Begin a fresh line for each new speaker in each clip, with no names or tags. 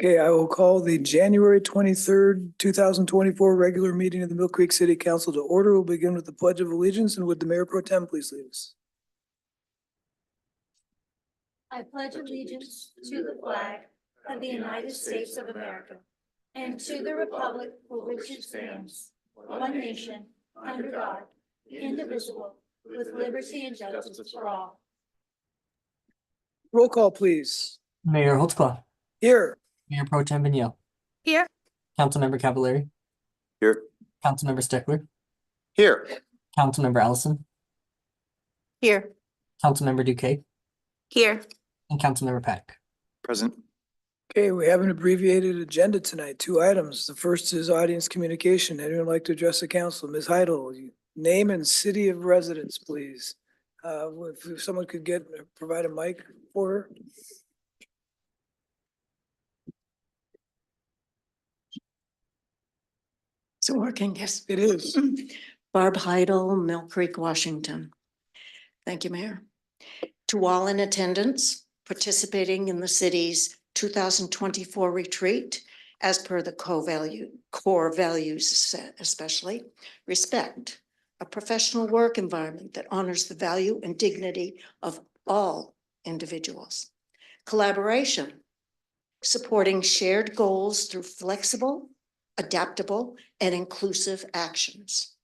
Okay, I will call the January 23rd, 2024 regular meeting of the Mill Creek City Council to order. We'll begin with the Pledge of Allegiance, and would the Mayor Pro Tem please lead us?
I pledge allegiance to the flag of the United States of America and to the republic for which it stands, one nation, under God, indivisible, with liberty and justice for all.
Roll call, please.
Mayor Holtzclaw,
Here.
Mayor Pro Tem Vigneault,
Here.
Councilmember Cavallari,
Here.
Councilmember Steckler,
Here.
Councilmember Allison,
Here.
Councilmember Duque,
Here.
and Councilmember Pack.
Present.
Okay, we have an abbreviated agenda tonight, 2 items. The first is audience communication. Anyone like to address the council? Ms. Heidel, name and city of residence, please. If someone could provide a mic for her.
Is it working? Yes.
It is.
Barb Heidel, Mill Creek, Washington. Thank you, Mayor. To all in attendance participating in the city's 2024 retreat, as per the core values set, especially respect, a professional work environment that honors the value and dignity of all individuals, collaboration, supporting shared goals through flexible, adaptable, and inclusive actions.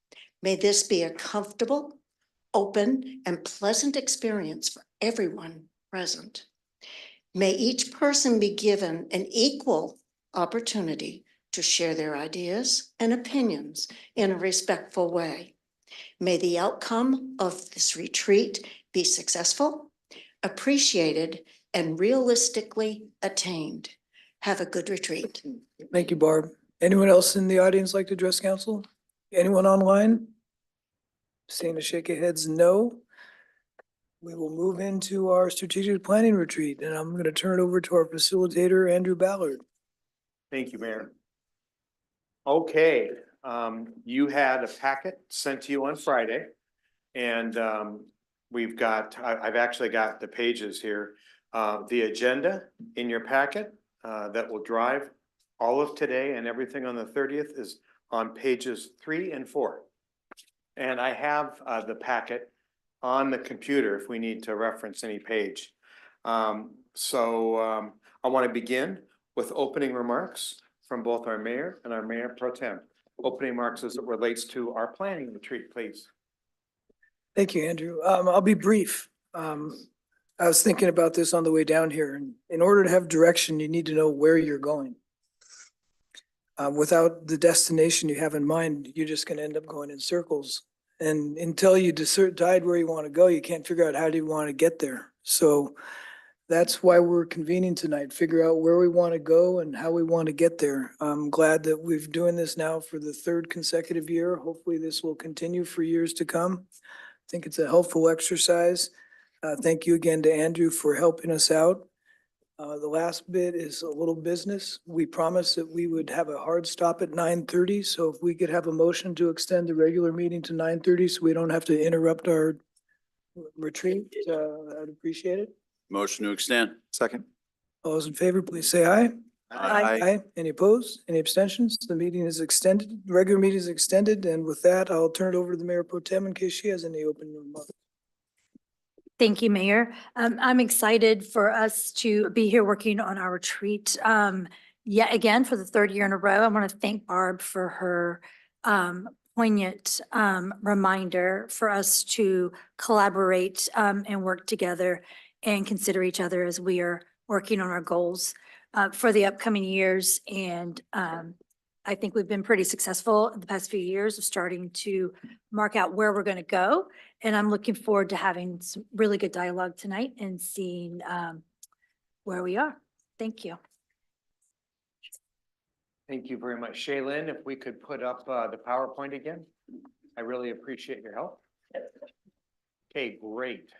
May this be a comfortable, open, and pleasant experience for everyone present. May each person be given an equal opportunity to share their ideas and opinions in a respectful way. May the outcome of this retreat be successful, appreciated, and realistically attained. Have a good retreat.
Thank you, Barb. Anyone else in the audience like to address council? Anyone online? Seeing a shake of heads, no. We will move into our strategic planning retreat, and I'm going to turn it over to our facilitator, Andrew Ballard.
Thank you, Mayor. Okay, you had a packet sent to you on Friday. And I've actually got the pages here. The agenda in your packet that will drive all of today and everything on the 30th is on pages 3 and 4. And I have the packet on the computer if we need to reference any page. I want to begin with opening remarks from both our mayor and our mayor pro tem. Opening remarks as it relates to our planning retreat, please.
Thank you, Andrew. I'll be brief. I was thinking about this on the way down here, and in order to have direction, you need to know where you're going. Without the destination you have in mind, you're just gonna end up going in circles. And until you decide where you want to go, you can't figure out how do you want to get there. So that's why we're convening tonight, figure out where we want to go and how we want to get there. I'm glad that we're doing this now for the 3rd consecutive year. Hopefully this will continue for years to come. I think it's a helpful exercise. Thank you again to Andrew for helping us out. The last bit is a little business. We promised that we would have a hard stop at 9:30. So if we could have a motion to extend the regular meeting to 9:30 so we don't have to interrupt our retreat, I'd appreciate it.
Motion to extend. Second.
All those in favor, please say aye.
Aye.
Any opposed? Any abstentions? The meeting is extended, the regular meeting is extended. And with that, I'll turn it over to the Mayor Pro Tem in case she has any open remarks.
Thank you, Mayor. I'm excited for us to be here working on our retreat. Yet again, for the 3rd year in a row, I want to thank Barb for her poignant reminder for us to collaborate and work together and consider each other as we are working on our goals for the upcoming years. And I think we've been pretty successful in the past few years of starting to mark out where we're going to go. And I'm looking forward to having some really good dialogue tonight and seeing where we are. Thank you.
Thank you very much. Shaylin, if we could put up the PowerPoint again, I really appreciate your help. Okay, great.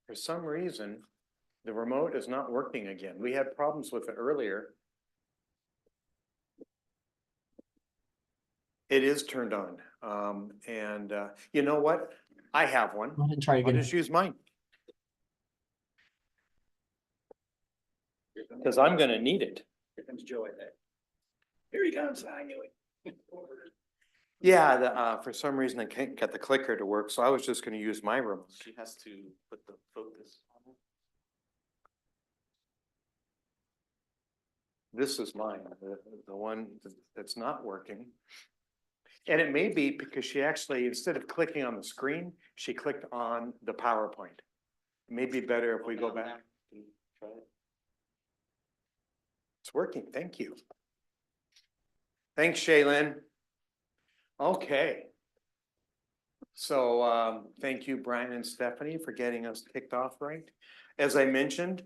For some reason, the remote is not working again. We had problems with it earlier. It is turned on. You know what? I have one.
Go ahead and try
I'll
again.
just use mine. Cause I'm gonna need it.
Here comes Joe, I think. Here he comes, I knew it.
Yeah, for some reason I can't get the clicker to work, so I was just gonna use my remote.
She has to put the focus on it.
This is mine, the one that's not working. And it may be because she actually, instead of clicking on the screen, she clicked on the PowerPoint. It may be better if we go back.
Can you try it?
It's working, thank you. Thanks, Shaylin. Okay. So, thank you, Brian and Stephanie, for getting us kicked off right. As I mentioned,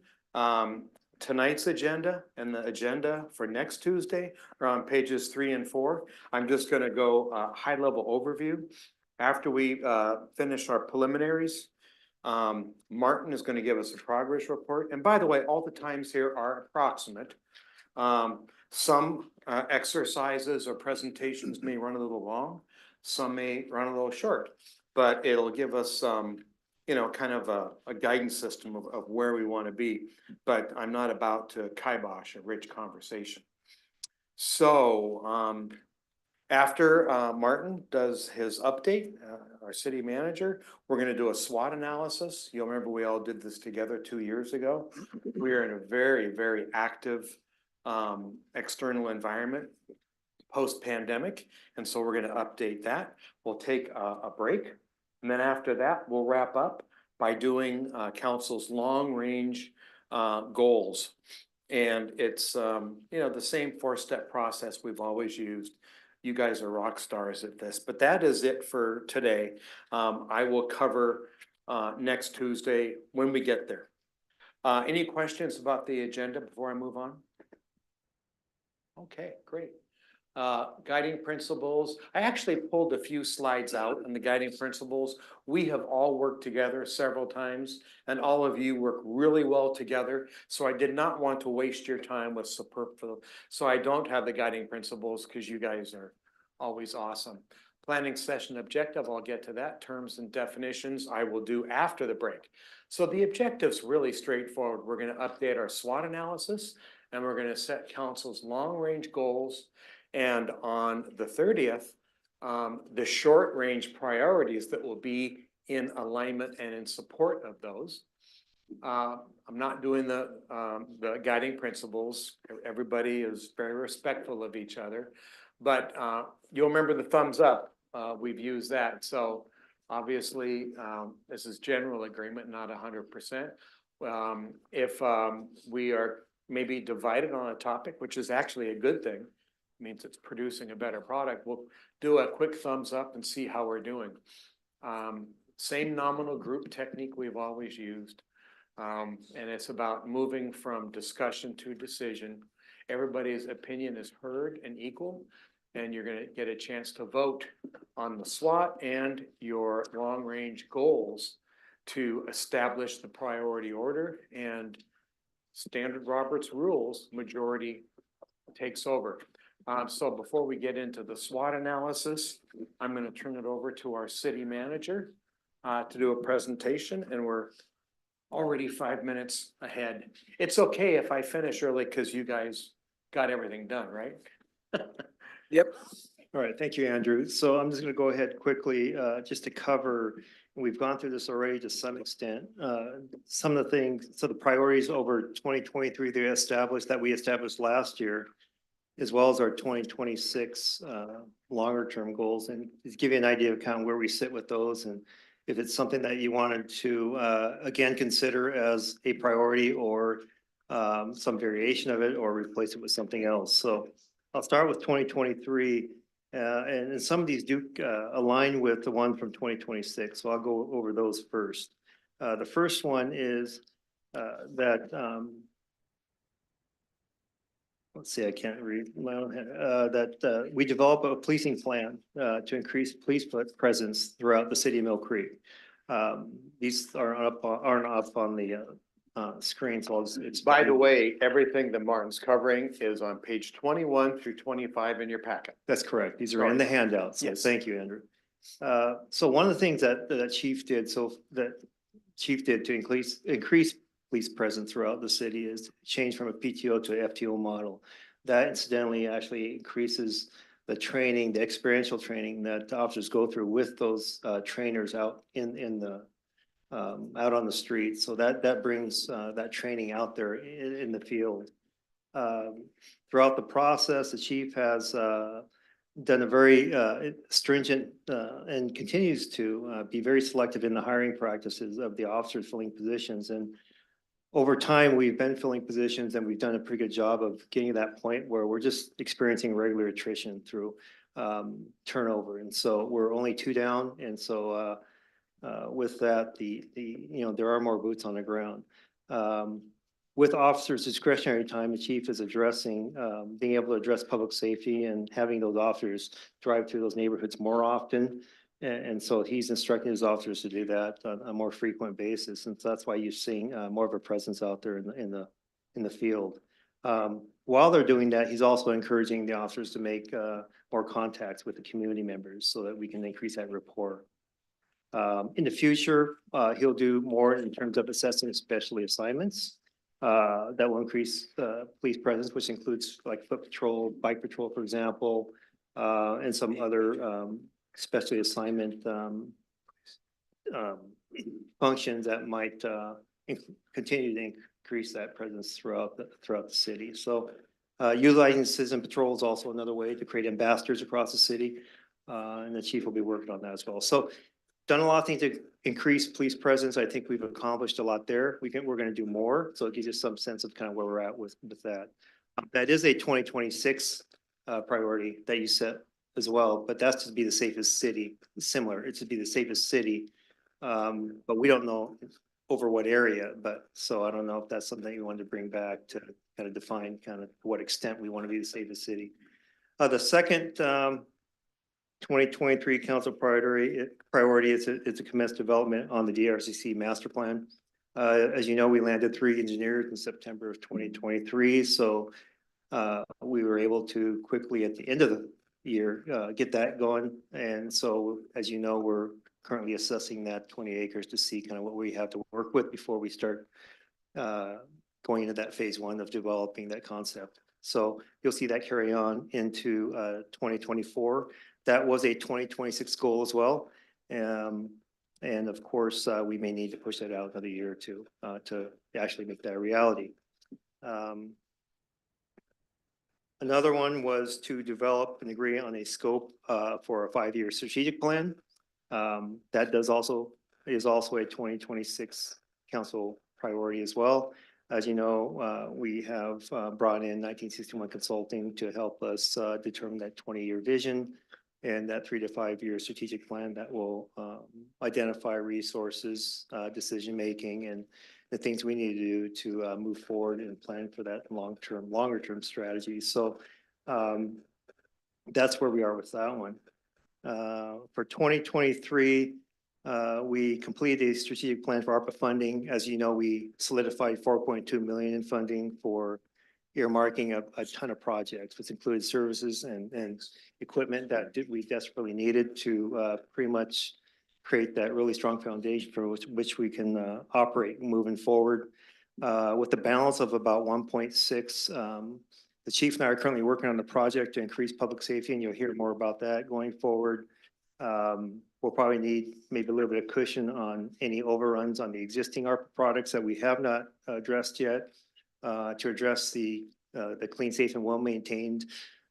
tonight's agenda and the agenda for next Tuesday are on pages 3 and 4. I'm just gonna go high-level overview. After we finish our preliminaries, Martin is gonna give us a progress report. And by the way, all the times here are approximate. Some exercises or presentations may run a little long, some may run a little short, but it'll give us kind of a guidance system of where we want to be. But I'm not about to kibosh a rich conversation. So after Martin does his update, our city manager, we're going to do a SWOT analysis. You'll remember we all did this together 2 years ago. We are in a very, very active external environment post-pandemic. And so we're going to update that. We'll take a break. And then after that, we'll wrap up by doing council's long-range goals. And it's, the same 4-step process we've always used. You guys are rock stars at this, but that is it for today. I will cover next Tuesday when we get there. Any questions about the agenda before I move on? Okay, great. Guiding principles. I actually pulled a few slides out on the guiding principles. We have all worked together several times and all of you work really well together. So I did not want to waste your time with superfluous. So I don't have the guiding principles because you guys are always awesome. Planning session objective, I'll get to that. Terms and definitions I will do after the break. So the objective's really straightforward. We're going to update our SWOT analysis and we're going to set council's long-range goals. And on the 30th, the short-range priorities that will be in alignment and in support of those. I'm not doing the guiding principles. Everybody is very respectful of each other. But you'll remember the thumbs up. We've used that. So obviously, this is general agreement, not 100%. If we are maybe divided on a topic, which is actually a good thing, means it's producing a better product, we'll do a quick thumbs up and see how we're doing. Same nominal group technique we've always used. And it's about moving from discussion to decision. Everybody's opinion is heard and equal, and you're going to get a chance to vote on the SWOT and your long-range goals to establish the priority order, and standard Robert's rules, majority takes over. So before we get into the SWOT analysis, I'm going to turn it over to our city manager to do a presentation, and we're already 5 minutes ahead. It's okay if I finish early because you guys got everything done, right?
Yep.
All right, thank you, Andrew. So I'm just going to go ahead quickly, just to cover, and we've gone through this already to some extent. Some of the things, so the priorities over 2023 that we established last year, as well as our 2026 longer term goals, and just give you an idea of kind of where we sit with those, and if it's something that you wanted to again consider as a priority, or some variation of it, or replace it with something else. So I'll start with 2023, and some of these do align with the one from 2026. So I'll go over those first. The first one is that let's see, I can't read my own head. That we develop a policing plan to increase police presence throughout the city of Mill Creek. These aren't up on the screen, so it's.
By the way, everything that Martin's covering is on page 21 through 25 in your packet.
That's correct. These are in the handouts. So
Yes.
thank you, Andrew. So one of the things that Chief did to increase police presence throughout the city is change from a PTO to a FTO model. That incidentally actually increases the training, the experiential training that officers go through with those trainers out in the out on the street. So that brings that training out there in the field. Throughout the process, the chief has done a very stringent and continues to be very selective in the hiring practices of the officers filling positions. And over time, we've been filling positions and we've done a pretty good job of getting to that point where we're just experiencing regular attrition through turnover. And so we're only 2 down. And so with that, there are more boots on the ground. With officers' discretionary time, the chief is addressing, being able to address public safety and having those officers drive through those neighborhoods more often. And so he's instructing his officers to do that on a more frequent basis. And so that's why you're seeing more of a presence out there in the field. While they're doing that, he's also encouraging the officers to make more contacts with the community members so that we can increase that rapport. In the future, he'll do more in terms of assessing especially assignments. That will increase police presence, which includes like foot patrol, bike patrol, for example, and some other especially assignment functions that might continue to increase that presence throughout the city. So utilizing citizen patrol is also another way to create ambassadors across the city, and the chief will be working on that as well. So done a lot of things to increase police presence. I think we've accomplished a lot there. We're going to do more. So it gives you some sense of kind of where we're at with that. That is a 2026 priority that you set as well, but that's to be the safest city. Similar, it's to be the safest city, but we don't know over what area. But so I don't know if that's something you wanted to bring back to kind of define kind of to what extent we want to be the safest city. The second 2023 council priority is to commence development on the DRCC master plan. As you know, we landed 3 engineers in September of 2023. So we were able to quickly at the end of the year get that going. And so, as you know, we're currently assessing that 20 acres to see kind of what we have to work with before we start going into that phase 1 of developing that concept. So you'll see that carry on into 2024. That was a 2026 goal as well. And of course, we may need to push that out another year or two to actually make that a reality. Another one was to develop and agree on a scope for a 5-year strategic plan. That is also a 2026 council priority as well. As you know, we have brought in 1961 Consulting to help us determine that 20-year vision and that 3 to 5 year strategic plan that will identify resources, decision-making, and the things we need to do to move forward and plan for that longer term strategy. So that's where we are with that one. For 2023, we completed a strategic plan for ARPA funding. As you know, we solidified 4.2 million in funding for earmarking a ton of projects, which included services and equipment that we desperately needed to pretty much create that really strong foundation for which we can operate moving forward. With the balance of about 1.6, the chief and I are currently working on the project to increase public safety, and you'll hear more about that going forward. We'll probably need maybe a little bit of cushion on any overruns on the existing ARPA products that we have not addressed yet, to address the clean, safe, and well-maintained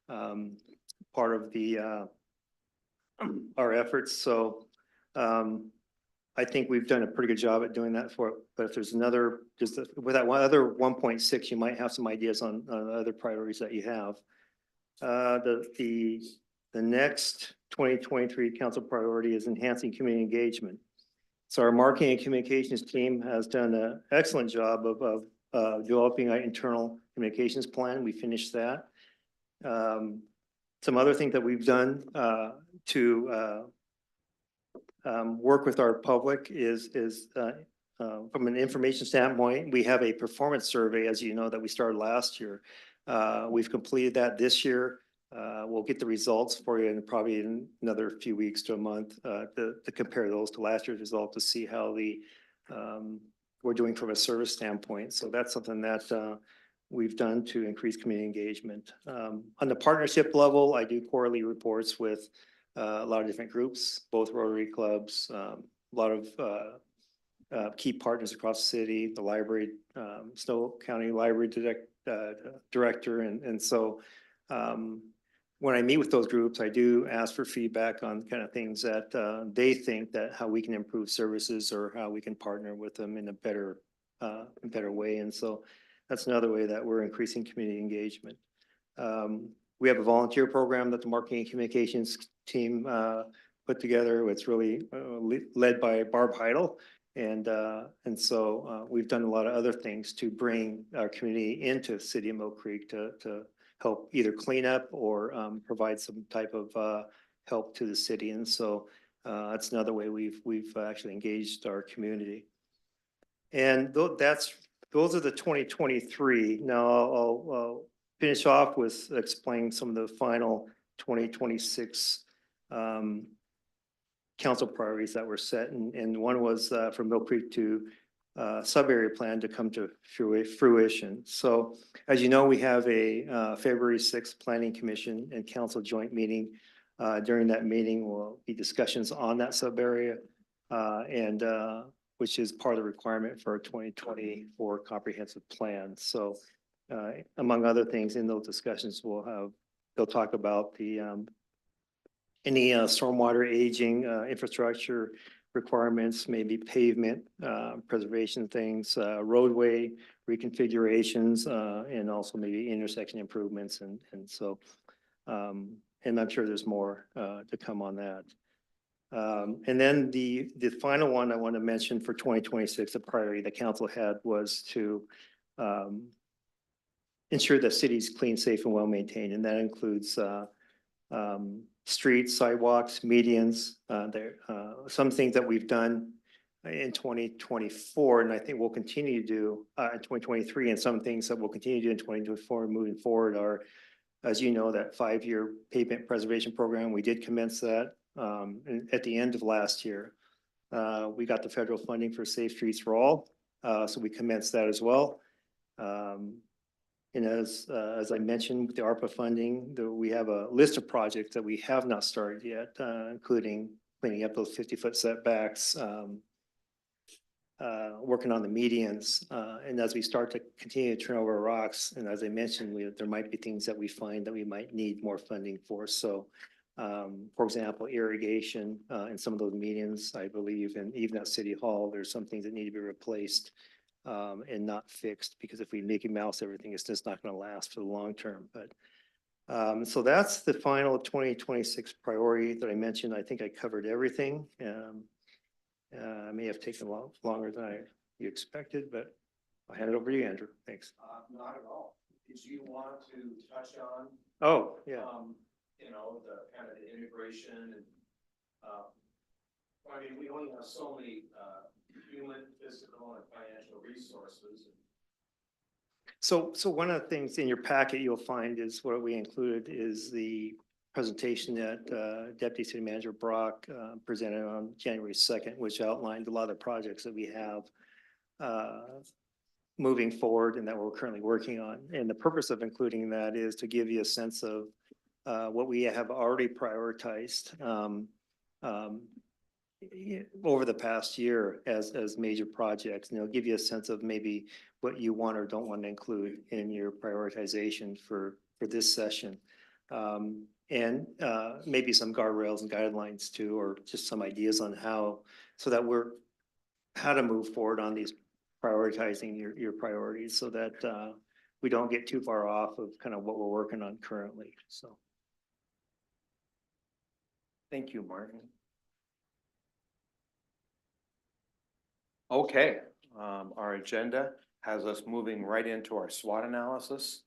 part of our efforts. So I think we've done a pretty good job at doing that but if there's another, with that one other 1.6, you might have some ideas on other priorities that you have. The next 2023 council priority is enhancing community engagement. So our marketing and communications team has done an excellent job of developing our internal communications plan. We finished that. Some other things that we've done to work with our public is from an information standpoint, we have a performance survey, as you know, that we started last year. We've completed that this year. We'll get the results for you in probably in another few weeks to a month to compare those to last year's result to see how the we're doing from a service standpoint. So that's something that we've done to increase community engagement. On the partnership level, I do quarterly reports with a lot of different groups, both Rotary clubs, a lot of key partners across the city, the library, Snow County Library Director. And so when I meet with those groups, I do ask for feedback on kind of things that they think that how we can improve services or how we can partner with them in a better way. And so that's another way that we're increasing community engagement. We have a volunteer program that the marketing and communications team put together. It's really led by Barb Heidel. And so we've done a lot of other things to bring our community into the city of Mill Creek to help either clean up or provide some type of help to the city. And so that's another way we've actually engaged our community. And those are the 2023. Now I'll finish off with explaining some of the final 2026 council priorities that were set. And one was for Mill Creek to sub-area plan to come to fruition. So as you know, we have a February 6th Planning Commission and Council joint meeting. During that meeting will be discussions on that sub-area and which is part of the requirement for our 2024 comprehensive plan. So among other things in those discussions, they'll talk about the any stormwater aging infrastructure requirements, maybe pavement preservation things, roadway reconfigurations, and also maybe intersection improvements. And so, and I'm sure there's more to come on that. And then the final one I want to mention for 2026, the priority the council had was to ensure that city's clean, safe, and well maintained. And that includes streets, sidewalks, medians. Some things that we've done in 2024, and I think we'll continue to do in 2023, and some things that we'll continue to do in 2024 moving forward are, as you know, that 5-year pavement preservation program. We did commence that at the end of last year. We got the federal funding for Safe Streets for All, so we commenced that as well. And as I mentioned, with the ARPA funding, we have a list of projects that we have not started yet, including cleaning up those 50-foot setbacks, working on the medians. And as we start to continue to turn over rocks, and as I mentioned, there might be things that we find that we might need more funding for. So, for example, irrigation in some of those medians, I believe, and even at City Hall, there's some things that need to be replaced and not fixed, because if we Mickey Mouse everything, it's just not going to last for the long term. But so that's the final 2026 priority that I mentioned. I think I covered everything. I may have taken a lot longer than you expected, but I'll hand it over to you, Andrew. Thanks.
Not at all. Did you want to touch on,
Oh, yeah.
you know, the kind of the integration and, I mean, we only have so many, human, physical, and financial resources.
So one of the things in your packet you'll find is what we included is the presentation that Deputy City Manager Brock presented on January 2nd, which outlined a lot of the projects that we have moving forward and that we're currently working on. And the purpose of including that is to give you a sense of what we have already prioritized over the past year as major projects. And it'll give you a sense of maybe what you want or don't want to include in your prioritization for this session. And maybe some guardrails and guidelines too, or just some ideas on how to move forward on these prioritizing your priorities, so that we don't get too far off of kind of what we're working on currently. So.
Thank you, Martin. Okay, our agenda has us moving right into our SWOT analysis.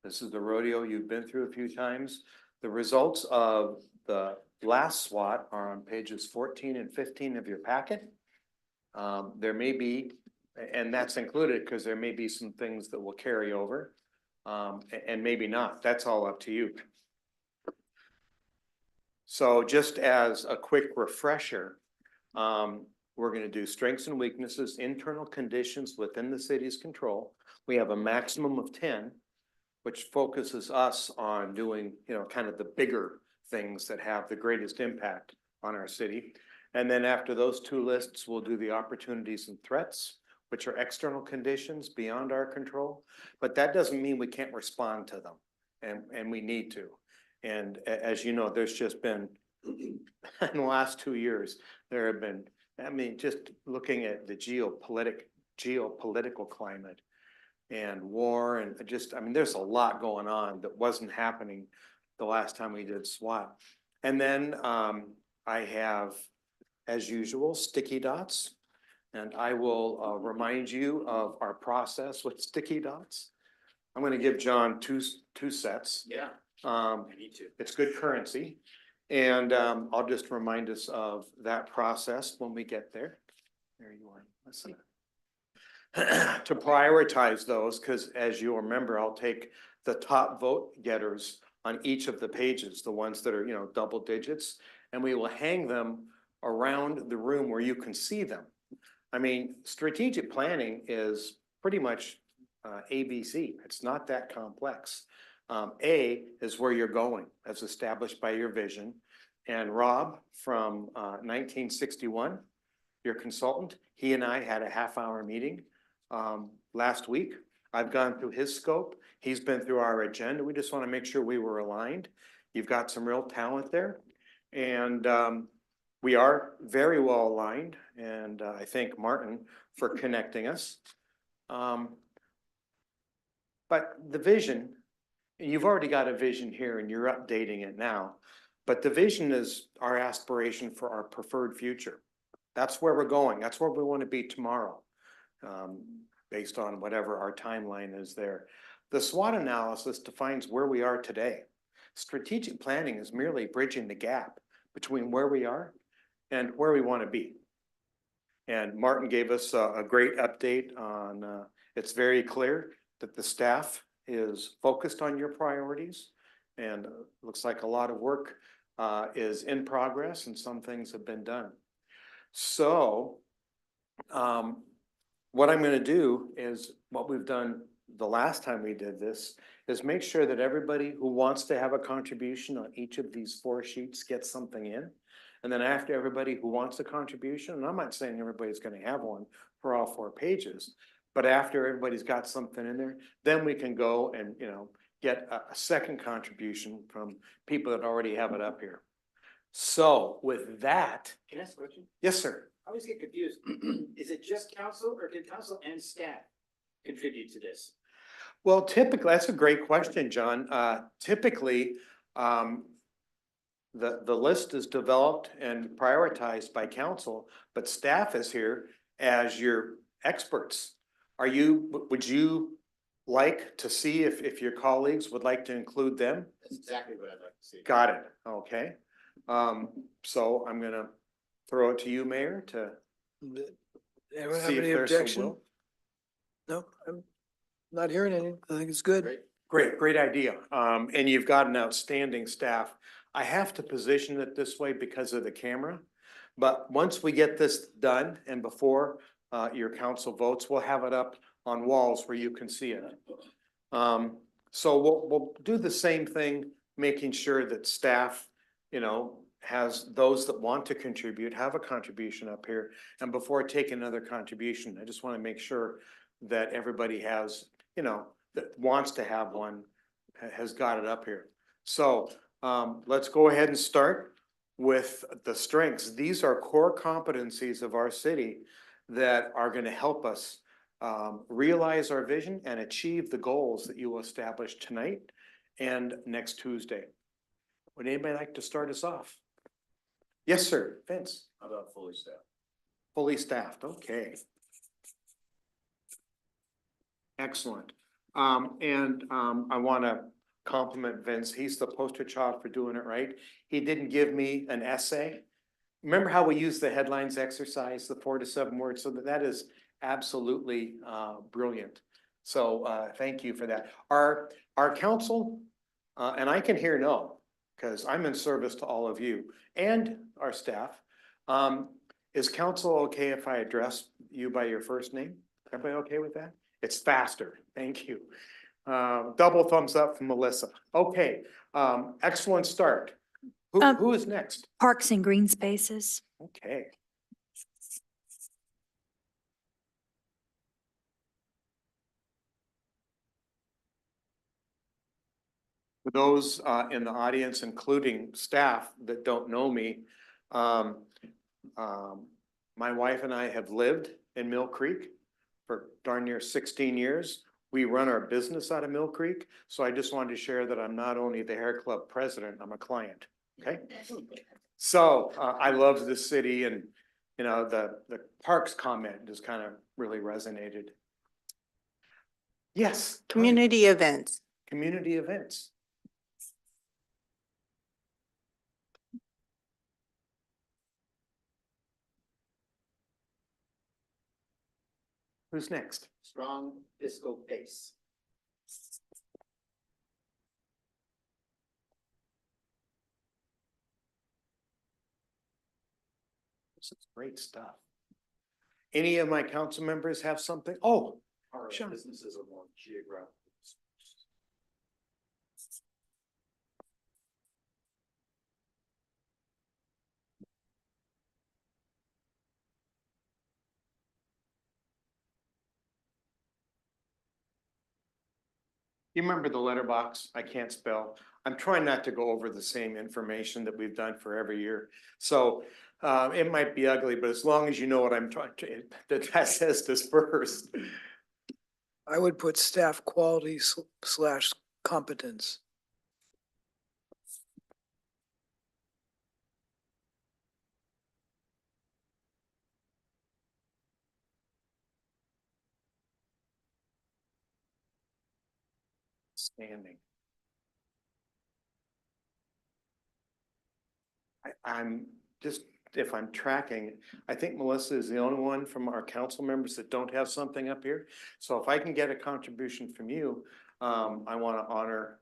This is the rodeo you've been through a few times. The results of the last SWOT are on pages 14 and 15 of your packet. There may be, and that's included because there may be some things that will carry over, and maybe not. That's all up to you. So just as a quick refresher, We're gonna do strengths and weaknesses, internal conditions within the city's control. We have a maximum of 10, which focuses us on doing, kind of the bigger things that have the greatest impact on our city. And then after those two lists, we'll do the opportunities and threats, which are external conditions beyond our control. But that doesn't mean we can't respond to them, and we need to. And as you know, there's just been, in the last 2 years, there have been, just looking at the geopolitical climate and war and there's a lot going on that wasn't happening the last time we did SWAT. And then I have, as usual, sticky dots. And I will remind you of our process with sticky dots. I'm gonna give John two sets.
Yeah,
Um,
I need to.
it's good currency. And I'll just remind us of that process when we get there. There you are. Let's see. To prioritize those, because as you'll remember, I'll take the top vote getters on each of the pages, the ones that are, double digits, and we will hang them around the room where you can see them. Strategic planning is pretty much ABC. It's not that complex. A is where you're going, as established by your vision. And Rob from 1961, your consultant, he and I had a half-hour meeting last week. I've gone through his scope. He's been through our agenda. We just want to make sure we were aligned. You've got some real talent there. And we are very well aligned. And I thank Martin for connecting us. But the vision, you've already got a vision here and you're updating it now. But the vision is our aspiration for our preferred future. That's where we're going. That's where we want to be tomorrow, based on whatever our timeline is there. The SWOT analysis defines where we are today. Strategic planning is merely bridging the gap between where we are and where we want to be. And Martin gave us a great update on, it's very clear that the staff is focused on your priorities, and looks like a lot of work is in progress and some things have been done. So what I'm going to do is what we've done the last time we did this is make sure that everybody who wants to have a contribution on each of these 4 sheets gets something in. And then after everybody who wants a contribution, and I'm not saying everybody's going to have one for all 4 pages, but after everybody's got something in there, then we can go and, get a second contribution from people that already have it up here. So with that,
Can I ask a question?
yes, sir.
I always get confused. Is it just council or can council and staff contribute to this?
Well, typically, that's a great question, John. Typically, the list is developed and prioritized by council, but staff is here as your experts. Would you like to see if your colleagues would like to include them?
That's exactly what I'd like to see.
Got it, okay. So I'm gonna throw it to you, Mayor, to
Anyone have
see if
any
there's some
objection?
will.
No, I'm not hearing any. I think it's good.
Great.
Great idea. And you've got an outstanding staff. I have to position it this way because of the camera. But once we get this done and before your council votes, we'll have it up on walls where you can see it. So we'll do the same thing, making sure that staff, has those that want to contribute, have a contribution up here. And before taking another contribution, I just want to make sure that everybody has, that wants to have one, has got it up here. So let's go ahead and start with the strengths. These are core competencies of our city that are going to help us realize our vision and achieve the goals that you will establish tonight and next Tuesday. Would anybody like to start us off? Yes, sir. Vince.
How about fully staffed?
Fully staffed, okay. Excellent. I want to compliment Vince. He's the poster child for doing it right. He didn't give me an essay. Remember how we use the headlines exercise, the 4 to 7 words, so that is absolutely brilliant. So thank you for that. Our council, and I can hear no, because I'm in service to all of you and our staff, Is council okay if I address you by your first name? Everybody okay with that? It's faster. Thank you. Double thumbs up from Melissa. Okay, excellent start. Who is next?
Parks and green spaces.
Okay. For those in the audience, including staff that don't know me, um, my wife and I have lived in Mill Creek for darn near 16 years. We run our business out of Mill Creek, so I just wanted to share that I'm not only the hair club president, I'm a client, okay? So I love this city, and, you know, the parks comment just kind of really resonated. Yes. Tanya.
Community events.
Community events. Who's next?
Strong fiscal base.
This is great stuff. Any of my council members have something? Oh,
Our
Sure.
businesses are more geographic.
you remember the letterbox? I can't spell. I'm trying not to go over the same information that we've done for every year. So it might be ugly, but as long as you know what I'm trying to, that says this first.
I would put staff quality slash competence.
Standing. I'm just, if I'm tracking, I think Melissa is the only one from our council members that don't have something up here. So if I can get a contribution from you, I want to honor,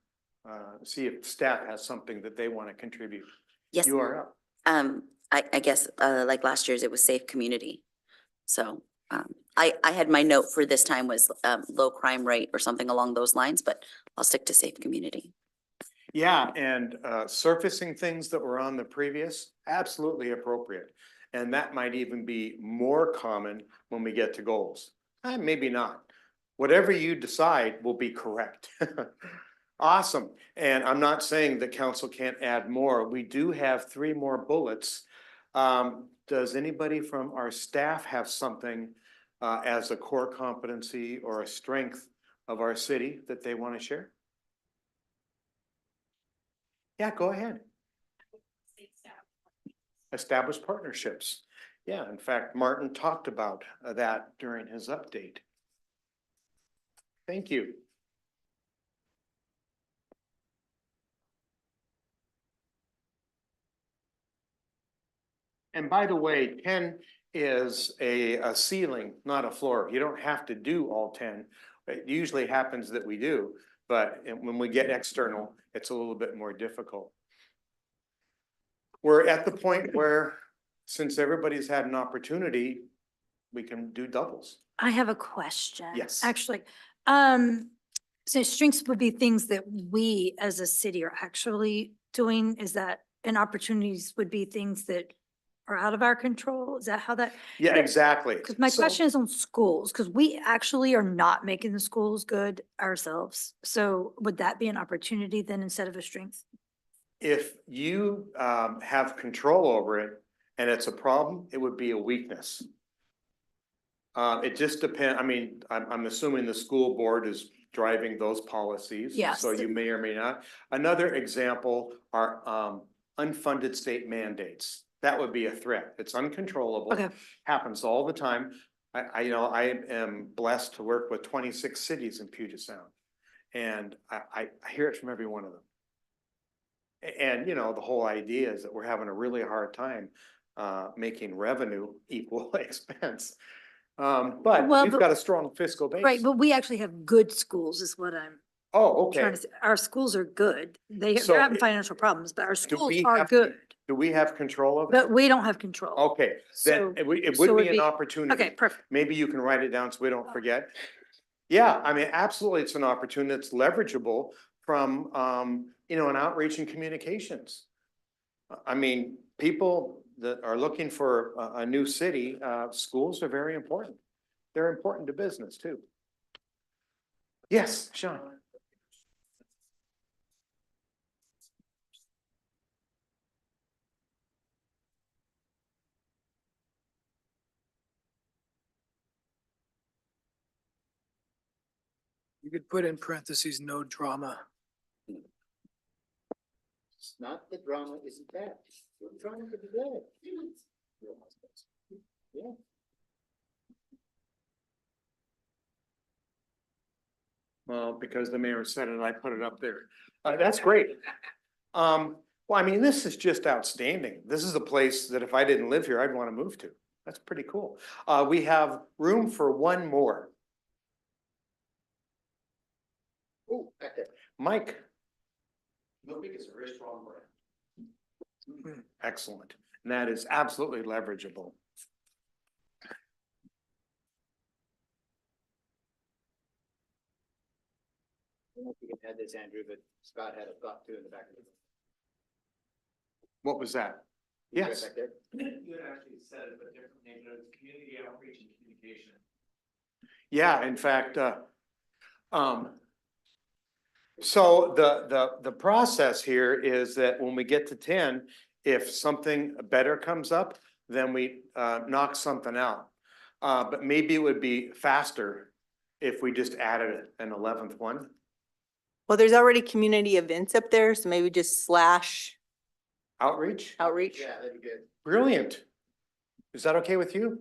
see if staff has something that they want to contribute.
Yes,
You are up.
I guess, like last year's, it was safe community. So, I had my note for this time was, low crime rate or something along those lines, but I'll stick to safe community.
Yeah, and surfacing things that were on the previous, absolutely appropriate. And that might even be more common when we get to goals. Maybe not. Whatever you decide will be correct. Awesome. And I'm not saying the council can't add more. We do have 3 more bullets. Does anybody from our staff have something as a core competency or a strength of our city that they want to share? Yeah, go ahead. Establish partnerships. Yeah, in fact, Martin talked about that during his update. Thank you. And by the way, 10 is a ceiling, not a floor. You don't have to do all 10. It usually happens that we do, but when we get external, it's a little bit more difficult. We're at the point where, since everybody's had an opportunity, we can do doubles.
I have a question.
Yes.
Actually, so strengths would be things that we as a city are actually doing. Is that, and opportunities would be things that are out of our control? Is that how that?
Yeah, exactly.
Because my
So-
question is on schools, because we actually are not making the schools good ourselves. So would that be an opportunity then instead of a strength?
If you have control over it and it's a problem, it would be a weakness. It just depends, I mean, I'm assuming the school board is driving those policies.
Yes.
So you may or may not. Another example are unfunded state mandates. That would be a threat. It's uncontrollable.
Okay.
Happens all the time. I am blessed to work with 26 cities in Puget Sound. And I hear it from every one of them. And, you know, the whole idea is that we're having a really hard time making revenue equal expense. But
Well,
we've
but-
got a strong fiscal base.
Right, but we actually have good schools is what I'm
Oh, okay.
trying to say. Our schools are good.
So
They're having
it-
financial problems, but our schools
we
are
have to-
good.
Do we have control of it?
But we don't have control.
Okay,
So-
then it
so
would
it'd
be an
be-
opportunity.
Okay, perfect.
Maybe you can write it down so we don't forget. Yeah, I mean, absolutely, it's an opportunity that's leverageable from, an outreach and communications. I mean, people that are looking for a new city, schools are very important. They're important to business too. Yes, Sean.
You could put in parentheses, no drama.
It's not the drama isn't bad. The drama could be bad. Yeah.
Well, because the mayor said it, I put it up there. That's great. Well, I mean, this is just outstanding. This is a place that if I didn't live here, I'd want to move to. That's pretty cool. We have room for one more.
Oh, back there.
Mike,
Milkweed is a very strong brand.
excellent. And that is absolutely leverageable.
I don't know if you can add this, Andrew, but Scott had a thought too in the back of the.
What was that?
Right
Yes.
back there.
You had actually said it, but different name, but it's community outreach and communication.
Yeah, in fact, so the process here is that when we get to 10, if something better comes up, then we knock something out. But maybe it would be faster if we just added an 11th one.
Well, there's already community events up there, so maybe just slash
Outreach?
outreach.
Yeah, that'd be good.
Brilliant. Is that okay with you?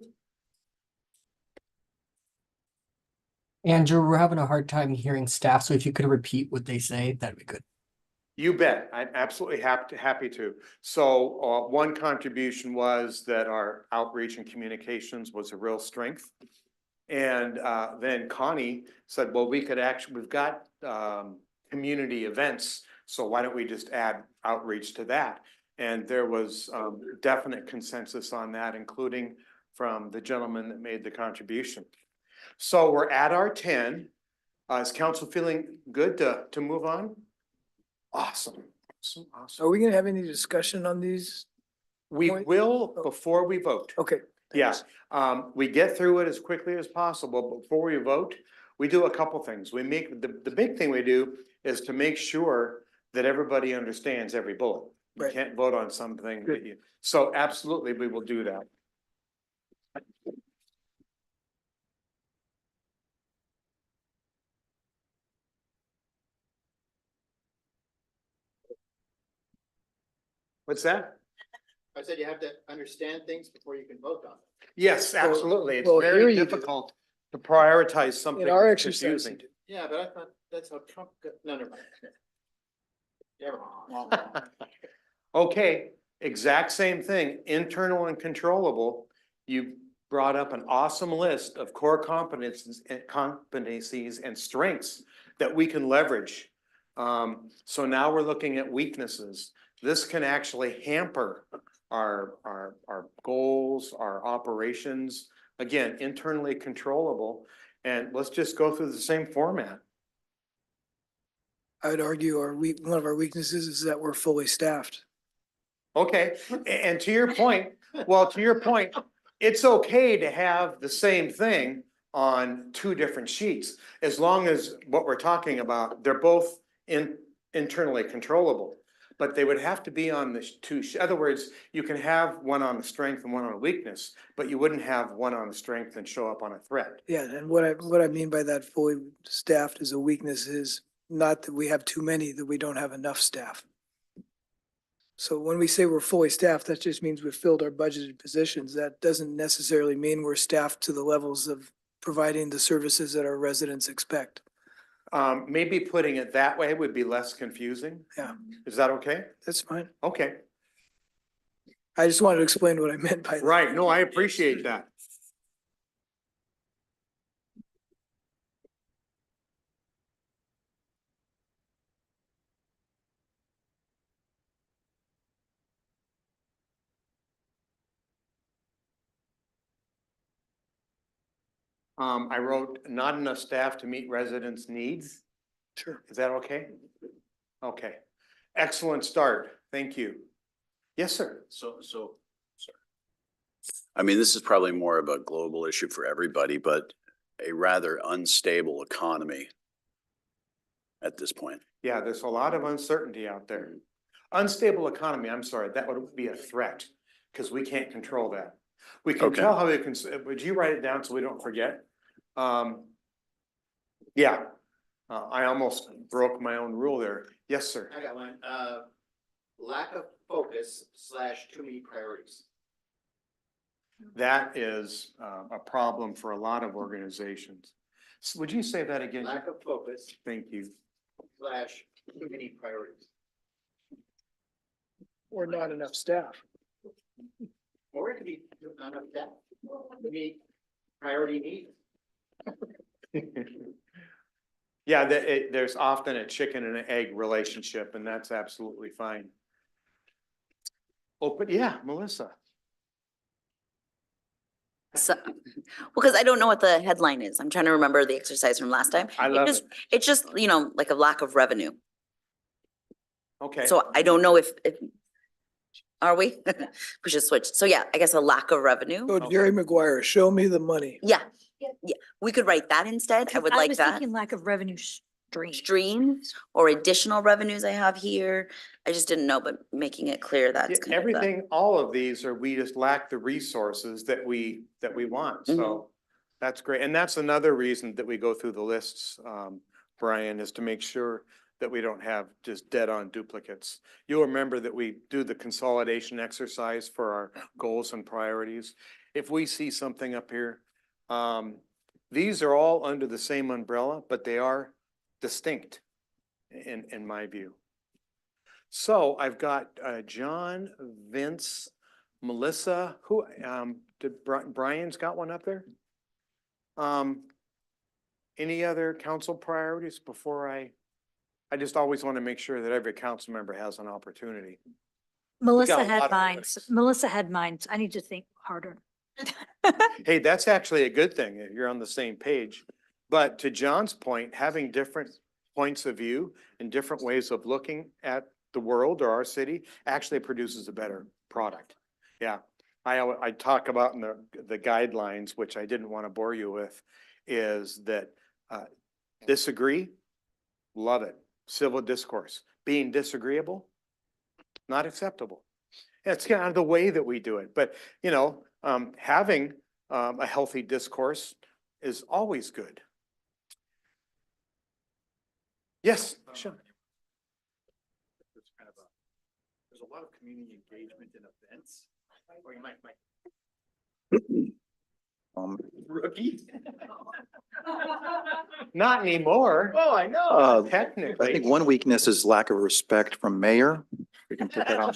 Andrew, we're having a hard time hearing staff, so if you could repeat what they say, that'd be good.
You bet. I'm absolutely happy to. So one contribution was that our outreach and communications was a real strength. And then Connie said, well, we've got community events, so why don't we just add outreach to that? And there was definite consensus on that, including from the gentleman that made the contribution. So we're at our 10. Is council feeling good to move on? Awesome.
Are we gonna have any discussion on these?
We
point?
will before we vote.
Okay.
Yes, we get through it as quickly as possible. But before we vote, we do a couple things. We make, the big thing we do is to make sure that everybody understands every bullet. You
Right.
can't vote on something
Good.
that you, so absolutely, we will do that. What's that?
I said you have to understand things before you can vote on them.
Yes, absolutely. It's
well, here
very
you do.
difficult to prioritize something
In our
that's
exercise,
confusing.
you do.
Yeah, but I thought that's how Trump got, no, never mind. Never mind.
Okay, exact same thing, internal and controllable. You brought up an awesome list of core competencies and strengths that we can leverage. So now we're looking at weaknesses. This can actually hamper our goals, our operations. Again, internally controllable. And let's just go through the same format.
I would argue one of our weaknesses is that we're fully staffed.
Okay, and to your point, it's okay to have the same thing on two different sheets. As long as what we're talking about, they're both internally controllable. But they would have to be on the in other words, you can have one on the strength and one on a weakness, but you wouldn't have one on the strength and show up on a threat.
Yeah, and what I mean by that fully staffed as a weakness is not that we have too many, that we don't have enough staff. So when we say we're fully staffed, that just means we've filled our budgeted positions. That doesn't necessarily mean we're staffed to the levels of providing the services that our residents expect.
Maybe putting it that way would be less confusing.
Yeah.
Is that okay?
That's fine.
Okay,
I just wanted to explain what I meant by that.
right. No, I appreciate that. I wrote not enough staff to meet residents' needs.
Sure.
Is that okay? Okay, excellent start. Thank you. Yes, sir.
So,
I mean, this is probably more of a global issue for everybody, but a rather unstable economy at this point.
Yeah, there's a lot of uncertainty out there. Unstable economy, I'm sorry, that would be a threat, because we can't control that. We can
Okay.
tell how they can, would you write it down so we don't forget? Yeah, I almost broke my own rule there. Yes, sir.
I got one, lack of focus / too many priorities.
That is a problem for a lot of organizations. Would you say that again?
Lack of focus
Thank you.
/ too many priorities.
Or not enough staff.
Or it could be none of that, meet priority needs.
Yeah, there's often a chicken and an egg relationship, and that's absolutely fine. Oh, but yeah, Melissa.
So, well, because I don't know what the headline is. I'm trying to remember the exercise from last time.
I love it.
It's just, you know, like a lack of revenue.
Okay.
So I don't know if, are we? We should switch. So yeah, I guess a lack of revenue.
So Jerry Maguire, show me the money.
Yeah, yeah, we could write that instead. I would like
was
that.
thinking lack of revenue stream.
Streams or additional revenues I have here. I just didn't know, but making it clear
Yeah,
that's kind of
everything, all of these are, we just lack the resources that we want, so that's great. And that's another reason that we go through the lists, Brian, is to make sure that we don't have just dead-on duplicates. You'll remember that we do the consolidation exercise for our goals and priorities. If we see something up here, these are all under the same umbrella, but they are distinct in my view. So I've got John, Vince, Melissa, who did Brian's got one up there? Any other council priorities before I just always want to make sure that every council member has an opportunity.
Melissa
got a lot
had
of
mine.
lists.
Melissa had mine. I need to think harder.
Hey, that's actually a good thing. If you're on the same page. But to John's point, having different points of view and different ways of looking at the world or our city actually produces a better product. Yeah, I talk about in the guidelines, which I didn't want to bore you with, is that disagree, love it. Civil discourse. Being disagreeable, not acceptable. It's kind of the way that we do it. But, you know, having a healthy discourse is always good. Yes, Sean.
There's a lot of community engagement in events, or you might. Rookie?
Not anymore.
Oh, I know.
I think
Technically.
one weakness is lack of respect from mayor. We can put that on.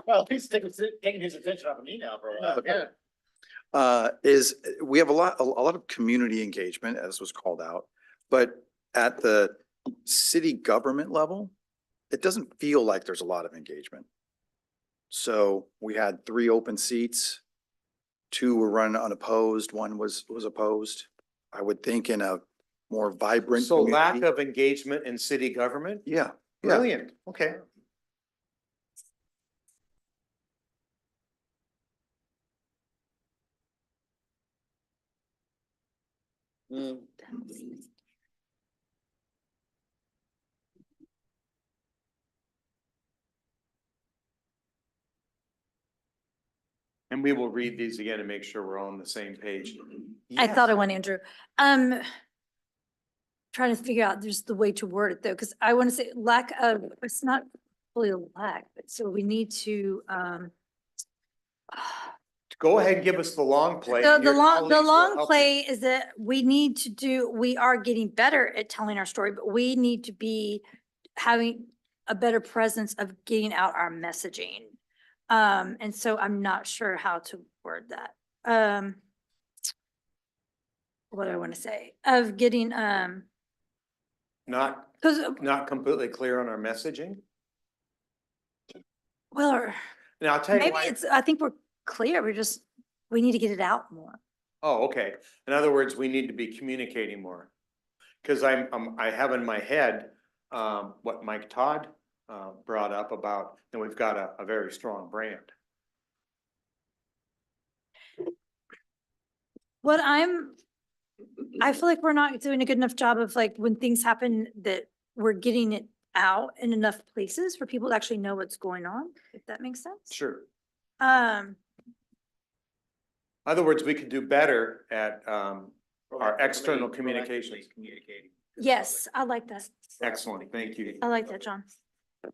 Well, he's taking his attention off of me now for a while. Yeah.
Is we have a lot of community engagement, as was called out, but at the city government level, it doesn't feel like there's a lot of engagement. So we had 3 open seats, 2 were run unopposed, 1 was opposed. I would think in a more vibrant.
So lack
community-
of engagement in city government?
Yeah, yeah.
Brilliant, okay.
Mm.
And we will read these again and make sure we're all on the same page.
I thought I
Yes.
went, Andrew. Trying to figure out there's the way to word it though, because I want to say lack of, it's not really a lack, but so we need to,
Go ahead and give us the long play.
the
Your
long
colleagues will help you.
play is that we need to do, we are getting better at telling our story, but we need to be having a better presence of getting out our messaging. And so I'm not sure how to word that. What do I want to say? Of getting,
Not
because,
completely clear on our messaging.
well,
Now, I'll tell you
maybe
why.
it's, I think we're clear. We're just, We need to get it out more.
Oh, okay. In other words, we need to be communicating more. Cause I have in my head, what Mike Todd, brought up about, and we've got a very strong brand.
What I feel like we're not doing a good enough job of like when things happen that we're getting it out in enough places for people to actually know what's going on, if that makes sense.
Sure.
Um,
Other words, we could do better at, our external
Proactively
communications.
Communicating.
yes, I like that.
Excellent, thank you.
I like that, John.
There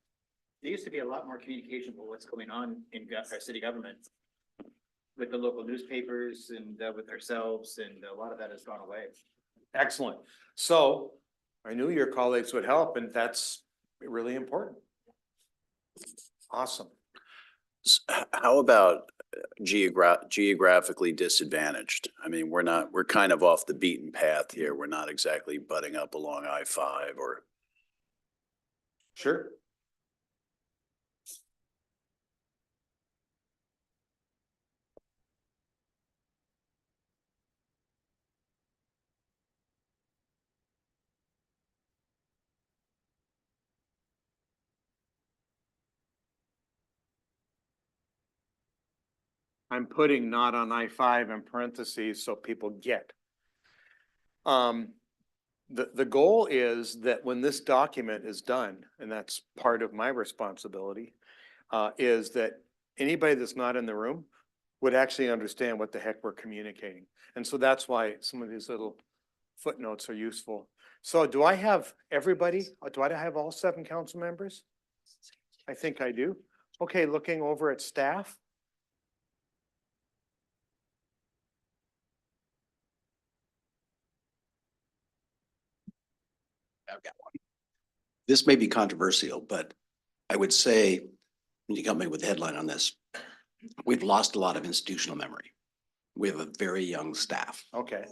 used to be a lot more communication about what's going on in our city government with the local newspapers and with ourselves, and a lot of that has gone away.
Excellent. So I knew your colleagues would help, and that's really important. Awesome.
How about geographically disadvantaged? I mean, we're kind of off the beaten path here. We're not exactly butting up along I-5 or.
Sure. I'm putting not on I-5 in parentheses so people get. The goal is that when this document is done, and that's part of my responsibility, is that anybody that's not in the room would actually understand what the heck we're communicating. And so that's why some of these little footnotes are useful. So do I have everybody? Do I have all 7 council members? I think I do. Okay, looking over at staff.
I've got one. This may be controversial, but I would say, when you come in with the headline on this, we've lost a lot of institutional memory. We have a very young staff
Okay.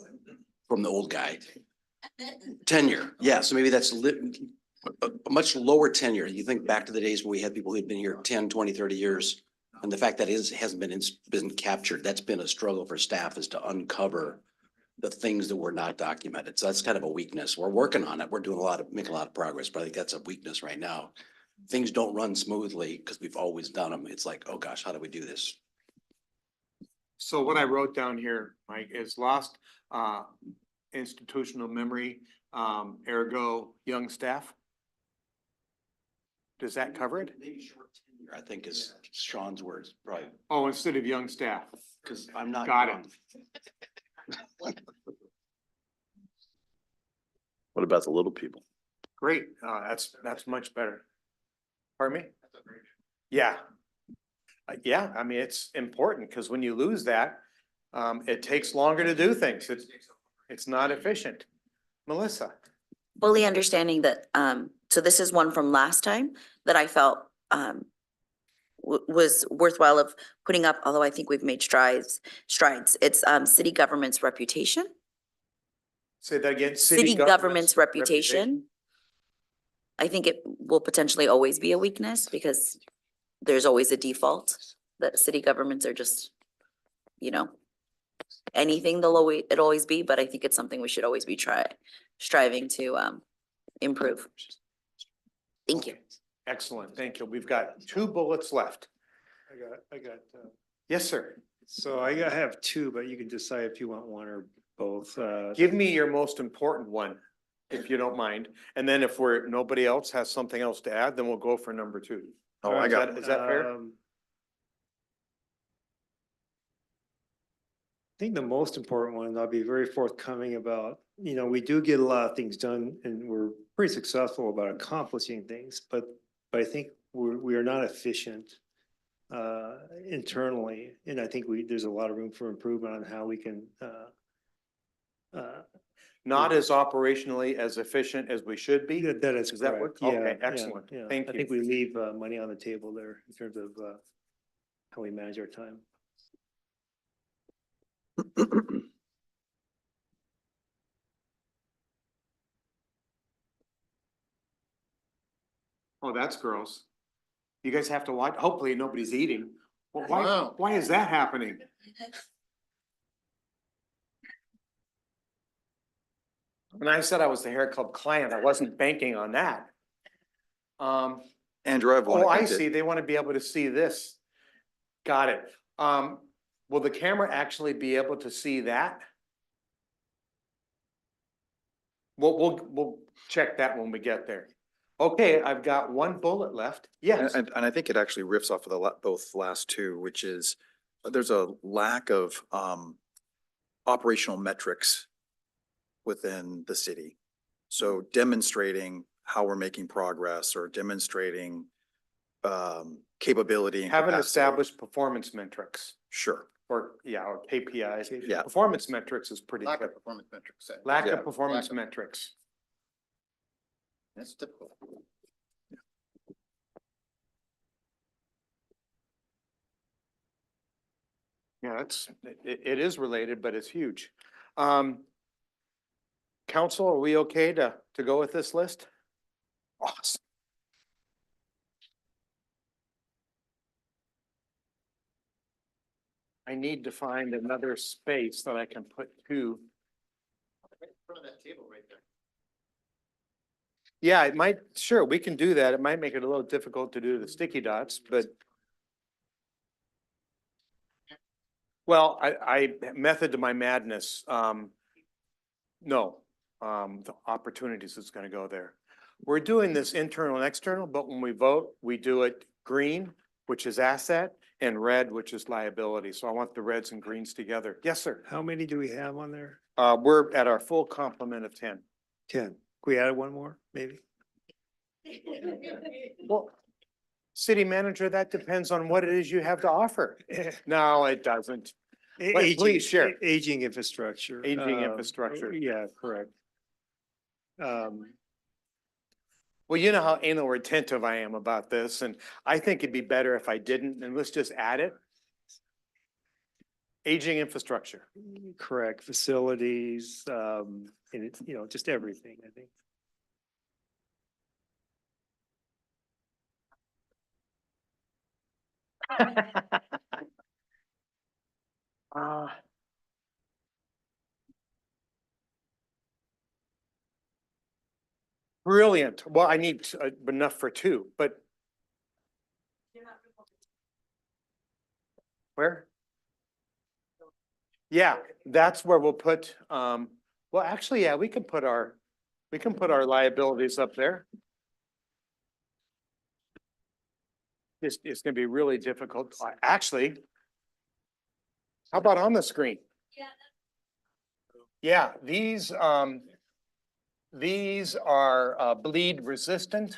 from the old guy. Tenure, yeah, so maybe that's a much lower tenure. You think back to the days when we had people who had been here 10, 20, 30 years. And the fact that hasn't been captured, that's been a struggle for staff, is to uncover the things that were not documented. So that's kind of a weakness. We're working on it. We're doing making a lot of progress, but I think that's a weakness right now. Things don't run smoothly because we've always done them. It's like, oh gosh, how do we do this?
So what I wrote down here, Mike, is lost institutional memory, ergo young staff. Does that cover it?
Maybe short tenure, I think, is Sean's words, right?
Oh, instead of young staff.
Because I'm not.
Got it.
young.
What about the little people?
Great. That's much better. Pardon me? Yeah. Yeah, I mean, it's important because when you lose that, it takes longer to do things. It's not efficient. Melissa?
Fully understanding that, so this is one from last time that I felt was worthwhile of putting up, although I think we've made strides. It's city government's reputation.
Say that again.
City government's reputation. I think it will potentially always be a weakness because there's always a default that city governments are just, anything it'll always be, but I think it's something we should always be striving to improve. Thank you.
Excellent. Thank you. We've got 2 bullets left.
I got,
Yes, sir.
so I have 2, but you can decide if you want one or both.
Give me your most important one, if you don't mind. And then if nobody else has something else to add, then we'll go for number 2.
Oh, I got,
Is that fair?
I think the most important one, I'll be very forthcoming about, we do get a lot of things done and we're pretty successful about accomplishing things, but I think we are not efficient internally. And I think there's a lot of room for improvement on how we can
Not as operationally as efficient as we should be?
that is
Is that
correct.
what-
Yeah,
okay,
yeah,
excellent.
yeah.
Thank
I
you.
think we leave money on the table there in terms of how we manage our time.
Oh, that's gross. You guys have to watch. Hopefully nobody's eating. Well,
Wow.
why is that happening? When I said I was the hair club client, I wasn't banking on that.
Andrew, I have one.
Oh, I
think that-
see. They want to be able to see this. Got it. Will the camera actually be able to see that? We'll check that when we get there. Okay, I've got one bullet left. Yes.
And I think it actually riffs off of the both last two, which is there's a lack of operational metrics within the city. So demonstrating how we're making progress or demonstrating capability. and
Haven't
capacity.
established performance metrics
Sure.
or KPIs.
Yeah.
Performance metrics is pretty
Lack
clear.
of performance metrics.
Lack
Yeah.
of performance
Lack of-
metrics.
That's typical.
Yeah, it is related, but it's huge. Council, are we okay to go with this list? Awesome. I need to find another space that I can put two.
Right in front of that table right there.
Yeah, it might, sure, we can do that. It might make it a little difficult to do the sticky dots, but. Well, I method to my madness. No, the opportunities is gonna go there. We're doing this internal and external, but when we vote, we do it green, which is asset, and red, which is liability. So I want the reds and greens together. Yes, sir.
How many do we have on there?
We're at our full complement of 10.
10. Can we add one more, maybe?
Well, city manager, that depends on what it is you have to offer. No, it doesn't. But
Aging-
please share.
Aging infrastructure.
Aging infrastructure.
Yeah, correct.
Well, you know how anal retentive I am about this, and I think it'd be better if I didn't, and let's just add it. Aging infrastructure.
Correct, facilities, and it's, just everything, I think.
Uh, Brilliant. Well, I need enough for two, but. Where? Yeah, that's where we'll put, well, actually, yeah, we can put our liabilities up there. It's gonna be really difficult. Actually, how about on the screen? Yeah, these are bleed resistant.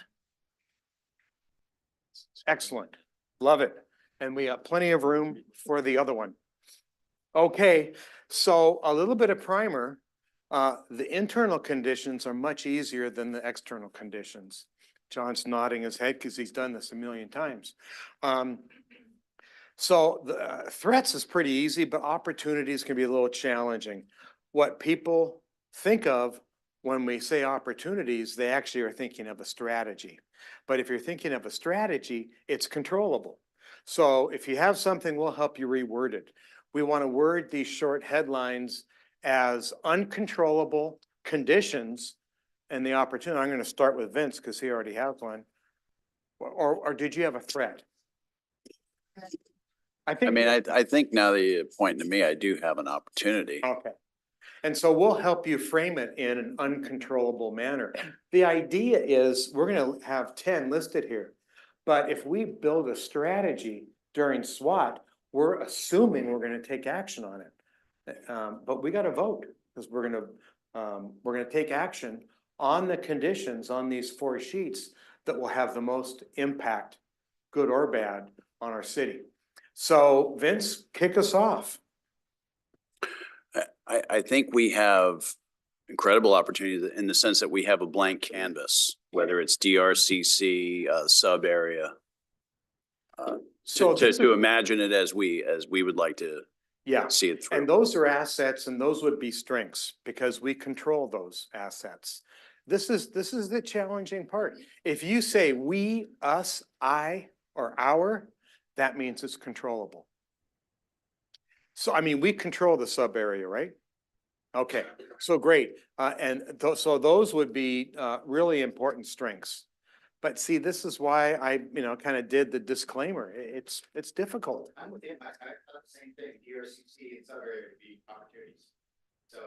Excellent, love it. And we got plenty of room for the other one. Okay, so a little bit of primer. The internal conditions are much easier than the external conditions. John's nodding his head because he's done this a million times. So the threats is pretty easy, but opportunities can be a little challenging. What people think of when we say opportunities, they actually are thinking of a strategy. But if you're thinking of a strategy, it's controllable. So if you have something, we'll help you reword it. We want to word these short headlines as uncontrollable conditions and the opportunity. I'm going to start with Vince because he already has one. Or did you have a threat?
I mean, I think now that you're pointing to me, I do have an opportunity.
Okay. And so we'll help you frame it in an uncontrollable manner. The idea is we're going to have 10 listed here. But if we build a strategy during SWAT, we're assuming we're going to take action on it. But we got to vote because we're going to take action on the conditions on these 4 sheets that will have the most impact, good or bad, on our city. So Vince, kick us off.
I think we have incredible opportunities in the sense that we have a blank canvas, whether it's DRCC, sub area.
So
To imagine it as we would like to
yeah.
see it through.
And those are assets and those would be strengths because we control those assets. This is the challenging part. If you say we, us, I, or our, that means it's controllable. So, I mean, we control the sub area, right? Okay, so great. So those would be really important strengths. But see, this is why I, kind of did the disclaimer. It's difficult.
I'm with him. I thought the same thing. DRCC and some area would be opportunities. So.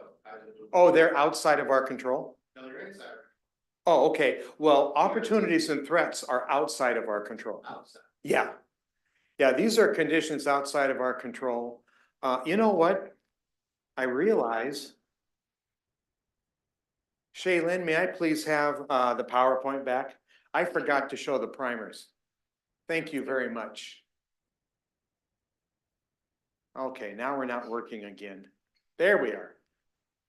Oh, they're outside of our control?
No, they're inside.
Oh, okay. Well, opportunities and threats are outside of our control.
Outside.
Yeah. Yeah, these are conditions outside of our control. You know what? I realize. Shaylin, may I please have the PowerPoint back? I forgot to show the primers. Thank you very much. Okay, now we're not working again. There we are.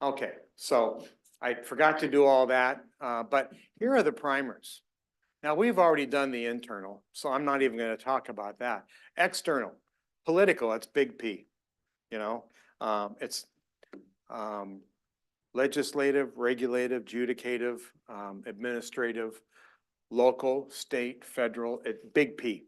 Okay, so I forgot to do all that, but here are the primers. Now, we've already done the internal, so I'm not even going to talk about that. External, political, that's big P. It's legislative, regulative, judicative, administrative, local, state, federal, big P.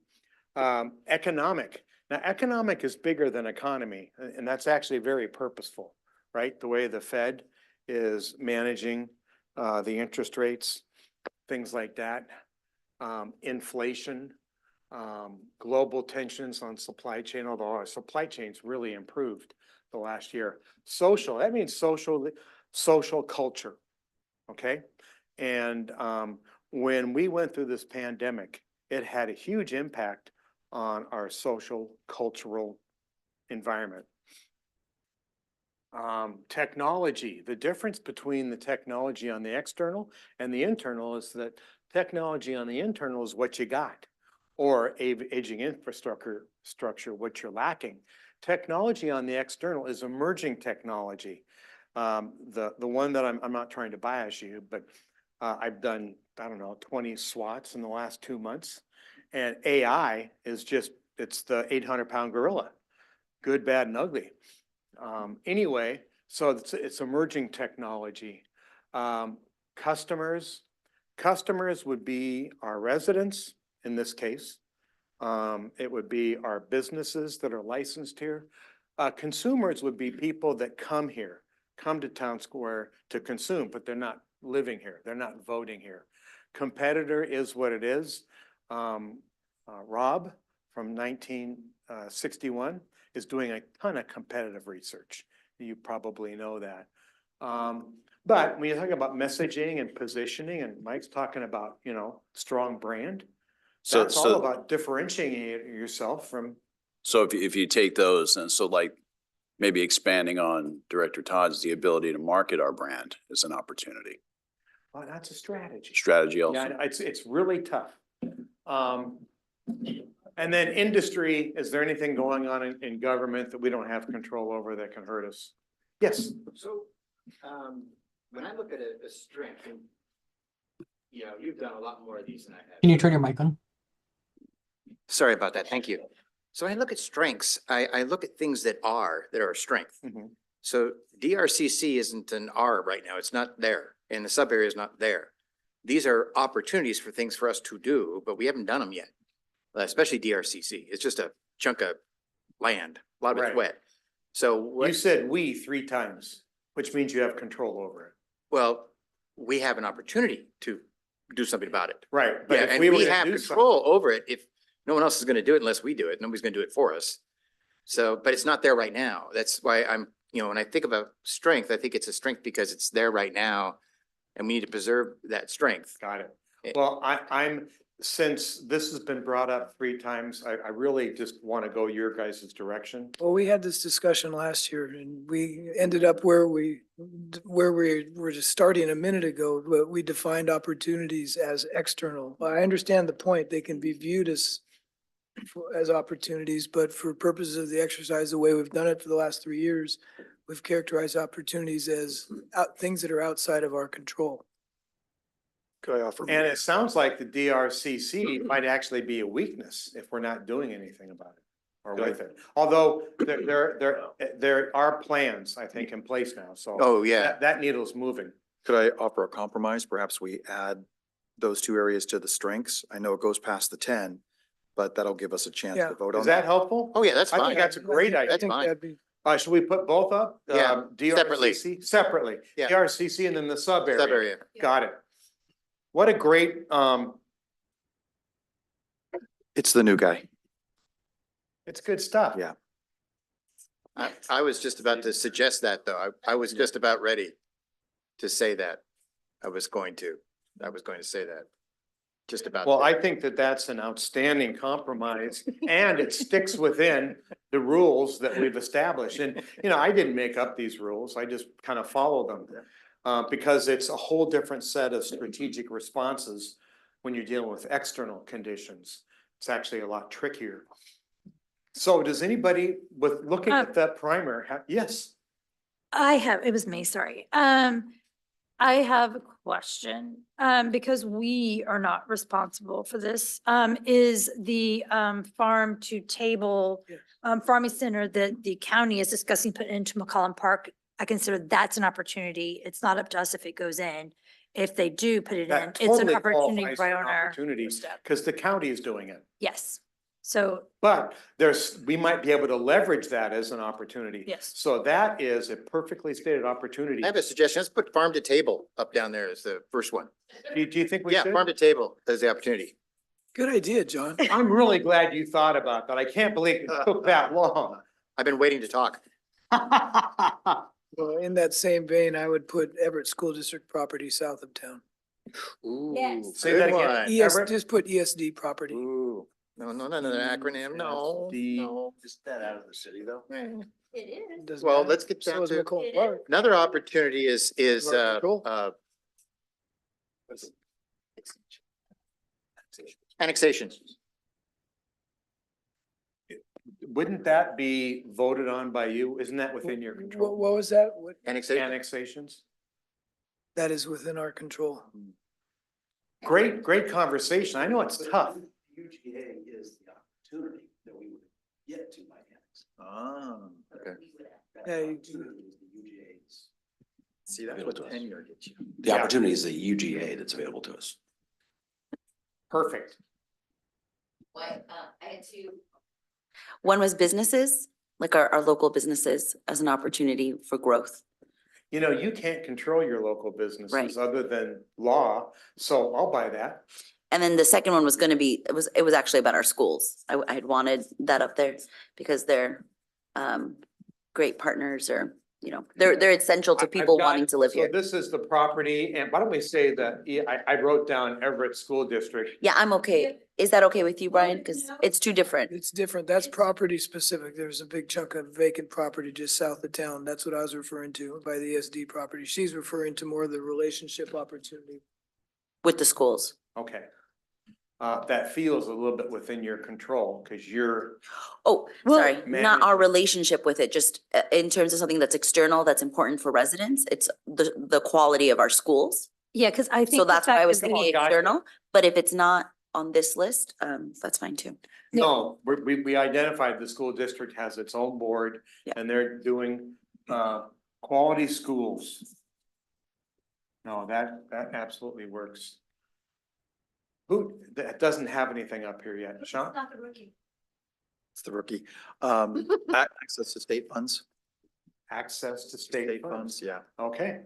Economic. Now, economic is bigger than economy, and that's actually very purposeful, right? The way the Fed is managing the interest rates, things like that. Inflation, global tensions on supply chain, although our supply chain's really improved the last year. Social, that means social culture, okay? And when we went through this pandemic, it had a huge impact on our social, cultural environment. Technology, the difference between the technology on the external and the internal is that technology on the internal is what you got, or aging infrastructure, what you're lacking. Technology on the external is emerging technology. The one that I'm not trying to bias you, but I've done, 20 SWATs in the last 2 months. And AI is it's the 800-pound gorilla, good, bad, and ugly. Anyway, so it's emerging technology. Customers would be our residents in this case. It would be our businesses that are licensed here. Consumers would be people that come here, come to Town Square to consume, but they're not living here. They're not voting here. Competitor is what it is. Rob from 1961 is doing a ton of competitive research. You probably know that. But when you talk about messaging and positioning, and Mike's talking about, strong brand, that's all about differentiating yourself from.
So if you take those, and so like maybe expanding on Director Todd's, the ability to market our brand is an opportunity.
Well, that's a strategy.
Strategy also.
Yeah, it's really tough. And then industry, is there anything going on in government that we don't have control over that can hurt us? Yes.
So, when I look at a strength, and, you've done a lot more of these than I have.
Can you turn your mic on?
Sorry about that. Thank you. So when I look at strengths, I look at things that are a strength.
Mhm.
So DRCC isn't an R right now. It's not there. And the sub area is not there. These are opportunities for things for us to do, but we haven't done them yet. Especially DRCC. It's just a chunk of land. A lot of it's
Right.
wet. So
You
what,
said we 3 times, which means you have control over it.
well, we have an opportunity to do something about it.
Right. But
Yeah,
if
and
we were
we
to
have
do
control over it. If no one else is gonna do it unless we do it, nobody's gonna do it for us. So, but it's not there right now. That's why I'm, when I think about strength, I think it's a strength because it's there right now. And we need to preserve that strength.
Got it. Well, since this has been brought up 3 times, I really just want to go your guys' direction.
Well, we had this discussion last year and we ended up where we were just starting a minute ago, but we defined opportunities as external. I understand the point. They can be viewed as opportunities, but for purposes of the exercise, the way we've done it for the last 3 years, we've characterized opportunities as things that are outside of our control.
Could I offer?
And it sounds like the DRCC might actually be a weakness if we're not doing anything about it or with it. Although there are plans, I think, in place now, so.
Oh, yeah.
That needle's moving.
Could I offer a compromise? Perhaps we add those 2 areas to the strengths. I know it goes past the 10, but that'll give us a chance
Yeah.
to vote on.
Is that helpful?
Oh, yeah, that's
I
fine.
think that's a great idea.
That's
I think
fine.
that'd be
Should we put both up?
Yeah, separately.
DRCC, separately.
Yeah.
DRCC and then the sub area.
Sub area.
Got it. What a great,
It's the new guy.
it's good stuff.
Yeah.
I was just about to suggest that, though. I was just about ready to say that. I was going to say that. Just about.
Well, I think that that's an outstanding compromise and it sticks within the rules that we've established. And, you know, I didn't make up these rules. I just kind of follow them. Because it's a whole different set of strategic responses when you're dealing with external conditions. It's actually a lot trickier. So does anybody with looking at that primer, yes?
it was me, sorry. I have a question, because we are not responsible for this. Is the, farm to table,
Yes.
farming center that the county is discussing putting into McCollum Park? I consider that's an opportunity. It's not up to us if it goes in. If they do put it in,
That
it's an
totally
opportunity
qualifies
right
for
on
an
our
opportunity
doorstep.
because the county is doing it.
Yes, so,
But we might be able to leverage that as an opportunity.
yes.
So that is a perfectly stated opportunity.
I have a suggestion. Let's put farm to table up down there as the first one.
Do you think we
Yeah,
should?
farm to table as the opportunity.
Good idea, John.
I'm really glad you thought about that. I can't believe it took that long.
I've been waiting to talk.
Well, in that same vein, I would put Everett School District property south of town.
Ooh,
Yes.
Say that
good
again.
one.
Everett?
Just put ESD property.
Ooh, no, another acronym, no,
The-
no.
Is that out of the city though?
It is.
Doesn't
Well,
matter.
let's get
So
down
is
to,
McCollum Park.
another opportunity is,
Right, control.
annexation.
Wouldn't that be voted on by you? Isn't that within your
What,
control?
what was that? What,
Annexation.
Annexations?
that is within our control.
Great conversation. I know it's tough.
UGA is the opportunity that we would get to by annex.
Ah.
Okay.
Yeah, you-
Opportunity is the UGA's.
See, that's what tenure gets you.
The
Yeah.
opportunity is the UGA that's available to us.
Perfect.
I had two. One was businesses, like our local businesses as an opportunity for growth.
You know, you can't control your local businesses other than law, so I'll buy that.
And then the second one was gonna be, it was actually about our schools. I had wanted that up there because they're great partners or, you know, they're essential to
I've
people
got-
wanting to live
so
here.
This is the property, and why don't we say that, I wrote down Everett School District.
Yeah, I'm okay. Is that okay with you, Brian? Cause it's two different.
It's different. That's property specific. There's a big chunk of vacant property just south of town. That's what I was referring to by the ESD property. She's referring to more of the relationship opportunity.
With the schools.
Okay. That feels a little bit within your control, because you're,
Oh,
Well-
sorry, not our
Manage-
relationship with it, just in terms of something that's external, that's important for residents. It's the quality of our schools.
Yeah, because I think.
So
the
that's why I
fact
was
that
thinking
they-
gotcha.
external, but if it's not on this list, that's fine too.
no, we identified the school district has its own board,
Yeah.
and they're doing, quality schools. No, that absolutely works. That doesn't have anything up here yet, Sean?
It's the rookie. Access to state funds.
Access to state funds,
Yeah.
okay.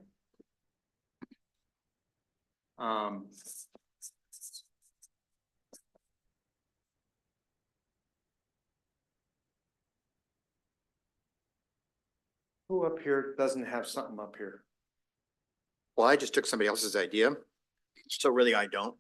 Who up here doesn't have something up here?
Well, I just took somebody else's idea, so really I don't,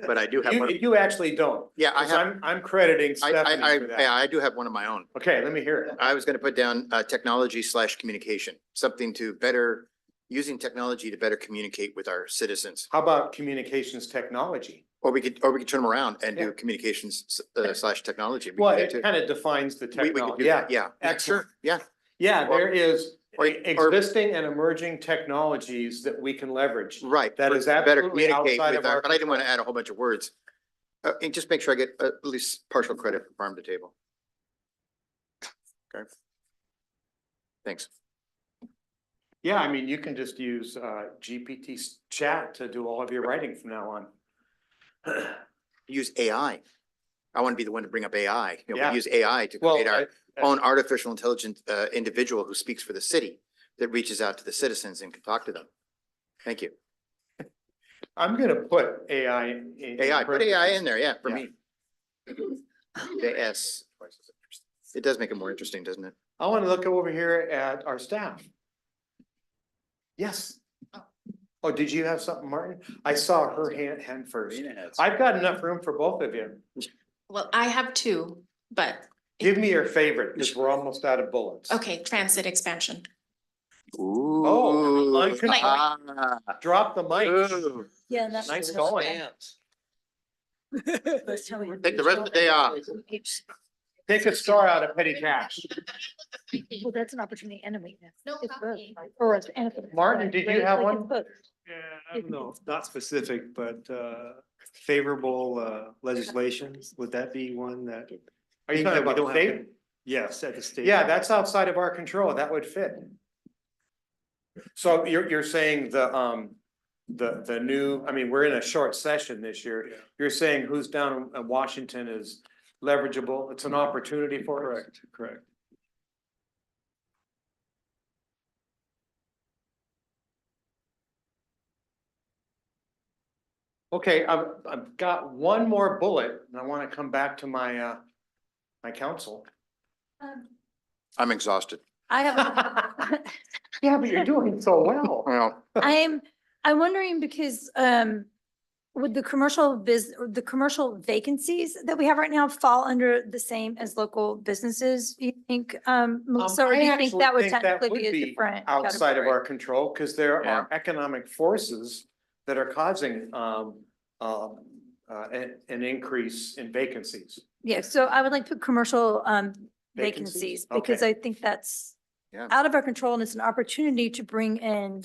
but I do have one.
You actually don't.
Yeah, I
'Cause
have,
I'm crediting Stephanie for
yeah,
that.
I do have one of my own.
Okay, let me hear it.
I was gonna put down, technology/communication, something to better, using technology to better communicate with our citizens.
How about communications technology?
Or we could turn them around and
Yeah.
do communications, slash technology. We could
Well,
do
it
that too.
kind of defines the
We could
technology.
do that, yeah.
Excellent.
Sure, yeah.
Yeah, there is
Or-
existing and emerging technologies that we can leverage.
Right.
That
for-
is
to better
absolutely
communicate
outside
with
of our
But I didn't want to
control.
add a whole bunch of words. And just make sure I get at least partial credit for farm to table. Okay. Thanks.
Yeah, I mean, you can just use GPT chat to do all of your writing from now on.
Use AI. I want to be the one to bring up AI. You know,
Yeah.
we use AI to
Well,
create our own artificial intelligence individual who speaks for the city that reaches out to the citizens and can talk to them. Thank you.
I'm gonna put AI.
AI, put AI in there, yeah, for
Yeah.
me. JS. It does make it more interesting, doesn't it?
I want to look over here at our staff. Yes. Oh, did you have something, Martin? I saw her hand first. I've got enough room for both of you.
Well, I have two, but,
Give me your favorite, because we're almost out of bullets.
okay, transit expansion.
Ooh.
Oh, uncontrolled.
Ah.
Drop the mic.
Ooh.
Yeah, that's.
Nice going.
Take the rest of the day off.
Take a star out of petty cash.
Well, that's an opportunity and a weakness.
No
It's both,
copy.
right? Or it's and it's-
Martin, did you
right?
have
Like,
one?
it's both.
Yeah, I don't know, not specific, but favorable legislation, would that be one that?
Are you
Things
talking
that we
about
don't
the
have
state?
to- Yes, at the state.
Yeah, that's outside of our control. That would fit. So you're saying the new, I mean, we're in a short session this year. You're saying who's down in Washington is leverageable. It's an opportunity for us.
Correct, correct.
Okay, I've got one more bullet and I want to come back to my my council.
I'm exhausted.
I have,
Yeah, but you're doing so well.
Well,
I'm wondering because, would the the commercial vacancies that we have right now fall under the same as local businesses? You think, Melissa, or do you think that would technically be a different?
Outside of
category?
our control, because there
Yeah.
are economic forces that are causing an increase in vacancies.
Yeah, so I would like to put commercial,
Vacancies?
vacancies, because
Okay.
I think that's
Yeah.
out of our control and it's an opportunity to bring in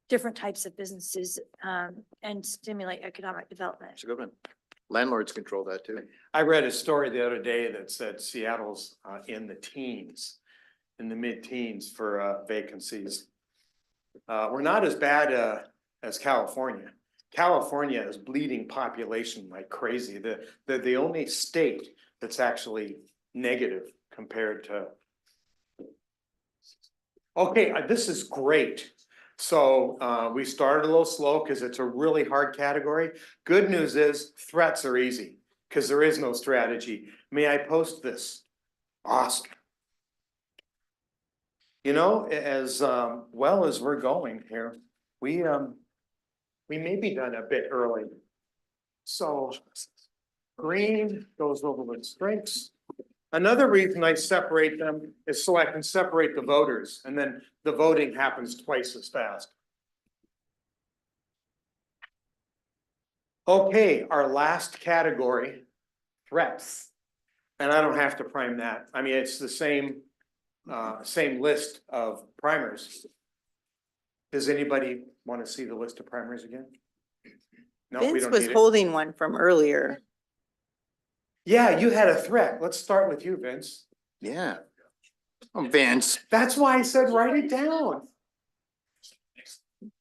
different types of businesses, and stimulate economic development.
it's a good one. Landlords control that too.
I read a story the other day that said Seattle's in the teens, in the mid-teens for vacancies. We're not as bad as California. California is bleeding population like crazy. The only state that's actually negative compared to. Okay, this is great. So we started a little slow because it's a really hard category. Good news is threats are easy because there is no strategy. May I post this? Awesome. You know, as well as we're going here, we may be done a bit early. So green goes over with strengths. Another reason I separate them is so I can separate the voters, and then the voting happens twice as fast. Okay, our last category, threats. And I don't have to prime that. I mean, it's the same list of primers. Does anybody want to see the list of primers again? No, we
Vince
don't
was
need it.
holding one from earlier.
Yeah, you had a threat. Let's start with you, Vince.
Yeah. Oh, Vince.
That's why I said write it down.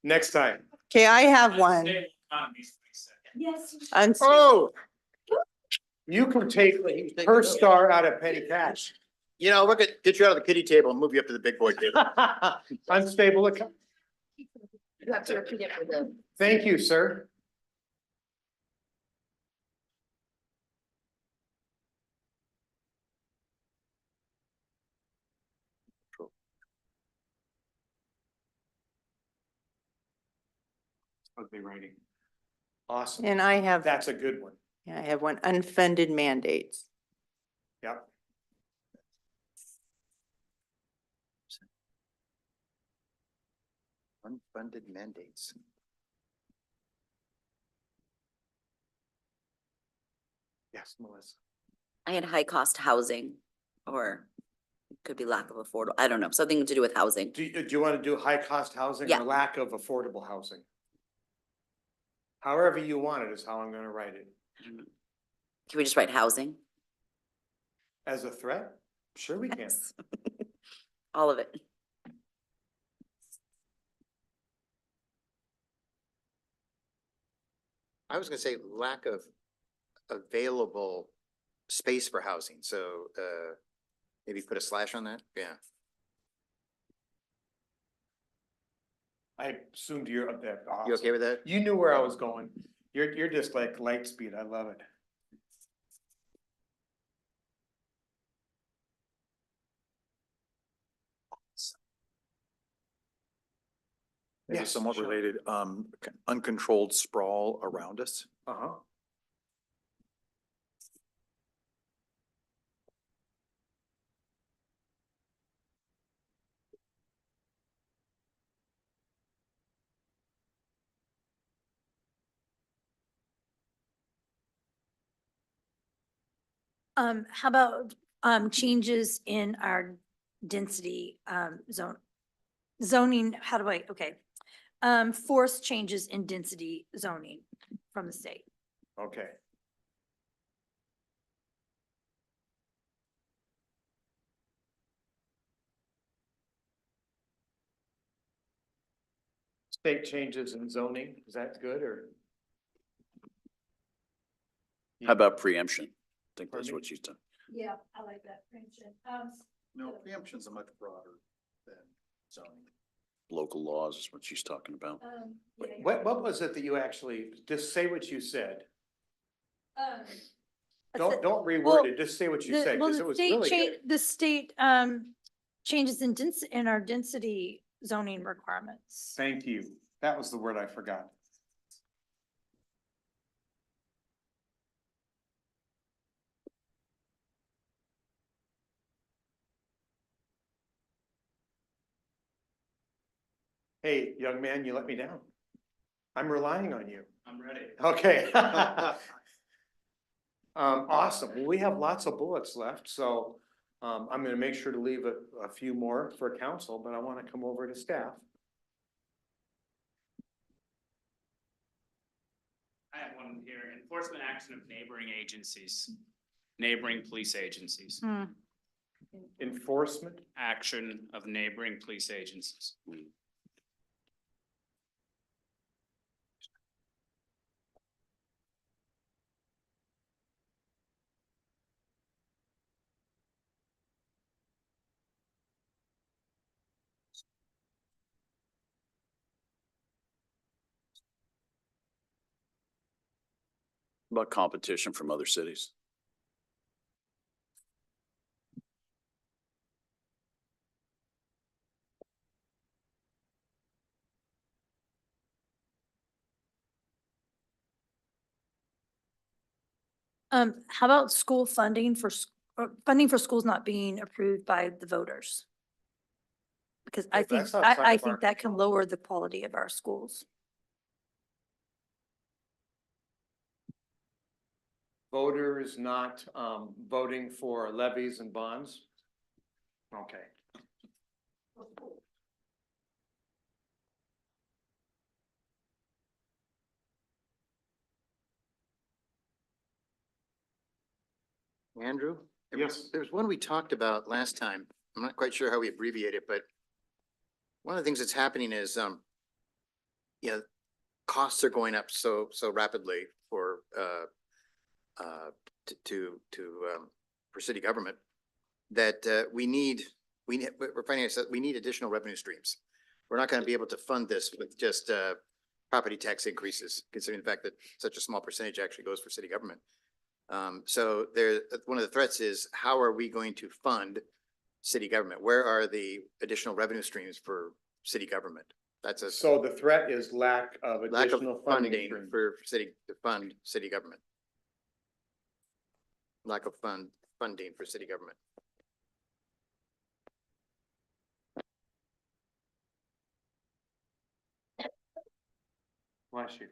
Next time.
Okay, I have one.
Yes.
Oh,
You can take her star out of petty cash.
you know, we're gonna get you out of the kiddie table and move you up to the big boy table.
Unstable account.
You have to repeat it for the.
Thank you, sir. Ugly writing. Awesome.
And I have,
That's a good one.
yeah, I have one, unfunded mandates.
Yep.
Unfunded mandates.
Yes, Melissa.
I had high cost housing, or it could be lack of affordable, I don't know, something to do with housing.
Do you want to do high cost housing
Yeah.
or lack of affordable housing? However you want it is how I'm gonna write it.
Can we just write housing?
As a threat? Sure we can.
Yes. All of it.
I was gonna say lack of available space for housing, so, maybe put a slash on that, yeah.
I assumed you're up there.
You okay with that?
You knew where I was going. You're just like light speed. I love it.
Maybe
Yes,
somewhat
sure.
related, uncontrolled sprawl around us.
Uh-huh.
How about, changes in our density, zoning, how do I, okay. Force changes in density zoning from the state.
Okay. State changes in zoning, is that good or?
How about preemption? I think
Pardon
that's
me?
what she's done.
Yeah, I like that.
No, preemption's a much broader than zoning.
Local laws is what she's talking about.
What was it that you actually, just say what you said. Don't
well,
reword it, just say what you said,
Well,
because it
the
was
state
really
change,
good.
the state, changes in in our density zoning requirements.
Thank you. That was the word I forgot. Hey, young man, you let me down. I'm relying on you.
I'm ready.
Okay. Awesome. Well, we have lots of bullets left, so I'm gonna make sure to leave a few more for council, but I want to come over to staff.
I have one here, enforcement action of neighboring agencies, neighboring police agencies.
Hmm.
Enforcement,
Action of neighboring police agencies.
About competition from other cities.
How about school funding for, funding for schools not being approved by the voters? Because I
Well,
think,
that's outside
I
of our
think that can
control.
lower the quality of our schools.
voters not voting for levies and bonds? Okay.
Andrew?
Yes.
There's one we talked about last time. I'm not quite sure how we abbreviate it, but one of the things that's happening is, you know, costs are going up so rapidly for, for city government that, we're finding ourselves, we need additional revenue streams. We're not gonna be able to fund this with just, property tax increases, considering the fact that such a small percentage actually goes for city government. So there, one of the threats is, how are we going to fund city government? Where are the additional revenue streams for city government? That's a
So the threat is lack of
lack of
additional funding
funding
streams.
for city, to fund city government. Lack of funding for city government.
Bless you.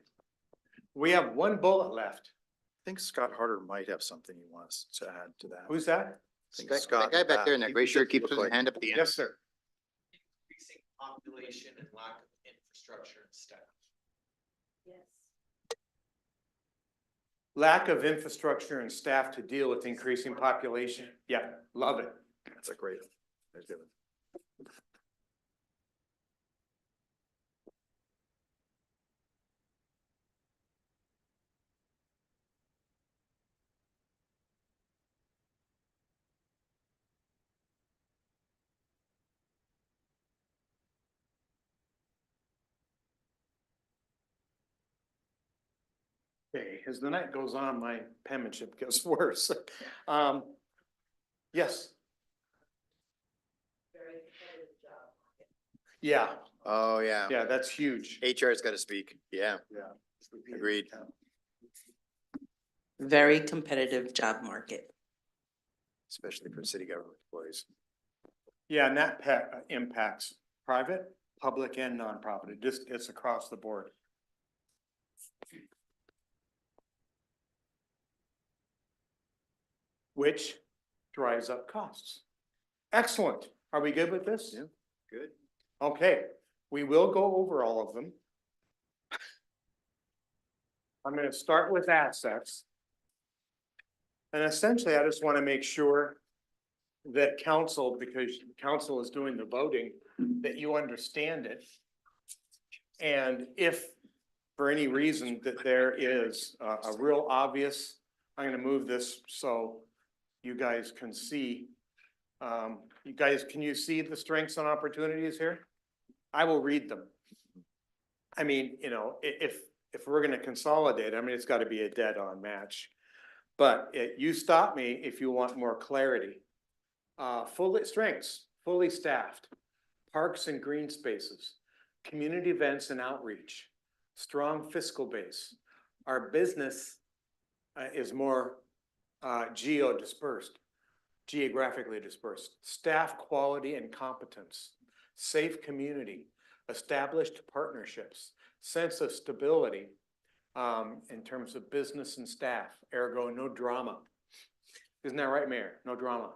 We have one bullet left.
I think Scott Harder might have something he wants to add to that.
Who's that?
I think
That
Scott
guy back there in
he
that gray shirt keeps
looked
his
like-
hand up at the end.
Yes, sir.
Increasing population and lack of infrastructure and staff.
Yes.
Lack of infrastructure and staff to deal with increasing population. Yeah, love it.
That's a great. That's good.
Okay, as the night goes on, my penmanship gets worse. Yes. Yeah,
Oh, yeah.
yeah, that's huge.
HR's got to speak. Yeah,
Yeah.
agreed.
Very competitive job market.
Especially for city government employees.
Yeah, and that impacts private, public and nonprofit. It's across the board. Which drives up costs. Excellent. Are we good with this?
Yeah. Good.
Okay, we will go over all of them. I'm gonna start with assets. And essentially, I just want to make sure that council, because council is doing the voting, that you understand it. And if for any reason that there is a real obvious, I'm gonna move this so you guys can see. You guys, can you see the strengths and opportunities here? I will read them. I mean, you know, if we're gonna consolidate, I mean, it's gotta be a dead-on match. But you stop me if you want more clarity. Strengths, fully staffed, parks and green spaces, community events and outreach, strong fiscal base. Our business is more geographically dispersed, staff quality and competence, safe community, established partnerships, sense of stability in terms of business and staff, ergo no drama. Isn't that right, Mayor? No drama.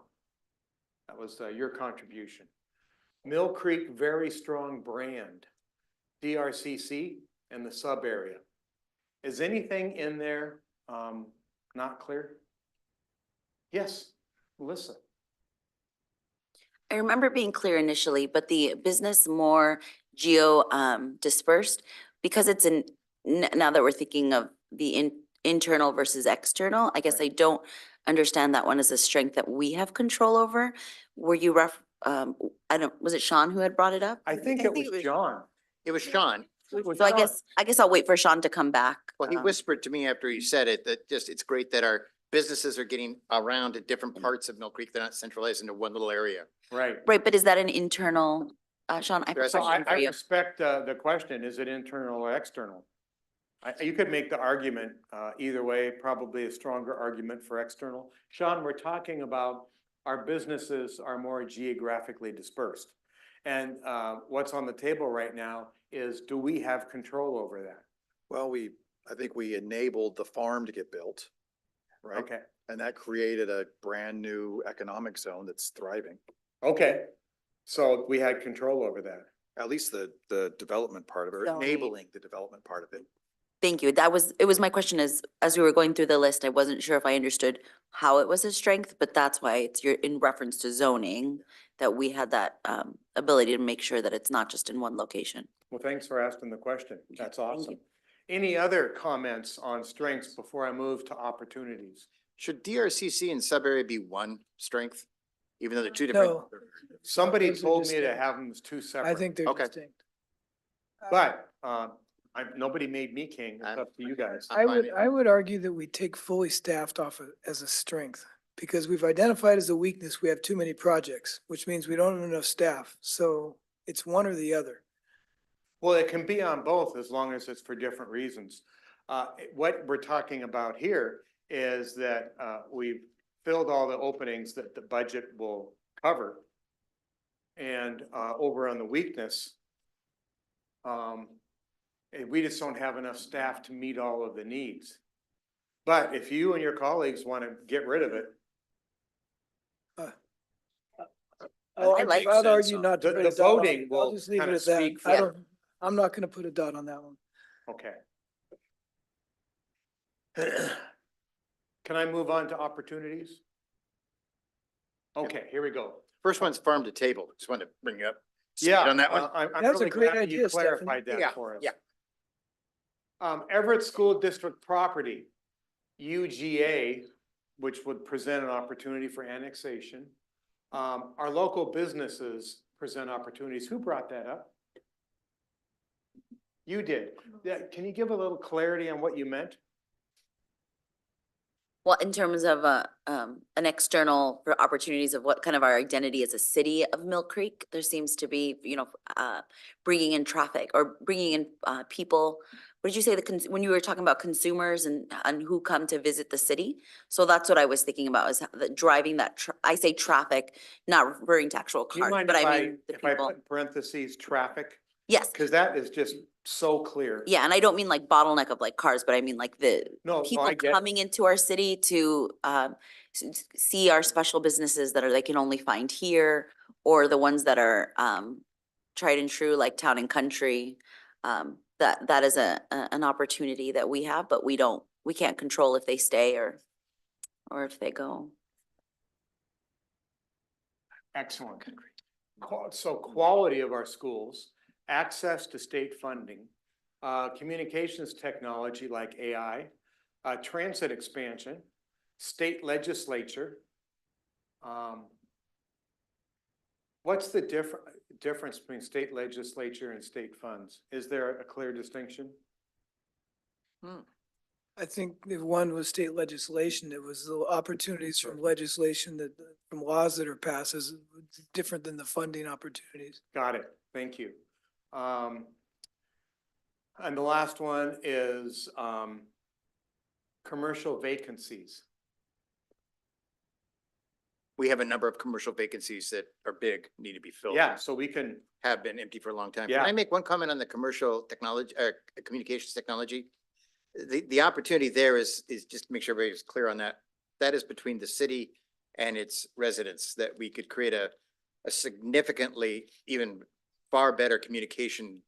That was your contribution. Mill Creek, very strong brand. DRCC and the sub area. Is anything in there not clear? Yes, Melissa.
I remember being clear initially, but the business more dispersed because it's now that we're thinking of the internal versus external, I guess I don't understand that one as a strength that we have control over. Were you was it Sean who had brought it up?
I think it was John.
It was Sean.
It was
So I
John.
guess I'll wait for Sean to come back.
Well, he whispered to me after he said it, that just, it's great that our businesses are getting around to different parts of Mill Creek. They're not centralized into one little area.
Right.
Right, but is that an internal, Sean? I have a
There's
So
question
I
for you.
respect the question, is it internal or external? You could make the argument either way, probably a stronger argument for external. Sean, we're talking about our businesses are more geographically dispersed. And what's on the table right now is, do we have control over that?
Well, I think we enabled the farm to get built, right?
Okay,
And that created a brand new economic zone that's thriving.
okay. So we had control over that.
At least the development part of it, or
Zoning.
enabling the development part of it.
Thank you. It was my question is, as we were going through the list, I wasn't sure if I understood how it was a strength, but that's why it's in reference to zoning that we had that ability to make sure that it's not just in one location.
Well, thanks for asking the question. That's
Thank
awesome.
you.
Any other comments on strengths before I move to opportunities?
Should DRCC and sub area be one strength? Even though they're two different.
No.
Somebody
Those are
told me to
distinct.
have them as two separate.
I think they're
Okay.
distinct.
But nobody made me king. It's up to you guys.
I'm fine.
I would argue that we take fully staffed off as a strength because we've identified as a weakness, we have too many projects, which means we don't have enough staff. So it's one or the other.
Well, it can be on both as long as it's for different reasons. What we're talking about here is that we've filled all the openings that the budget will cover. And over on the weakness, we just don't have enough staff to meet all of the needs. But if you and your colleagues want to get rid of it,
I like
I'd argue not to
The-
put
the
a dot on
voting
it.
will
I'll just leave it
kinda
at that.
speak
I
for-
don't, I'm not gonna put a dot on that one.
okay. Can I move on to opportunities? Okay, here we go.
First one's farm to table. Just wanted to bring you up. speed
Yeah,
On that one.
I'm
That's a
really
great
glad you
idea, Stephanie.
clarified
Yeah,
that for us.
yeah.
Everett School District property, UGA, which would present an opportunity for annexation. Our local businesses present opportunities. Who brought that up? You did. Yeah, can you give a little clarity on what you meant?
Well, in terms of an external for opportunities of what kind of our identity as a city of Mill Creek, there seems to be, bringing in traffic or bringing in people. What did you say, when you were talking about consumers and who come to visit the city? So that's what I was thinking about, is driving that, I say traffic, not referring to actual
Do you
cars,
mind
but
if
I mean the
if I
people.
put in parentheses, traffic?
Yes,
Because that is just so clear.
yeah, and I don't mean like bottleneck of like cars, but I mean like the
No,
people
I get it.
coming into our city to see our special businesses that they can only find here, or the ones that are tried and true, like Town and Country. That is an opportunity that we have, but we can't control if they stay or if they go.
Excellent. So quality of our schools, access to state funding, communications technology like AI, transit expansion, state legislature. What's the difference between state legislature and state funds? Is there a clear distinction?
I think if one was state legislation, it was the opportunities from legislation from laws that are passed is different than the funding opportunities.
Got it. Thank you. And the last one is commercial vacancies.
We have a number of commercial vacancies that are big, need to be filled.
Yeah, so we can,
Have been empty for a long time.
Yeah.
Can I make one comment on the commercial technology, communications technology? The opportunity there is just to make sure everybody's clear on that. That is between the city and its residents, that we could create a significantly even far better communication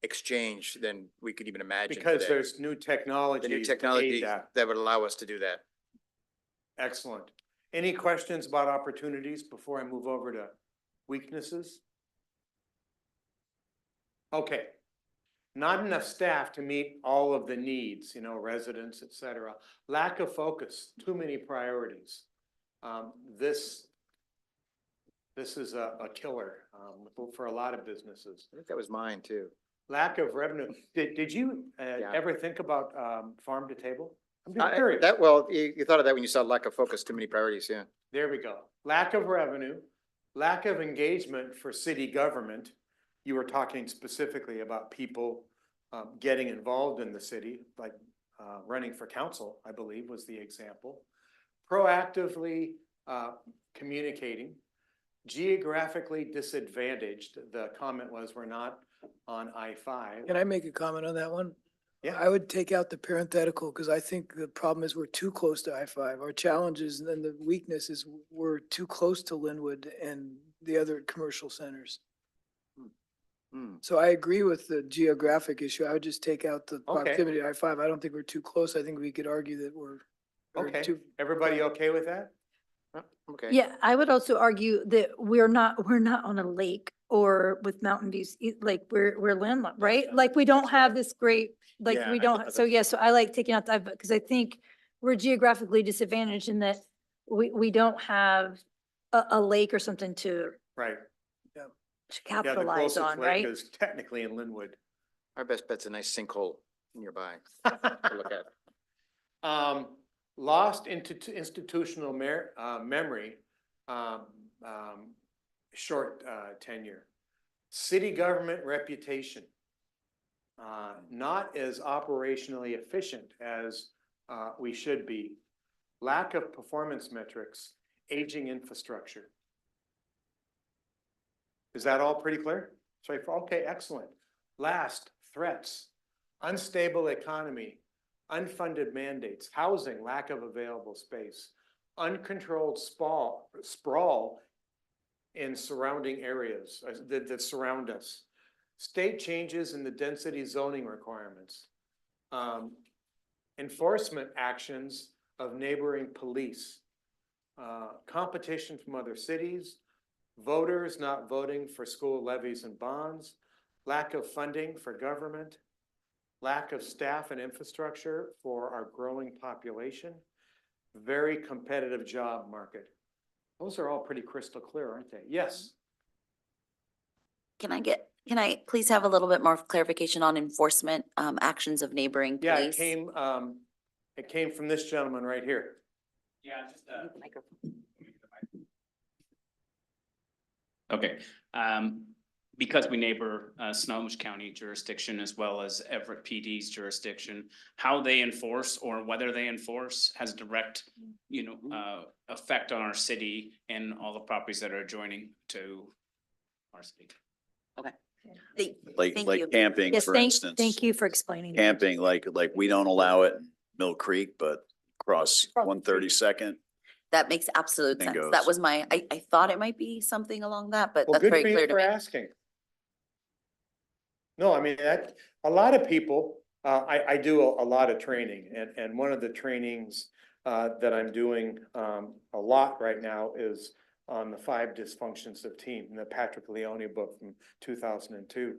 exchange than we could even imagine
because
today.
there's new technology.
The new
to
technology
aid that.
that would allow us to do that.
Excellent. Any questions about opportunities before I move over to weaknesses? Okay. Not enough staff to meet all of the needs, residents, et cetera. Lack of focus, too many priorities. This is a killer for a lot of businesses.
I think that was mine too.
Lack of revenue. Did you
Yeah.
ever think about farm to table? I'm just curious.
You thought of that when you saw lack of focus, too many priorities, yeah.
There we go. Lack of revenue, lack of engagement for city government. You were talking specifically about people getting involved in the city, like running for council, I believe was the example. Proactively communicating, geographically disadvantaged. The comment was we're not on I-5.
Can I make a comment on that one?
Yeah.
I would take out the parenthetical because I think the problem is we're too close to I-5. Our challenges and then the weakness is we're too close to Linwood and the other commercial centers. So I agree with the geographic issue. I would just take out the
Okay.
proximity to I-5. I don't think we're too close. I think we could argue that we're
Okay.
too.
Everybody okay with that?
Okay.
Yeah, I would also argue that we're not on a lake or with mountain views, like we're landlocked, right? Like we don't have this great, like
Yeah,
we
I
don't,
know
so yeah, so I like taking out that, because I think we're geographically disadvantaged in that we don't have a lake or something to
Right. Yeah, the
capitalize
closest
on,
lake
right?
is technically in Linwood.
Our best bet's a nice sinkhole nearby to look at.
Lost into institutional memory, short tenure. City government reputation, not as operationally efficient as we should be. Lack of performance metrics, aging infrastructure. Is that all pretty clear? Okay, excellent. Last, threats, unstable economy, unfunded mandates, housing, lack of available space, uncontrolled sprawl in surrounding areas that surround us, state changes in the density zoning requirements, enforcement actions of neighboring police, competition from other cities, voters not voting for school levies and bonds, lack of funding for government, lack of staff and infrastructure for our growing population, very competitive job market. Those are all pretty crystal clear, aren't they? Yes.
Can I please have a little bit more clarification on enforcement actions of neighboring
Yeah, it
police?
came It came from this gentleman right here.
Yeah, just, okay, because we neighbor Snohomish County jurisdiction as well as Everett PD's jurisdiction, how they enforce or whether they enforce has direct, effect on our city and all the properties that are adjoining to our city.
Like,
Thank
like
you.
camping,
Yes,
for
thank,
instance.
thank you for explaining. that.
Camping, like we don't allow it in Mill Creek, but across 132nd.
That makes absolute
Thing
sense. That
goes.
was I thought it might be something along that, but
Well,
that's
good for
very clear
you
to
for
me.
asking. No, I mean, that, a lot of people, I do a lot of training and one of the trainings that I'm doing a lot right now is on the 5 dysfunctions of team in the Patrick Leone book from 2002.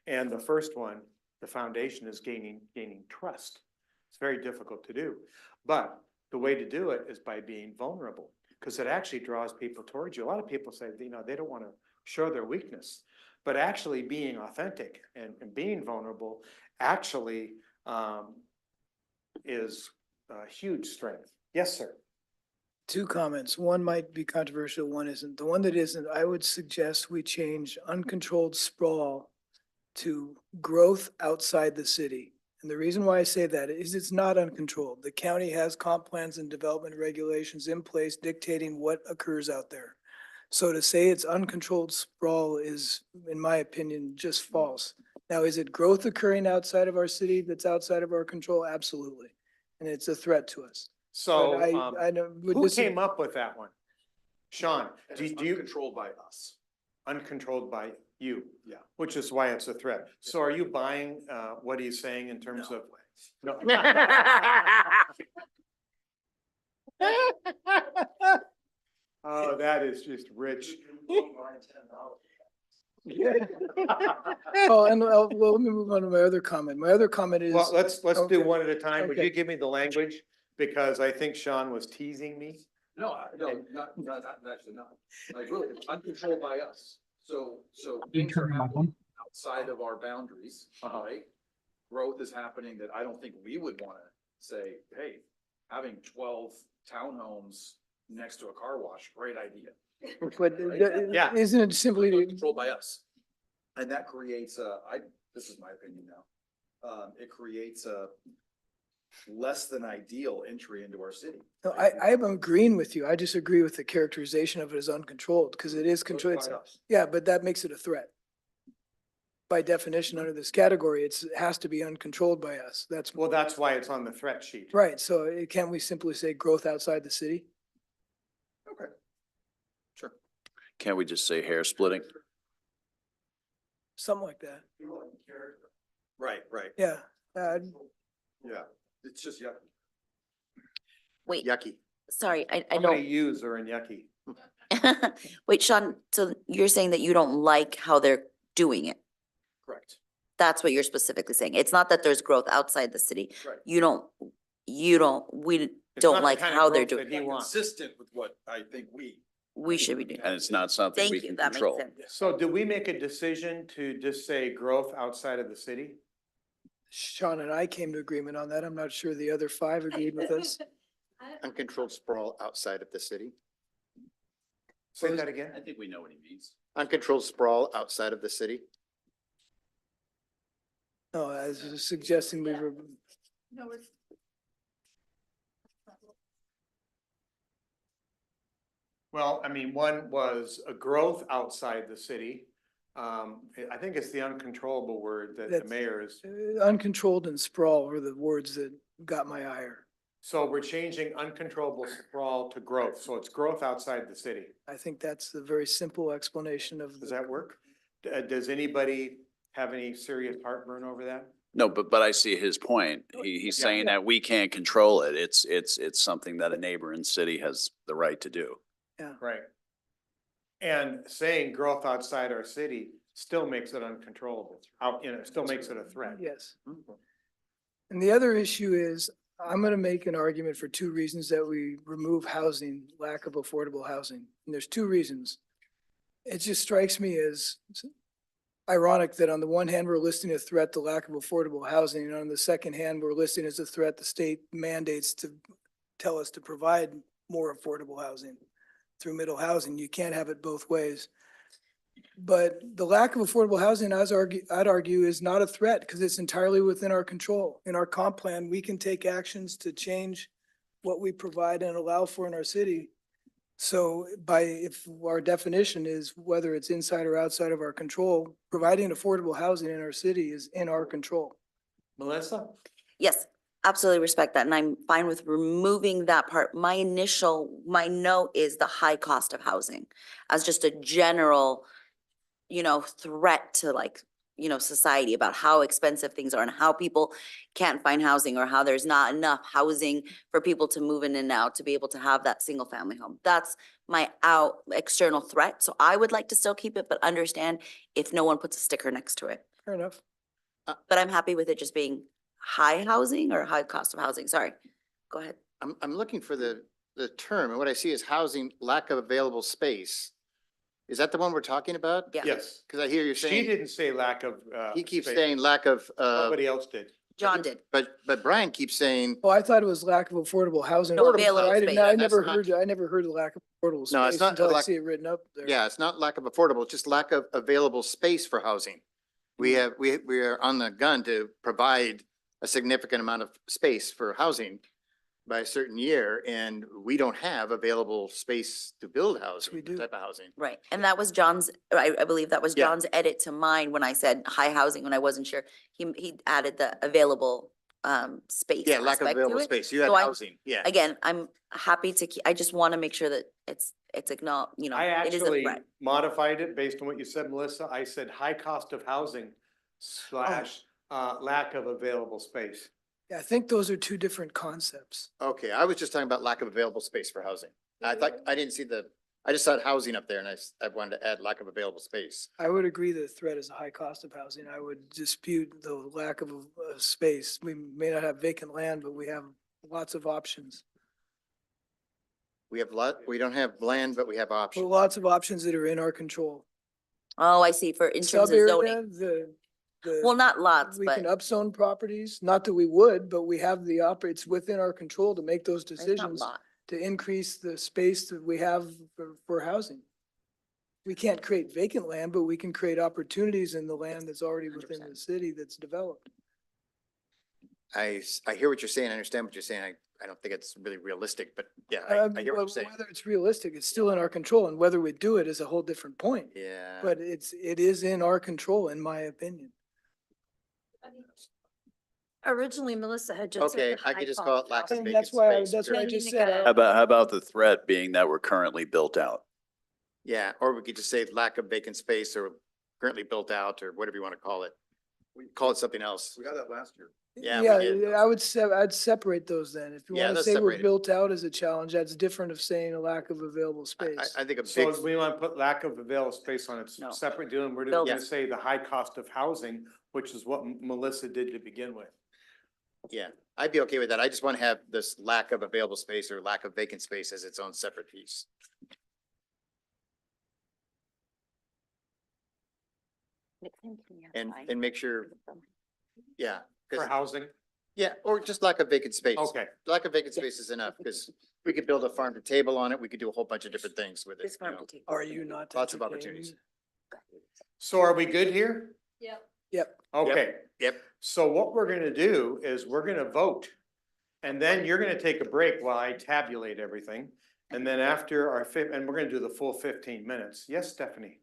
And the first one, the foundation is gaining trust. It's very difficult to do, but the way to do it is by being vulnerable, because it actually draws people towards you. A lot of people say, they don't want to show their weakness, but actually being authentic and being vulnerable actually is a huge strength. Yes, sir.
Two comments. One might be controversial, one isn't. The one that isn't, I would suggest we change uncontrolled sprawl to growth outside the city. And the reason why I say that is it's not uncontrolled. The county has comp plans and development regulations in place dictating what occurs out there. So to say it's uncontrolled sprawl is, in my opinion, just false. Now, is it growth occurring outside of our city that's outside of our control? Absolutely. And it's a threat to us.
So
But I don't. would
who
dis-
came up with that one? Sean, do you?
Controlled by us.
Uncontrolled by you?
Yeah.
Which is why it's a threat. So are you buying what he's saying in terms of? No. Oh, that is just rich.
Oh, and well, let me move on to my other comment. My other comment is.
Well, let's do
Okay.
one at a time. Would
Okay.
you give me the language? Because I think Sean was teasing me.
No, not actually not. Like really, it's uncontrolled by us. So
You
things are
turn your mic
happening
on?
outside of our boundaries, right? Growth is happening that I don't think we would wanna say, hey, having 12 townhomes next to a car wash, great idea.
But
Yeah.
isn't it simply,
Controlled by us. And that creates this is my opinion now. It creates a less than ideal entry into our city.
no, I'm agreeing with you. I just agree with the characterization of it as uncontrolled, because it is controlled.
By us.
Yeah, but that makes it a threat. By definition, under this category, it has to be uncontrolled by us. That's,
Well, that's why it's on the threat sheet.
right. So can't we simply say growth outside the city?
Okay. Sure.
Can't we just say hair splitting?
Something like that.
Right.
Yeah.
Yeah, it's just, yeah.
Wait,
Yucky.
sorry, I
How many
don't.
U's are in yucky?
Wait, Sean, so you're saying that you don't like how they're doing it?
Correct.
That's what you're specifically saying. It's not that there's growth outside the city.
Right.
We
It's
don't
not the
like
kind of
how they're
growth
doing
that he
it.
wants.
Consistent with what I think
We should be doing.
And it's not something we
Thank you,
can
that makes
control.
sense.
So did we make a decision to just say growth outside of the city?
Sean and I came to agreement on that. I'm not sure the other 5 agreed with us.
Uncontrolled sprawl outside of the city.
Say that again?
I think we know what he means.
Uncontrolled sprawl outside of the city.
No, I was just suggesting we were,
Well, I mean, one was a growth outside the city. I think it's the uncontrollable word that the
That's-
mayor is.
uncontrolled and sprawl were the words that got my ire.
So we're changing uncontrollable sprawl to growth. So it's growth outside the city.
I think that's the very simple explanation of.
Does that work? Does anybody have any serious heartburn over that?
No, but I see his point. He's
Yeah.
saying that we can't control it. It's something that a neighboring city has the right to do.
Right. And saying growth outside our city still makes it uncontrollable. Still makes it a threat.
Yes. And the other issue is, I'm gonna make an argument for 2 reasons that we remove housing, lack of affordable housing. And there's 2 reasons. It just strikes me as ironic that on the one hand, we're listing a threat, the lack of affordable housing, and on the second hand, we're listing as a threat, the state mandates to tell us to provide more affordable housing through middle housing. You can't have it both ways. But the lack of affordable housing, I'd argue, is not a threat because it's entirely within our control. In our comp plan, we can take actions to change what we provide and allow for in our city. So if our definition is whether it's inside or outside of our control, providing affordable housing in our city is in our control.
Melissa?
Yes, absolutely respect that. And I'm fine with removing that part. My note is the high cost of housing as just a general, threat to society about how expensive things are and how people can't find housing or how there's not enough housing for people to move in and out to be able to have that single family home. That's my external threat. So I would like to still keep it, but understand if no one puts a sticker next to it.
Fair enough.
But I'm happy with it just being high housing or high cost of housing. Sorry. Go ahead.
I'm looking for the term, and what I see is housing, lack of available space. Is that the one we're talking about?
Yeah.
Yes.
Because I hear you
She
saying,
didn't say lack of.
he keeps
space.
saying lack of,
Somebody else did.
John did.
but Brian keeps saying,
Well, I thought it was lack of affordable housing.
No, available
I
space.
I
That's
never
not-
heard, I never heard of lack of affordable
No, it's
space
not
until I
lack-
see it written up there.
yeah, it's not lack of affordable, it's just lack of available space for housing. We are on the gun to provide a significant amount of space for housing by a certain year, and we don't have available space to build housing,
we do.
type of housing.
Right. And that was John's, I believe that was
Yeah.
John's edit to mine when I said high housing, when I wasn't sure. He added the available space.
Yeah, lack of
aspect to
available
it.
space. You had
So I-
housing, yeah.
Again, I'm happy to keep, I just want to make sure that it's acknowledged,
I
it is a
actually
threat.
modified it based on what you said, Melissa. I said high cost of housing slash lack of available space.
Yeah, I think those are two different concepts.
Okay, I was just talking about lack of available space for housing. I thought, I didn't see I just saw housing up there and I wanted to add lack of available space.
I would agree that the threat is a high cost of housing. I would dispute the lack of space. We may not have vacant land, but we have lots of options.
We don't have land, but we have
But
options.
lots of options that are in our control.
Oh, I see, in terms of
Sub-area,
zoning. Well, not lots,
We
but
can upzone properties, not that we would, but we have it's within our control to make those
it's not
decisions
lot.
to increase the space that we have for housing. We can't create vacant land, but we can create opportunities in the land that's already within
100%.
the city that's developed.
I hear what you're saying, I understand what you're saying. I don't think it's really realistic, but yeah, I hear what you're
Well,
saying.
whether it's realistic, it's still in our control, and whether we do it is a whole different point.
Yeah.
But it is in our control, in my opinion.
Originally, Melissa had just. said
Okay,
the
I
high
could just
cost
call it
of
lack of
housing.
vacant
That's why,
space.
that's what I
Then
just
you
said.
gotta-
How about the threat being that we're currently built out?
Yeah, or we could just say lack of vacant space or currently built out or whatever you want to call it. We call it something else.
We got that last year.
Yeah, we did.
Yeah, I'd separate those then. If you
Yeah,
want to
let's
say we're
separate it.
built out as a challenge, that's different of saying a lack of available
I,
space.
I think a big,
So we want to put lack of available space on its
No.
separate deal, and we're just
Build
gonna
it.
say the high cost of housing, which is what Melissa did to begin with.
yeah, I'd be okay with that. I just want to have this lack of available space or lack of vacant space as its own separate piece. And make sure, yeah. 'cause-
For housing?
Yeah, or just lack of vacant space.
Okay.
Lack of vacant space is enough, because we could build a farm to table on it. We could do a whole bunch of different things with it.
This
you
farm
know.
to take.
Are you not?
Lots of
entertaining?
opportunities.
So are we good here?
Yep.
Okay.
Yep.
So what we're gonna do is we're gonna vote. And then you're gonna take a break while I tabulate everything. And then after and we're gonna do the full 15 minutes. Yes, Stephanie?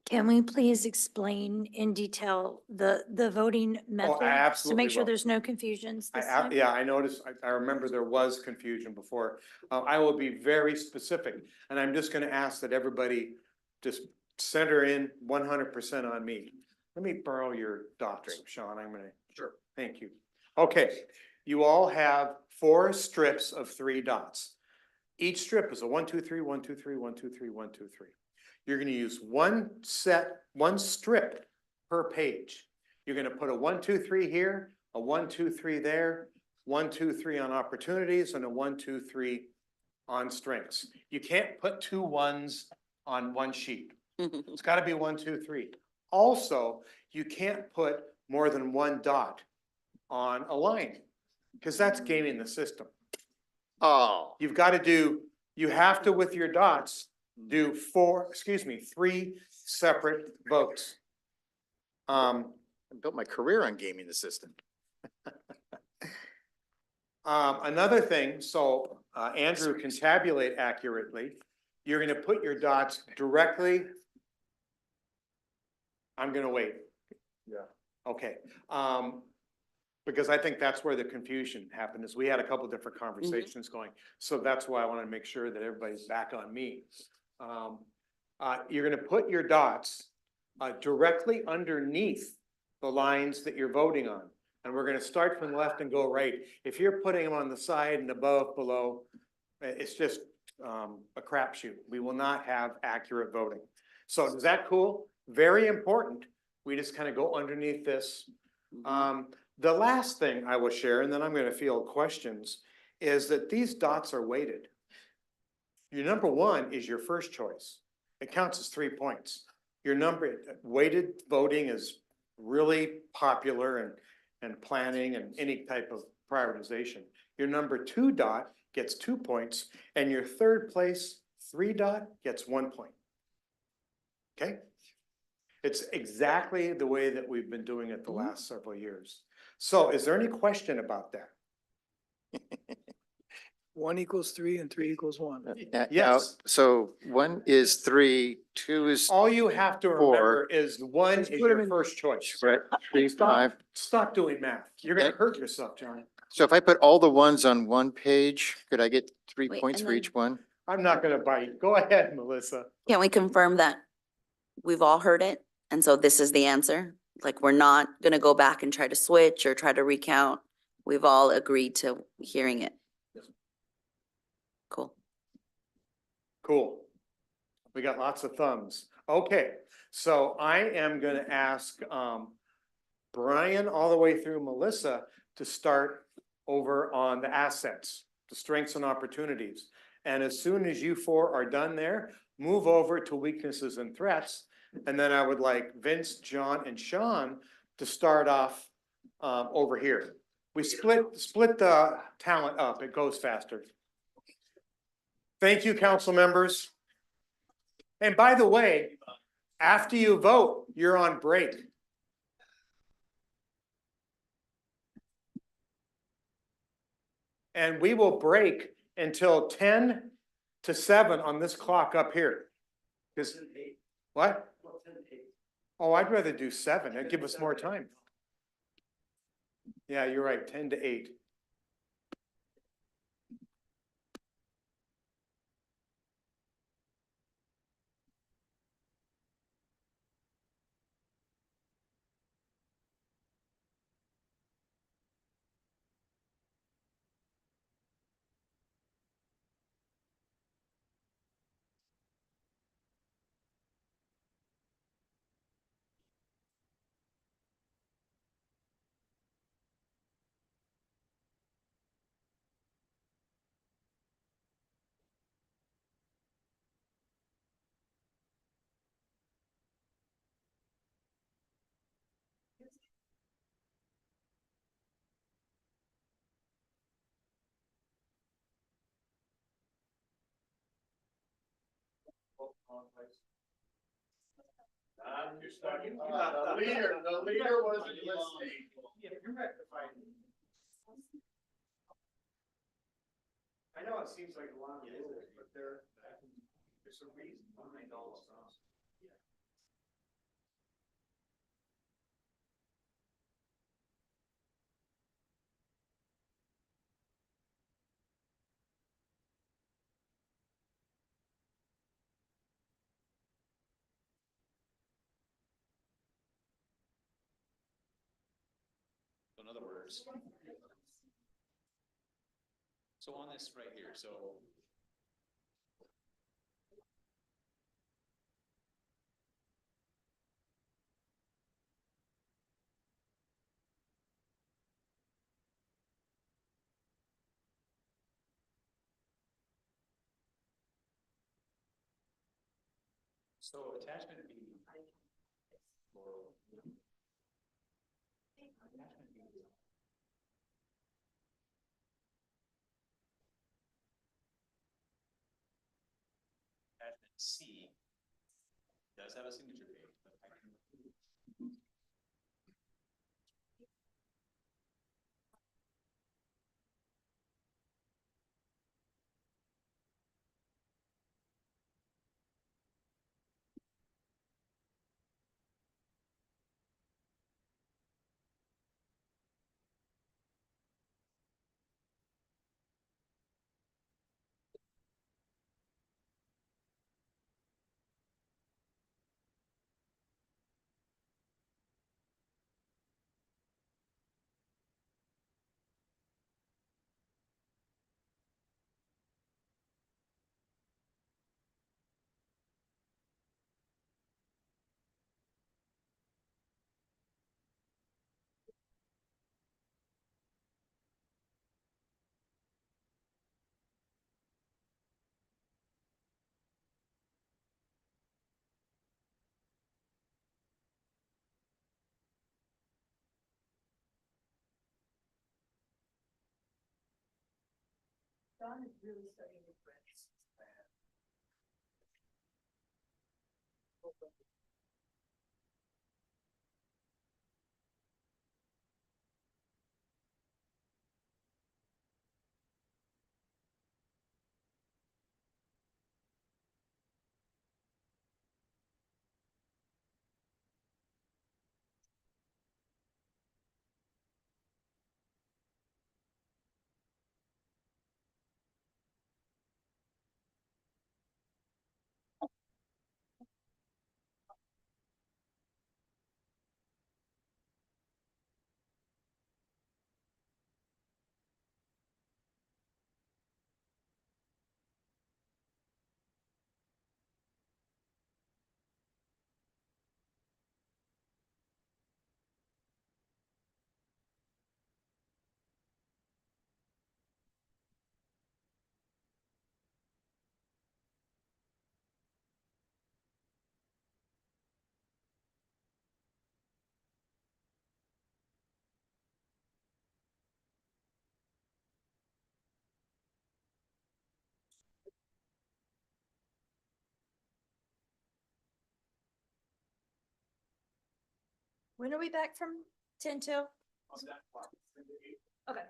Can we please explain in detail the voting method? To
absolutely
make sure
will.
there's no confusions this time?
Yeah, I noticed, I remember there was confusion before. I will be very specific, and I'm just gonna ask that everybody just center in 100% on me. Let me borrow your dots, Sean, I'm gonna. Sure. Thank you. Okay, you all have 4 strips of 3 dots. Each strip is a 1, 2, 3, 1, 2, 3, 1, 2, 3, 1, 2, 3. You're gonna use one strip per page. You're gonna put a 1, 2, 3 here, a 1, 2, 3 there, 1, 2, 3 on opportunities, and a 1, 2, 3 on strengths. You can't put 2 1s on one sheet. It's gotta be 1, 2, 3. Also, you can't put more than one dot on a line, because that's gaming the system.
Oh,
You've got to do, you have to, with your dots, do three separate votes.
I built my career on gaming the system.
Another thing, so Andrew can tabulate accurately. You're gonna put your dots directly. I'm gonna wait. Yeah. Okay, because I think that's where the confusion happened, is we had a couple different conversations going. So that's why I wanted to make sure that everybody's back on me. You're gonna put your dots directly underneath the lines that you're voting on. And we're gonna start from the left and go right. If you're putting them on the side and above, below, it's just a crapshoot. We will not have accurate voting. So is that cool? Very important. We just kind of go underneath this. The last thing I will share, and then I'm gonna field questions, is that these dots are weighted. Your number one is your first choice. It counts as 3 points. Your weighted voting is really popular and planning and any type of prioritization. Your number 2 dot gets 2 points, and your third place 3 dot gets 1 point. Okay? It's exactly the way that we've been doing it the last several years. So is there any question about that?
1 equals 3 and 3 equals 1.
Yes.
So 1 is 3, 2 is
All you have to remember is 1 is
Just put 'em
your
in-
first choice.
right, 3, 5.
Stop doing math. You're gonna hurt yourself, John.
So if I put all the ones on one page, could I get 3
Wait,
points
and
for
then-
each one?
I'm not gonna bite. Go ahead, Melissa.
Can we confirm that we've all heard it? And so this is the answer? Like, we're not gonna go back and try to switch or try to recount? We've all agreed to hearing it? Cool.
Cool. We got lots of thumbs. Okay, so I am gonna ask Brian all the way through Melissa to start over on the assets, the strengths and opportunities. And as soon as you 4 are done there, move over to weaknesses and threats. And then I would like Vince, John, and Sean to start off over here. We split the talent up. It goes faster. Thank you, council members. And by the way, after you vote, you're on break. And we will break until 10 to 7 on this clock up here. What? Oh, I'd rather do 7. That'd give us more time. Yeah, you're right, 10 to 8. The leader wasn't listening. I know it seems like a lot of rules, but there's a reason behind all of them.
In other words. So on this right here, so. So attachment B. C does have a signature page, but I can.
Don is really studying his breaths. When are we back from 10 till? Okay.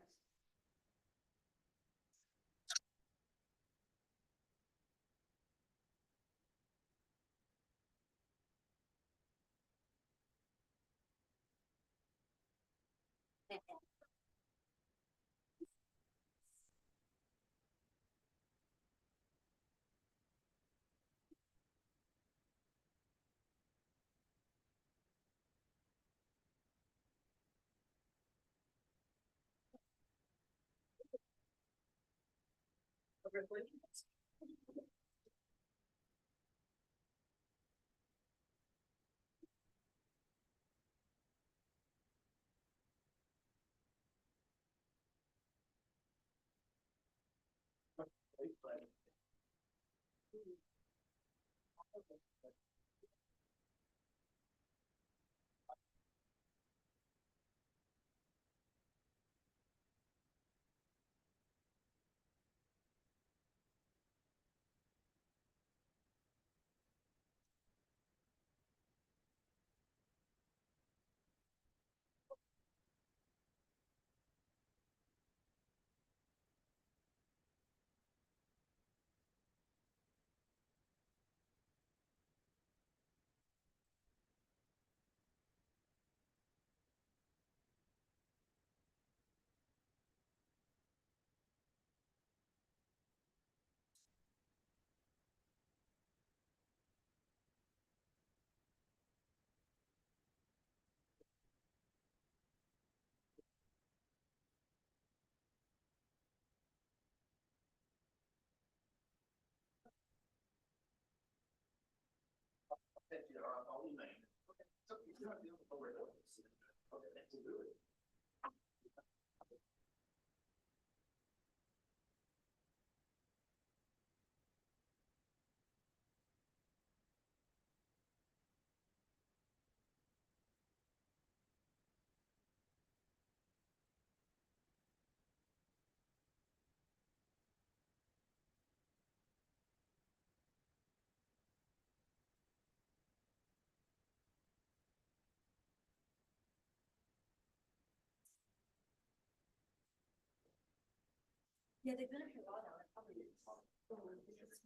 Yeah, they've been up here a while now. Probably.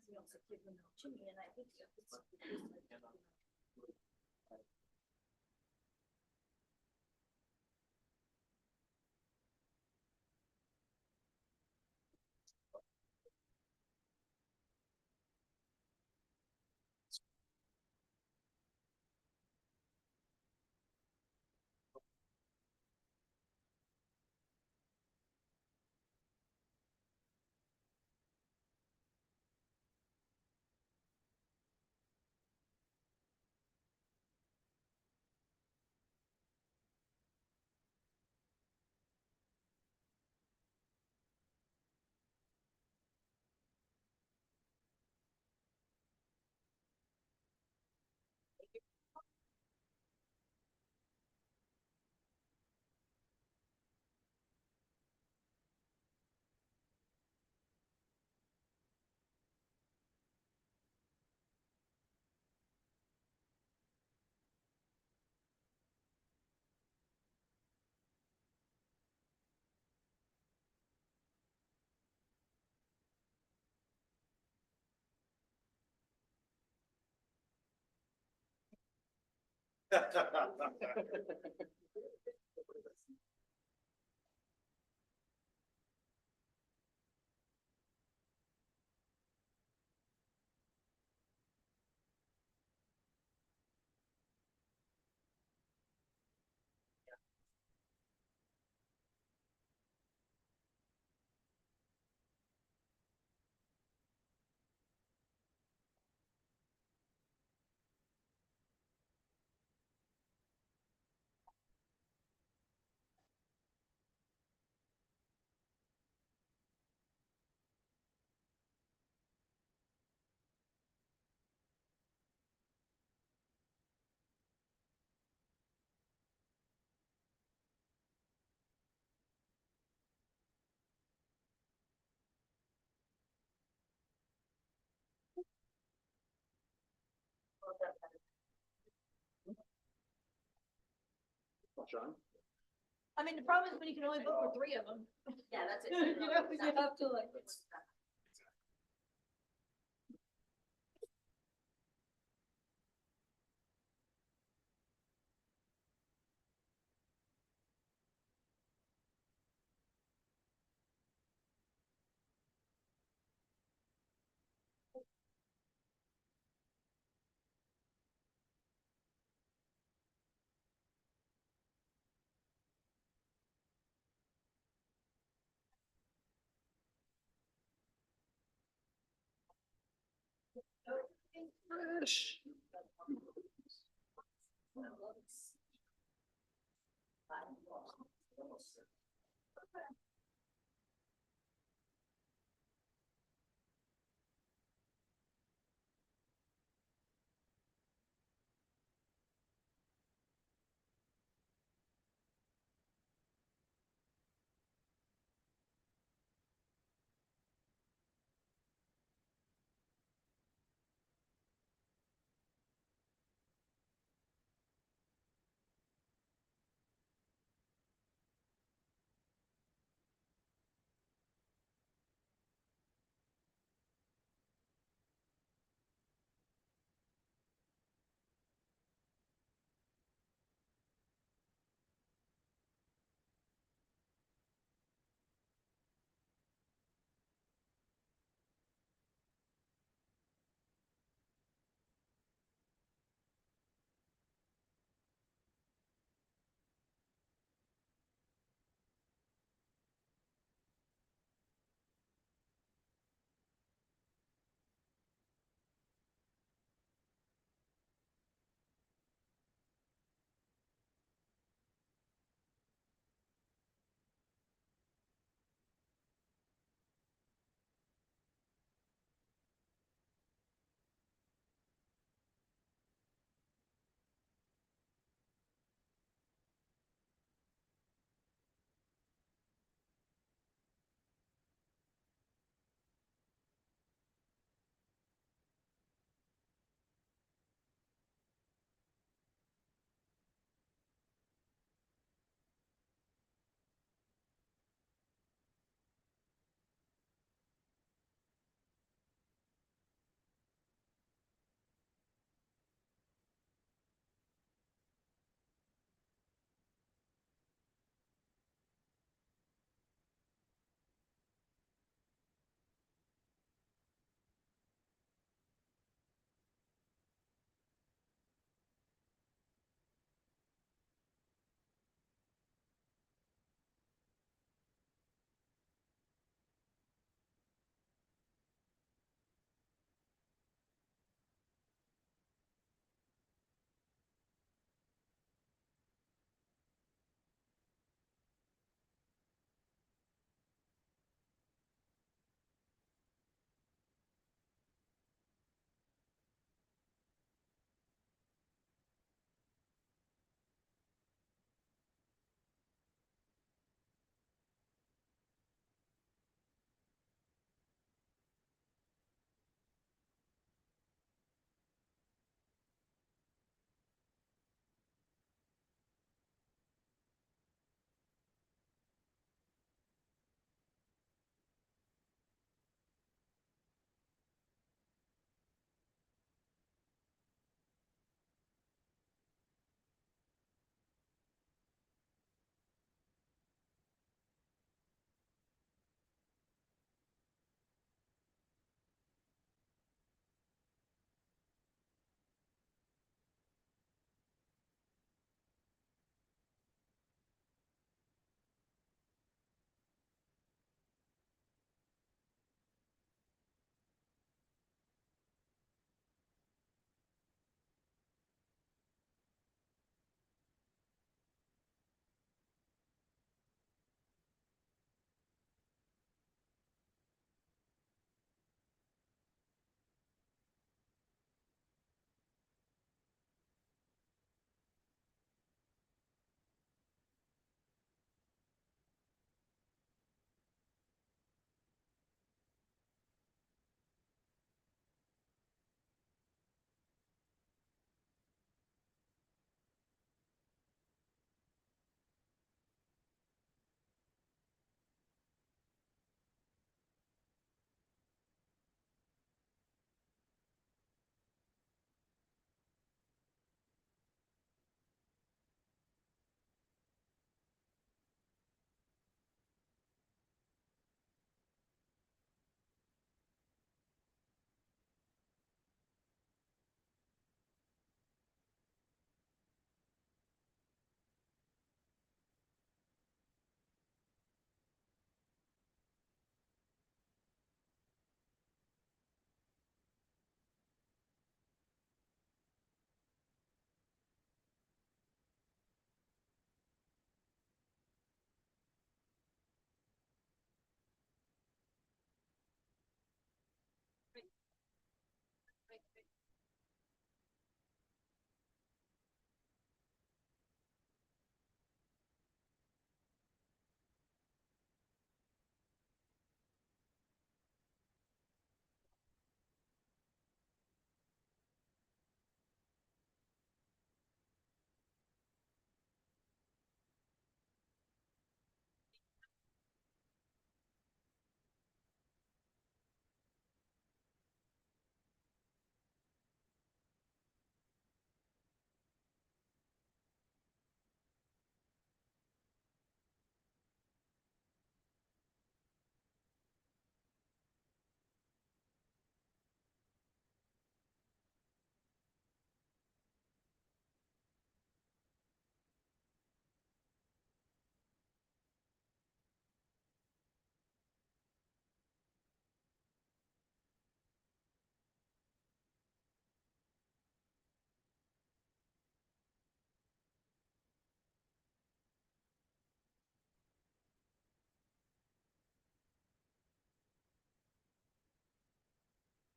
We also give them the chimney and I think. I mean, the problem is when you can only vote for 3 of them. Yeah, that's it. You know, you have to like.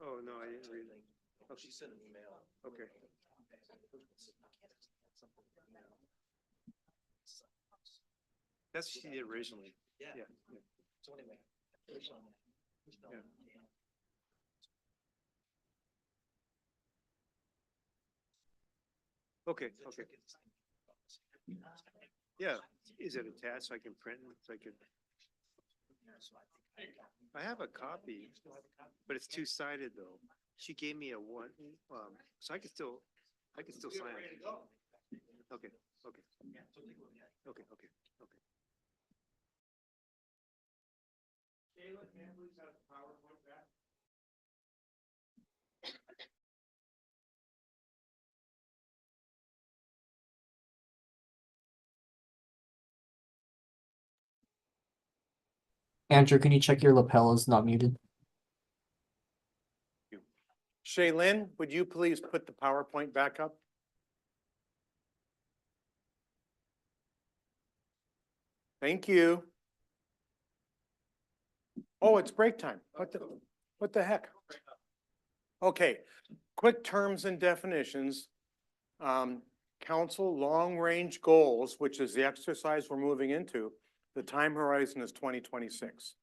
Oh, no, I didn't read it. Oh, she sent an email. Okay. That's what she did originally. Yeah. Yeah. Okay, okay. Yeah, is it attached so I can print it, so I can? I have a copy, but it's two-sided though. She gave me a one, so I can still sign it. Okay, okay. Okay, okay, okay.
Andrew, can you check your lapel is not muted?
Shaylin, would you please put the PowerPoint back up? Thank you. Oh, it's break time. What the heck? Okay, quick terms and definitions. Council long-range goals, which is the exercise we're moving into, the time horizon is 2026.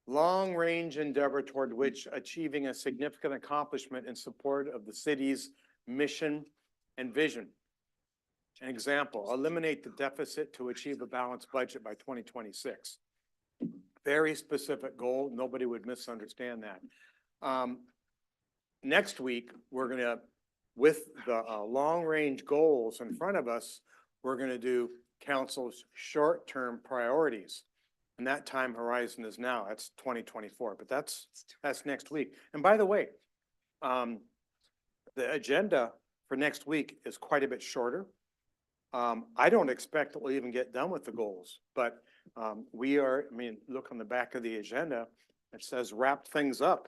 Long-range endeavor toward which achieving a significant accomplishment in support of the city's mission and vision. An example, eliminate the deficit to achieve a balanced budget by 2026. Very specific goal. Nobody would misunderstand that. Next week, we're gonna, with the long-range goals in front of us, we're gonna do council's short-term priorities. And that time horizon is now, that's 2024, but that's next week. And by the way, the agenda for next week is quite a bit shorter. I don't expect that we'll even get done with the goals, but we are, I mean, look on the back of the agenda, it says wrap things up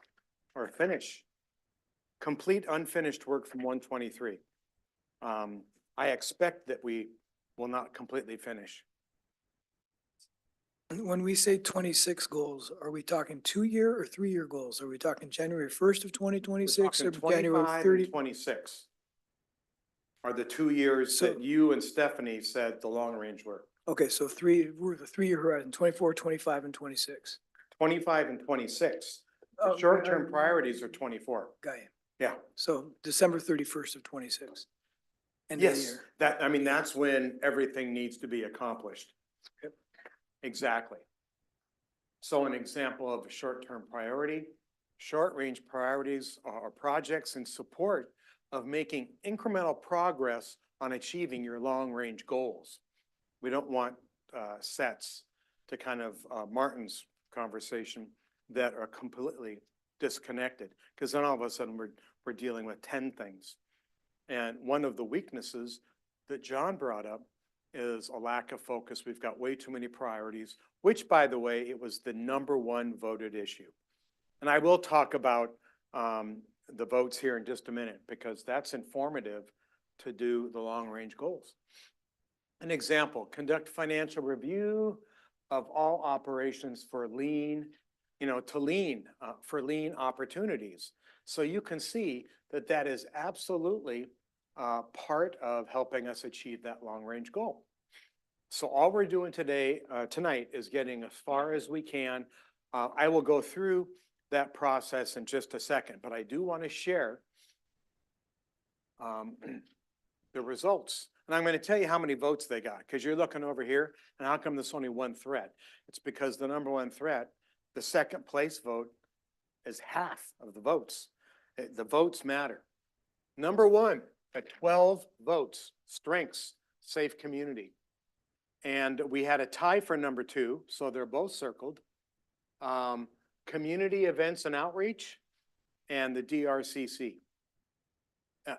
or finish. Complete unfinished work from 123. I expect that we will not completely finish.
When we say 26 goals, are we talking 2-year or 3-year goals? Are we talking January 1st of 2026 or January
25
30?
and 26 are the 2 years
So-
that you and Stephanie said the long range were.
Okay, so we're the 3-year horizon, 24, 25, and 26.
25 and 26. The
Oh,
short-term priorities are 24.
Got you.
Yeah.
So December 31st of 26. End of the
Yes,
year.
I mean, that's when everything needs to be accomplished.
Yep.
Exactly. So an example of a short-term priority, short-range priorities are projects in support of making incremental progress on achieving your long-range goals. We don't want sets to kind of Martin's conversation that are completely disconnected, because then all of a sudden we're dealing with 10 things. And one of the weaknesses that John brought up is a lack of focus. We've got way too many priorities, which, by the way, it was the #1 voted issue. And I will talk about the votes here in just a minute, because that's informative to do the long-range goals. An example, conduct financial review of all operations for lean, for lean opportunities. So you can see that that is absolutely part of helping us achieve that long-range goal. So all we're doing tonight is getting as far as we can. I will go through that process in just a second, but I do want to share the results. And I'm going to tell you how many votes they got, because you're looking over here, and how come there's only one threat? It's because the #1 threat, the second place vote, is half of the votes. The votes matter. #1 at 12 votes, strengths, safe community. And we had a tie for #2, so they're both circled. Community events and outreach, and the DRCC.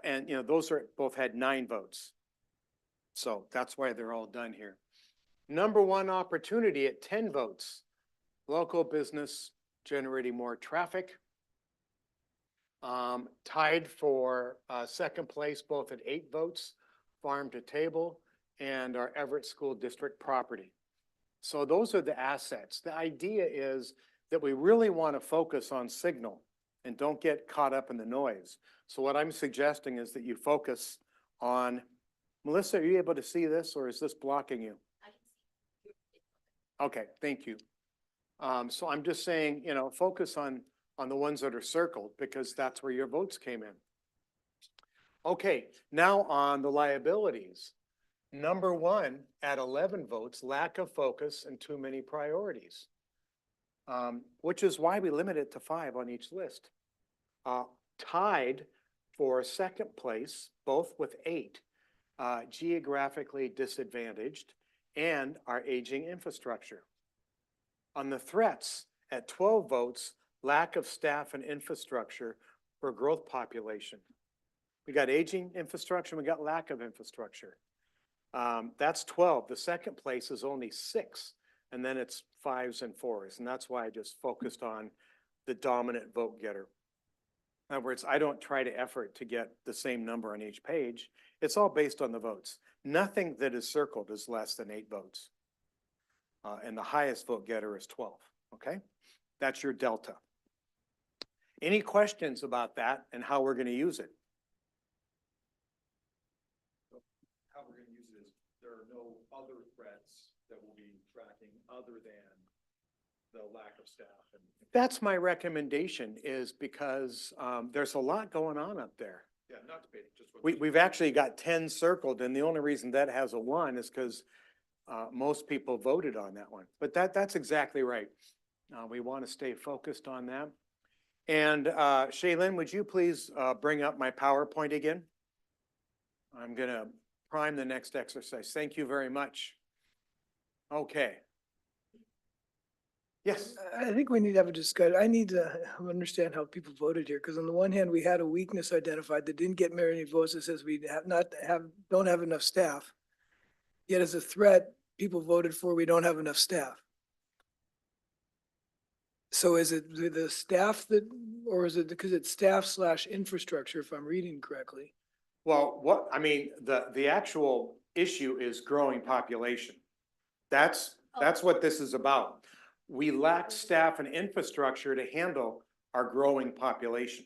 And those are both had 9 votes. So that's why they're all done here. #1 opportunity at 10 votes, local business generating more traffic. Tied for second place, both at 8 votes, farm to table, and our Everett School District property. So those are the assets. The idea is that we really want to focus on signal and don't get caught up in the noise. So what I'm suggesting is that you focus on, Melissa, are you able to see this or is this blocking you? Okay, thank you. So I'm just saying, you know, focus on the ones that are circled because that's where your votes came in. Okay, now on the liabilities. Number one at 11 votes, lack of focus and too many priorities. Which is why we limit it to 5 on each list. Tied for second place, both with 8, geographically disadvantaged and our aging infrastructure. On the threats, at 12 votes, lack of staff and infrastructure for growth population. We got aging infrastructure, we got lack of infrastructure. That's 12. The second place is only 6, and then it's 5s and 4s, and that's why I just focused on the dominant vote getter. In other words, I don't try to effort to get the same number on each page. It's all based on the votes. Nothing that is circled is less than 8 votes. And the highest vote getter is 12, okay? That's your delta. Any questions about that and how we're going to use it?
How we're going to use it is there are no other threats that we'll be tracking other than the lack of staff. And
That's my recommendation is because there's a lot going on up there.
yeah, not debating, just what.
We've actually got 10 circled, and the only reason that has a 1 is because most people voted on that one. But that's exactly right. We want to stay focused on that. And Shaylin, would you please bring up my PowerPoint again? I'm going to prime the next exercise. Thank you very much. Okay. Yes.
I think we need to have a discussion. I need to understand how people voted here, because on the one hand, we had a weakness identified that didn't get many votes that says we don't have enough staff. Yet as a threat, people voted for we don't have enough staff. So is it the staff that, or is it because it's staff/infrastructure, if I'm reading correctly?
Well, the actual issue is growing population. That's what this is about. We lack staff and infrastructure to handle our growing population.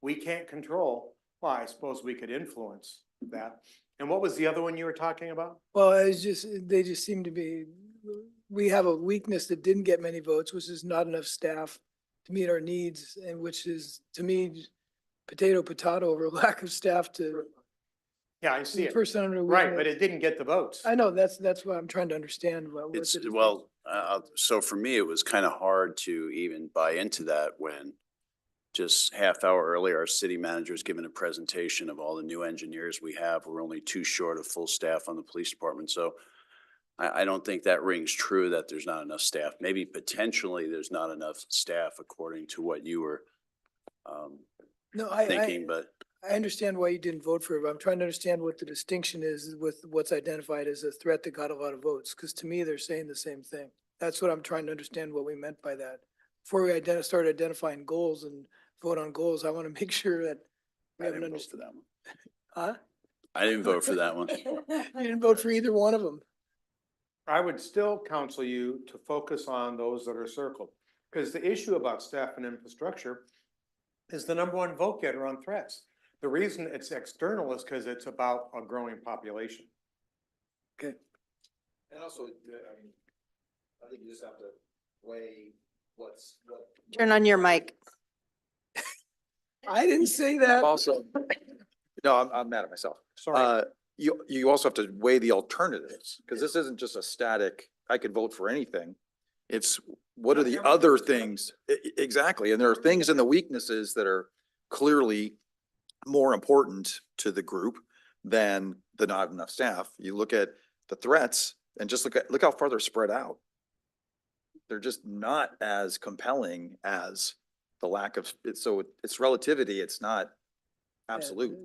We can't control, well, I suppose we could influence that. And what was the other one you were talking about?
Well, they just seem to be, we have a weakness that didn't get many votes, which is not enough staff to meet our needs, and which is, to me, potato over lack of staff to.
Yeah, I see it.
Person under
Right,
weakness.
but it didn't get the votes.
I know, that's what I'm trying to understand.
It's, well, so for me, it was kind of hard to even buy into that when just half hour earlier, our city manager is giving a presentation of all the new engineers we have. We're only 2 short of full staff on the police department. So I don't think that rings true that there's not enough staff. Maybe potentially there's not enough staff according to what you were thinking, but.
I understand why you didn't vote for it, but I'm trying to understand what the distinction is with what's identified as a threat that got a lot of votes, because to me, they're saying the same thing. That's what I'm trying to understand what we meant by that. Before we start identifying goals and vote on goals, I want to make sure that we
I
haven't
didn't vote
understood.
for that one.
Huh?
I didn't vote for that one.
You didn't vote for either one of them.
I would still counsel you to focus on those that are circled. Because the issue about staff and infrastructure is the #1 vote getter on threats. The reason it's external is because it's about a growing population.
Okay.
And also, I think you just have to weigh what.
Turn on your mic.
I didn't say that.
Also, no, I'm mad at myself.
Sorry.
You also have to weigh the alternatives, because this isn't just a static, I could vote for anything. It's what are the other things? Exactly. And there are things in the weaknesses that are clearly more important to the group than the not enough staff. You look at the threats and just look how far they're spread out. They're just not as compelling as the lack of, so it's relativity. It's not absolute.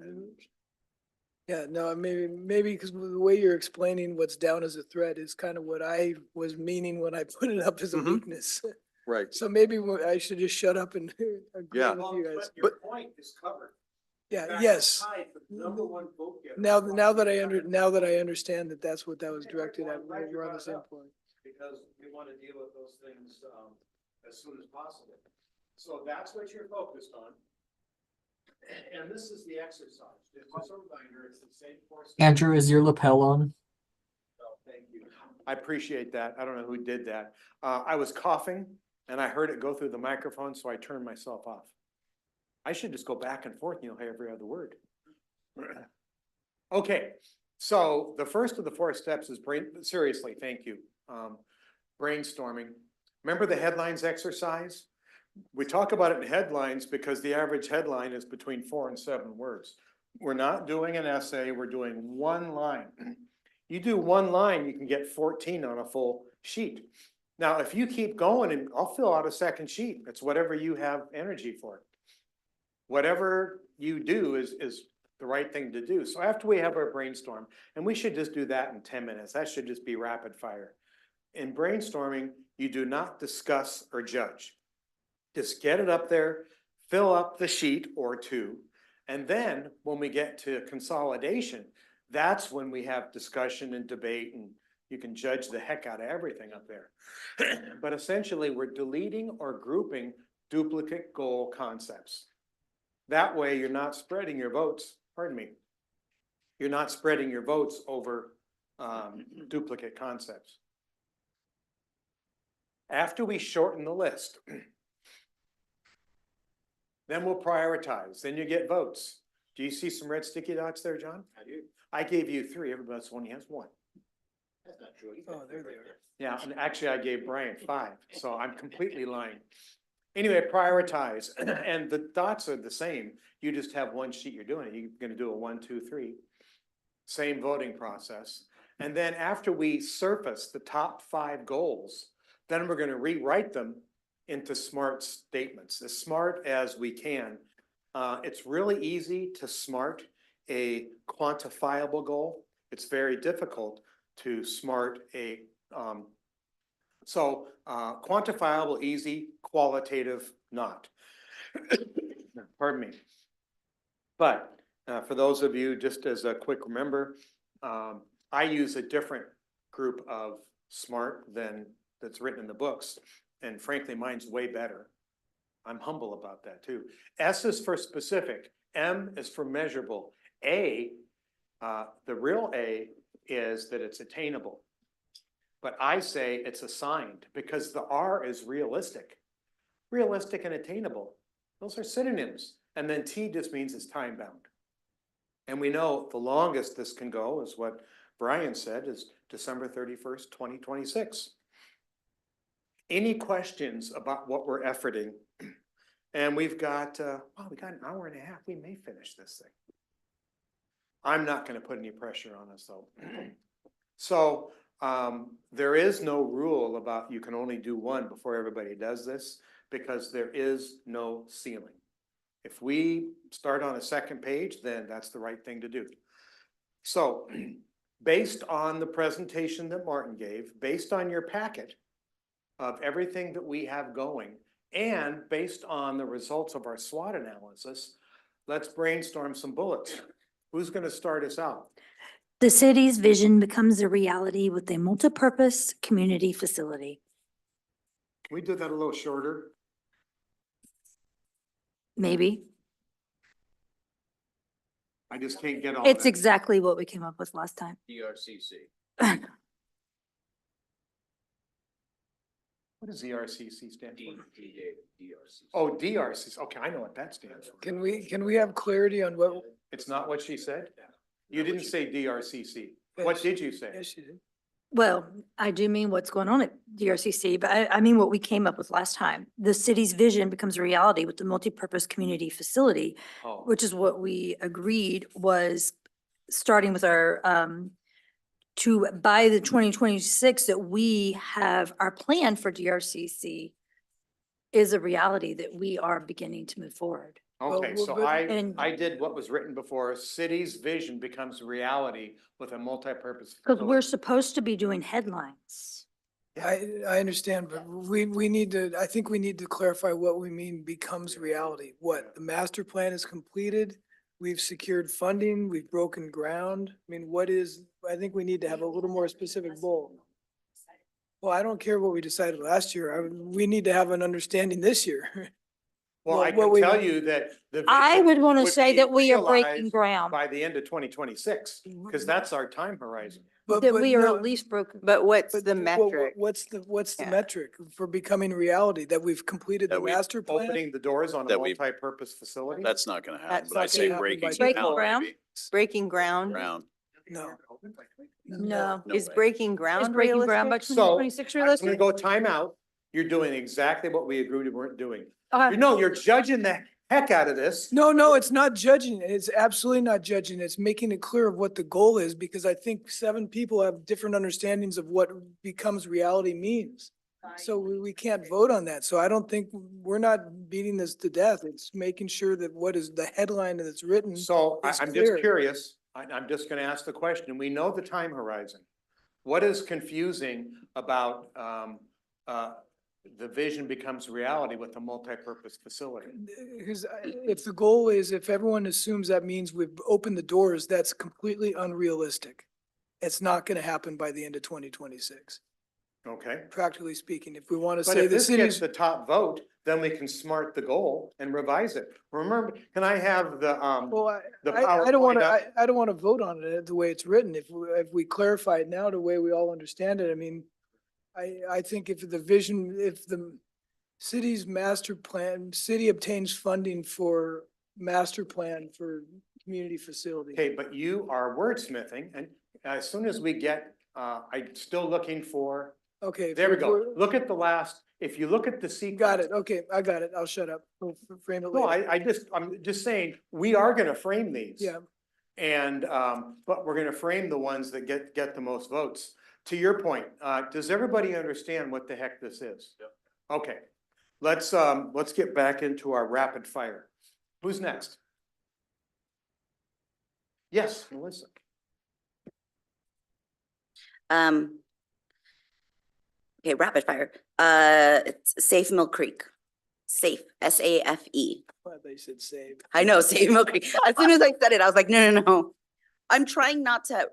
Yeah, no, maybe because the way you're explaining what's down as a threat is kind of what I was meaning when I put it up as a
Mhm.
weakness.
Right.
So maybe I should just shut up and agree
Yeah.
with you guys.
Your point is covered.
Yeah, yes.
#1 vote getter.
Now that I understand that that's what that was directed at, we're on the same point.
Because we want to deal with those things,
as soon as possible. So that's what you're focused on. And this is the exercise. Just as a reminder, it's the same course.
Andrew, is your lapel on?
Thank you. I appreciate that. I don't know who did that. I was coughing and I heard it go through the microphone, so I turned myself off. I should just go back and forth and you'll hear every other word. Okay, so the first of the 4 steps is seriously, thank you. Brainstorming. Remember the headlines exercise? We talk about it in headlines because the average headline is between 4 and 7 words. We're not doing an essay, we're doing one line. You do one line, you can get 14 on a full sheet. Now, if you keep going, and I'll fill out a second sheet, it's whatever you have energy for. Whatever you do is the right thing to do. So after we have our brainstorm, and we should just do that in 10 minutes, that should just be rapid fire. In brainstorming, you do not discuss or judge. Just get it up there, fill up the sheet or 2, and then when we get to consolidation, that's when we have discussion and debate, and you can judge the heck out of everything up there. But essentially, we're deleting or grouping duplicate goal concepts. That way, you're not spreading your votes, pardon me, you're not spreading your votes over duplicate concepts. After we shorten the list, then we'll prioritize, then you get votes. Do you see some red sticky dots there, John? I do. I gave you 3, everybody else only has 1.
That's not true.
Oh, there they are.
Yeah, and actually I gave Brian 5, so I'm completely lying. Anyway, prioritize, and the dots are the same. You just have one sheet you're doing. You're gonna do a 1, 2, 3. Same voting process. And then after we surface the top 5 goals, then we're gonna rewrite them into SMART statements, as smart as we can. It's really easy to SMART a quantifiable goal. It's very difficult to SMART a, quantifiable, easy, qualitative, not. Pardon me. But for those of you, just as a quick remember, I use a different group of SMART than that's written in the books. And frankly, mine's way better. I'm humble about that too. S is for specific. M is for measurable. A, the real A is that it's attainable. But I say it's assigned because the R is realistic. Realistic and attainable. Those are synonyms. And then T just means it's time bound. And we know the longest this can go is what Brian said is December 31st, 2026. Any questions about what we're efforting? And we've got, we got an hour and a half. We may finish this thing. I'm not going to put any pressure on us though. So there is no rule about you can only do one before everybody does this because there is no ceiling. If we start on a second page, then that's the right thing to do. So based on the presentation that Martin gave, based on your packet of everything that we have going, and based on the results of our SWOT analysis, let's brainstorm some bullets. Who's going to start us out?
The city's vision becomes a reality with a multipurpose community facility.
Can we do that a little shorter?
Maybe.
I just can't get all
It's
that.
exactly what we came up with last time.
DRCC.
What does ERCC stand for?
DRCC.
Oh, DRCC. Okay, I know what that stands for.
Can we have clarity on what?
It's not what she said? You didn't say DRCC. What did you say?
Yes, you did.
Well, I do mean what's going on at DRCC, but I mean what we came up with last time. The city's vision becomes a reality with the multipurpose community facility,
Oh,
which is what we agreed was starting with our, by the 2026 that we have our plan for DRCC is a reality that we are beginning to move forward.
okay,
well,
so
but-
And-
I did what was written before. City's vision becomes reality with a multi-purpose.
Because we're
facility.
supposed to be doing headlines.
I understand, but we need to, I think we need to clarify what we mean becomes reality. What, the master plan is completed? We've secured funding, we've broken ground. I mean, what is, I think we need to have a little more specific goal. Well, I don't care what we decided last year. We need to have an understanding this year.
Well,
Well,
I
what
can
we-
tell you that the.
I
vision
would want to say
be
that we are breaking
realized
ground,
By the end of 2026, because that's our time horizon.
But-
that
but
we are
no,
at least broken.
But what's
but
the metric?
What's the
Yeah.
metric for becoming reality? That we've completed the
That we-
master plan?
Opening the doors on a
That we-
multi-purpose facility?
That's not gonna happen,
That's
but I
not
say
gonna happen by
breaking
Breaking
ground,
ground?
maybe.
Breaking ground?
Ground.
No.
No.
No
Is
way.
breaking
Is
ground
breaking ground by
realistic?
2026
I'm
realistic?
gonna go time out. You're doing exactly what we agreed we weren't doing.
Okay.
You know, you're judging the heck out of this.
No, it's not judging. It's absolutely not judging. It's making it clear of what the goal is, because I think 7 people have different understandings of what becomes reality means. So we can't vote on that. So I don't think, we're not beating this to death. It's making sure that what is the headline that's written.
So
It's
I'm
clear.
just curious. I'm just gonna ask the question. We know the time horizon. What is confusing about, the vision becomes reality with a multi-purpose facility?
Because if the goal is, if everyone assumes that means we've opened the doors, that's completely unrealistic. It's not gonna happen by the end of 2026,
Okay?
practically speaking. If we want to
But
say
if
the
this gets
city's.
the top vote, then we can smart the goal and revise it. Remember, can I have the,
Well,
the
I don't want
PowerPoint up?
to, I don't want to vote on it the way it's written. If we clarify it now the way we all understand it, I mean, I think if the vision, if the city's master plan, city obtains funding for master plan for community facility.
Okay, but you are wordsmithing, and as soon as we get, I'm still looking for,
Okay.
there we
if
go.
we're-
Look at the last, if you look at the sequence.
Got it. Okay, I got it. I'll shut up. We'll frame it
No,
later.
I'm just saying, we are gonna frame these.
Yeah.
And, but we're gonna frame the ones that get the most votes. To your point, does everybody understand what the heck this is? Yep. Okay, let's get back into our rapid fire. Who's next? Yes, Melissa.
Okay, rapid fire. It's Safe Mill Creek. Safe, SAFE.
They said save.
I know, Safe Mill Creek. As soon as I said it, I was like, no. I'm trying not to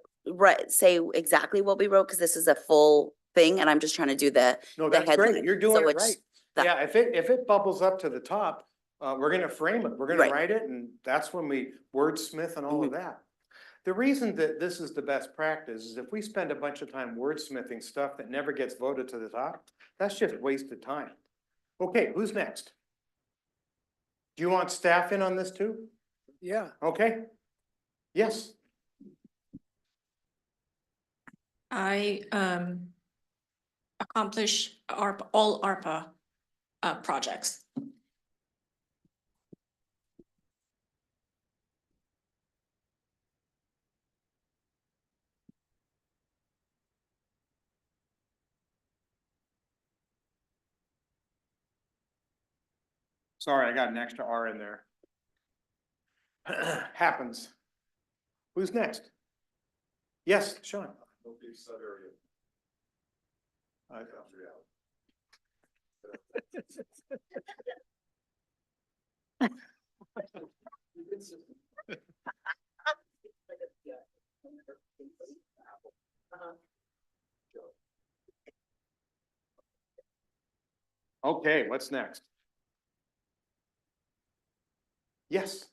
say exactly what we wrote, because this is a full thing and I'm just trying to do the
No,
the
that's great.
headline.
You're doing
So
it
it's
right.
that-
Yeah, if it bubbles up to the top, we're gonna frame it. We're gonna
Right.
write it, and that's when we wordsmith and all of that. The reason that this is the best practice is if we spend a bunch of time wordsmithing stuff that never gets voted to the top, that's just wasted time. Okay, who's next? Do you want staff in on this too?
Yeah.
Okay? Yes,
I accomplish all ARPA projects.
sorry, I got an extra R in there. Happens. Who's next? Yes, Sean. Okay, what's next? Yes,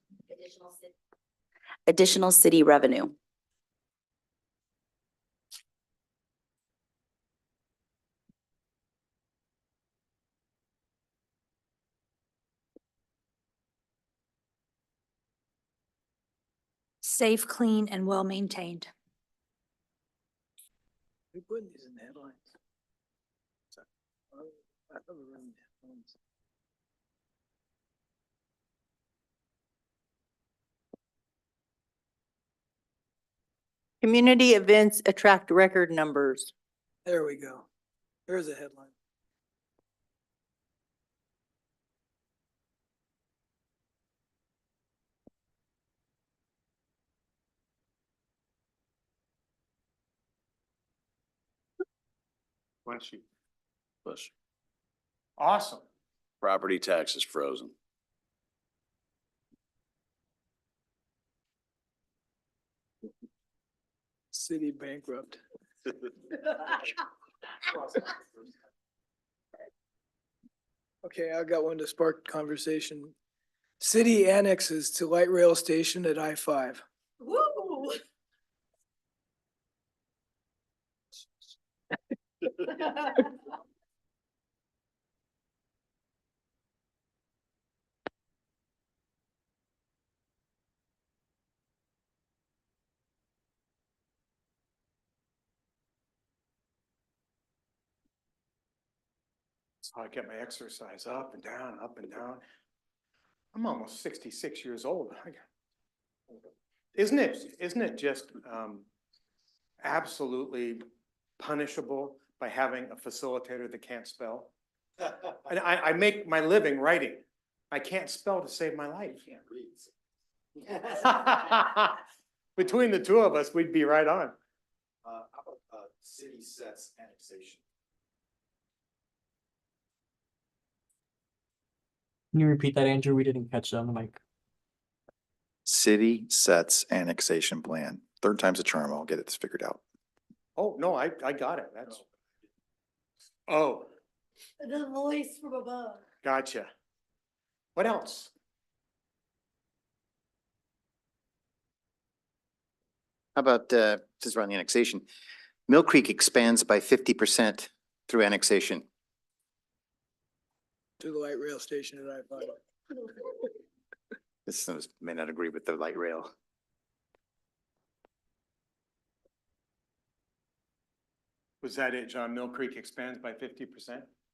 Additional city revenue.
Safe, clean, and well-maintained.
We putting these in the headlines. I thought we were in the headlines.
Community events attract record numbers.
There we go. There's a headline.
once you,
Bush.
awesome.
Property tax is frozen.
City bankrupt. Okay, I got one to spark conversation. City annexes to light rail station at I-5.
Woo!
So I get my exercise up and down, up and down. I'm almost 66 years old. Isn't it just absolutely punishable by having a facilitator that can't spell? And I make my living writing. I can't spell to save my life. Between the two of us, we'd be right on.
How about, city sets annexation?
Can you repeat that, Andrew? We didn't catch that on the mic.
City sets annexation plan. Third time's a charm. I'll get it figured out.
Oh, no, I got it. That's. Oh,
The voice from above.
gotcha. What else?
How about, since we're on the annexation, Mill Creek expands by 50% through annexation.
To the light rail station at I-5.
This may not agree with the light rail.
Was that it, John? Mill Creek expands by 50%?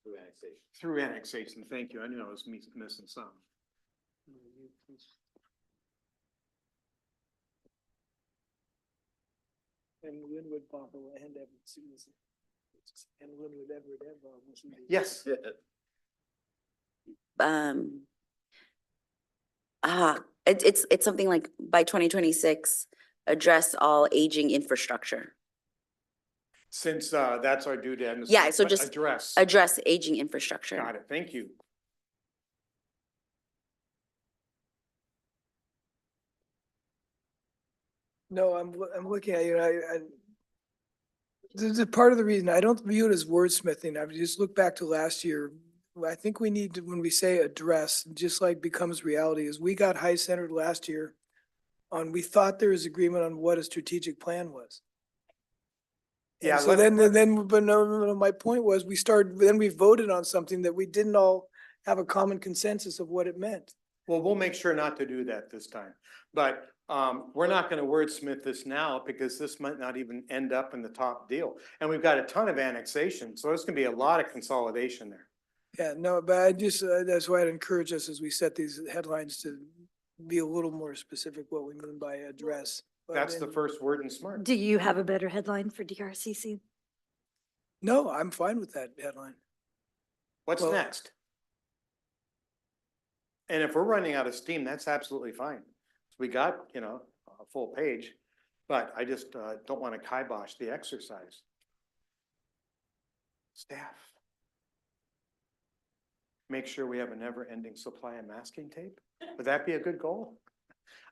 Through annexation.
Through annexation, thank you. I knew I was missing some.
And Linwood, Buffalo, and Everett, Susan. And Linwood, Everett, Everett.
Yes.
It's something like by 2026, address all aging infrastructure.
Since that's our due to.
Yeah, so just
address.
Address aging infrastructure.
Got it. Thank you.
No, I'm looking at you, this is part of the reason, I don't view it as wordsmithing, I just look back to last year. I think we need to, when we say address, just like becomes reality, is we got high centered last year on, we thought there was agreement on what a strategic plan was.
Yeah,
And so but no, my point was, then we voted on something that we didn't all have a common consensus of what it meant.
Well, we'll make sure not to do that this time. But we're not gonna wordsmith this now because this might not even end up in the top deal. And we've got a ton of annexation, so there's gonna be a lot of consolidation there.
Yeah, no, but I just, that's why I'd encourage us as we set these headlines to be a little more specific what we mean by address. But
That's the
then-
first word in SMART.
Do you have a better headline for DRCC?
No, I'm fine with that headline.
What's
Well-
next? And if we're running out of steam, that's absolutely fine. We got, a full page, but I just don't want to kibosh the exercise. Staff. Make sure we have a never-ending supply of masking tape. Would that be a good goal?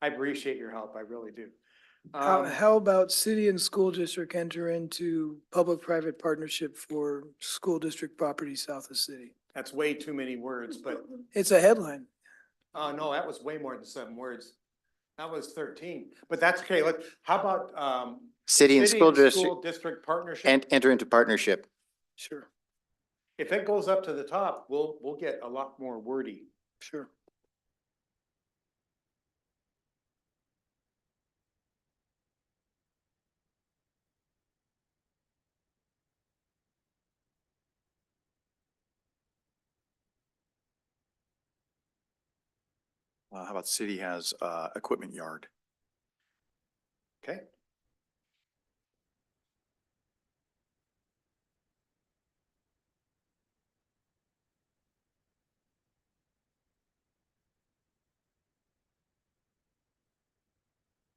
I appreciate your help. I really do.
How about city and school district enter into public-private partnership for school district property south of city?
That's way too many words, but,
It's a headline.
no, that was way more than 7 words. That was 13, but that's okay. How about,
City and school district
district partnership?
and enter into partnership.
Sure,
If it goes up to the top, we'll get a lot more wordy.
sure.
How about city has equipment yard?
Okay.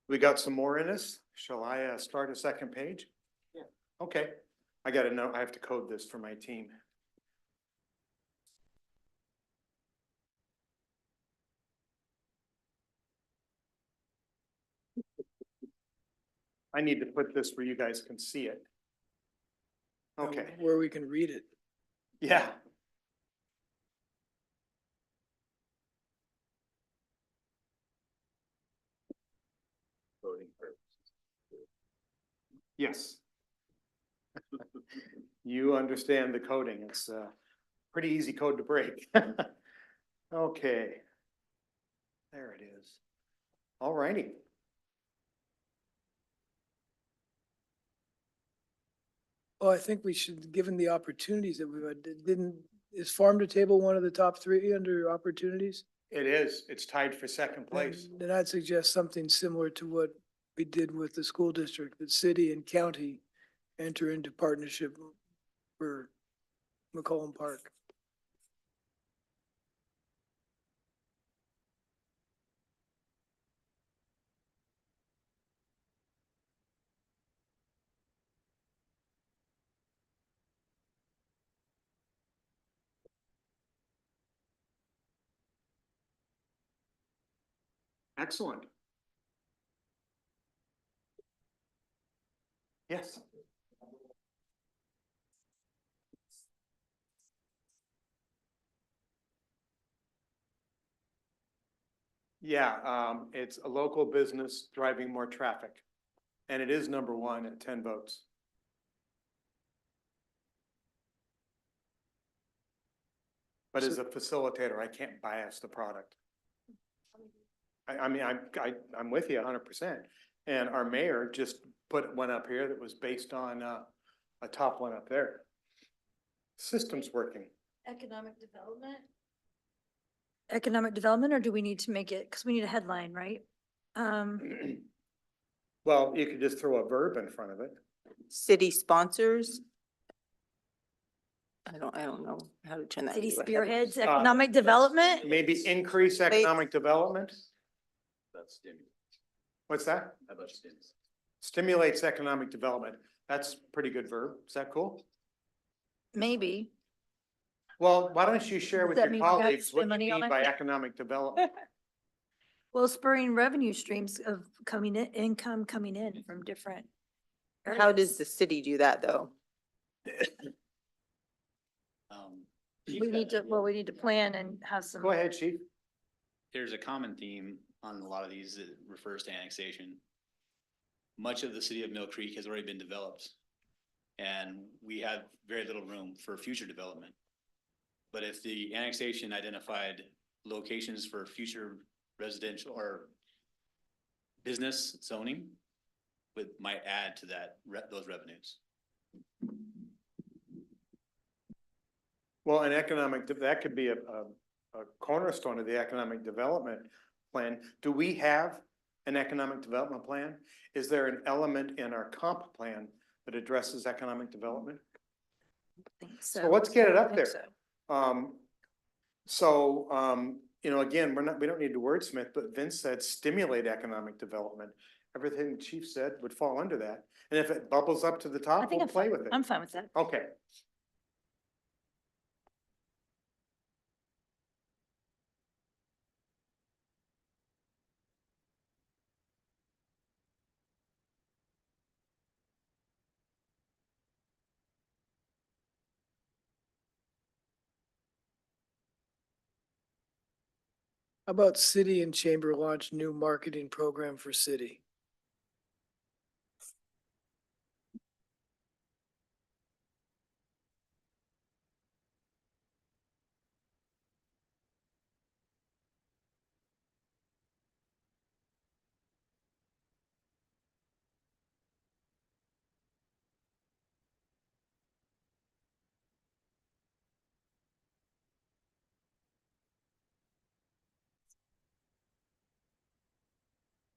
We got some more in us. Shall I start a second page? Yeah. Okay. I gotta know, I have to code this for my team. I need to put this where you guys can see it. Okay,
Where we can read it.
yeah. Yes. You understand the coding. It's a pretty easy code to break. Okay. There it is. All righty.
Well, I think we should, given the opportunities that we've had, is farm to table one of the top three under opportunities?
It is. It's tied for second place.
Then I'd suggest something similar to what we did with the school district, that city and county enter into partnership for McCollum Park.
Excellent. Yes. Yeah, it's a local business driving more traffic. And it is number one at 10 votes. But as a facilitator, I can't bias the product. I mean, I'm with you 100%. And our mayor just put one up here that was based on a top one up there. System's working.
Economic development? Economic development, or do we need to make it, because we need a headline, right?
Well, you could just throw a verb in front of it.
City sponsors. I don't know how to turn that.
City
into a
spearheads,
headline.
economic development?
Maybe increase economic development.
That's stimulus.
What's that?
How about stimulus?
Stimulates economic development. That's a pretty good verb. Is that cool?
Maybe.
Well, why don't you share with
Does that
your
mean we gotta
colleagues what
spend
you
money on
mean
it?
by economic development?
Well, spurring revenue streams of coming in, income coming in from different.
How does the city do that, though?
We need to, well, we need to plan and have some.
Go ahead, chief.
There's a common theme on a lot of these that refers to annexation. Much of the city of Mill Creek has already been developed. And we have very little room for future development. But if the annexation identified locations for future residential or business zoning, might add to that, those revenues.
Well, an economic, that could be a cornerstone of the economic development plan. Do we have an economic development plan? Is there an element in our comp plan that addresses economic development?
So
Well, let's get it
I
up
think
there.
so.
You know, again, we don't need to wordsmith, but Vince said stimulate economic development. Everything the chief said would fall under that. And if it bubbles up to the
I
top,
think
we'll play with it.
I'm fine with that.
Okay.
How about city and chamber launch new marketing program for city?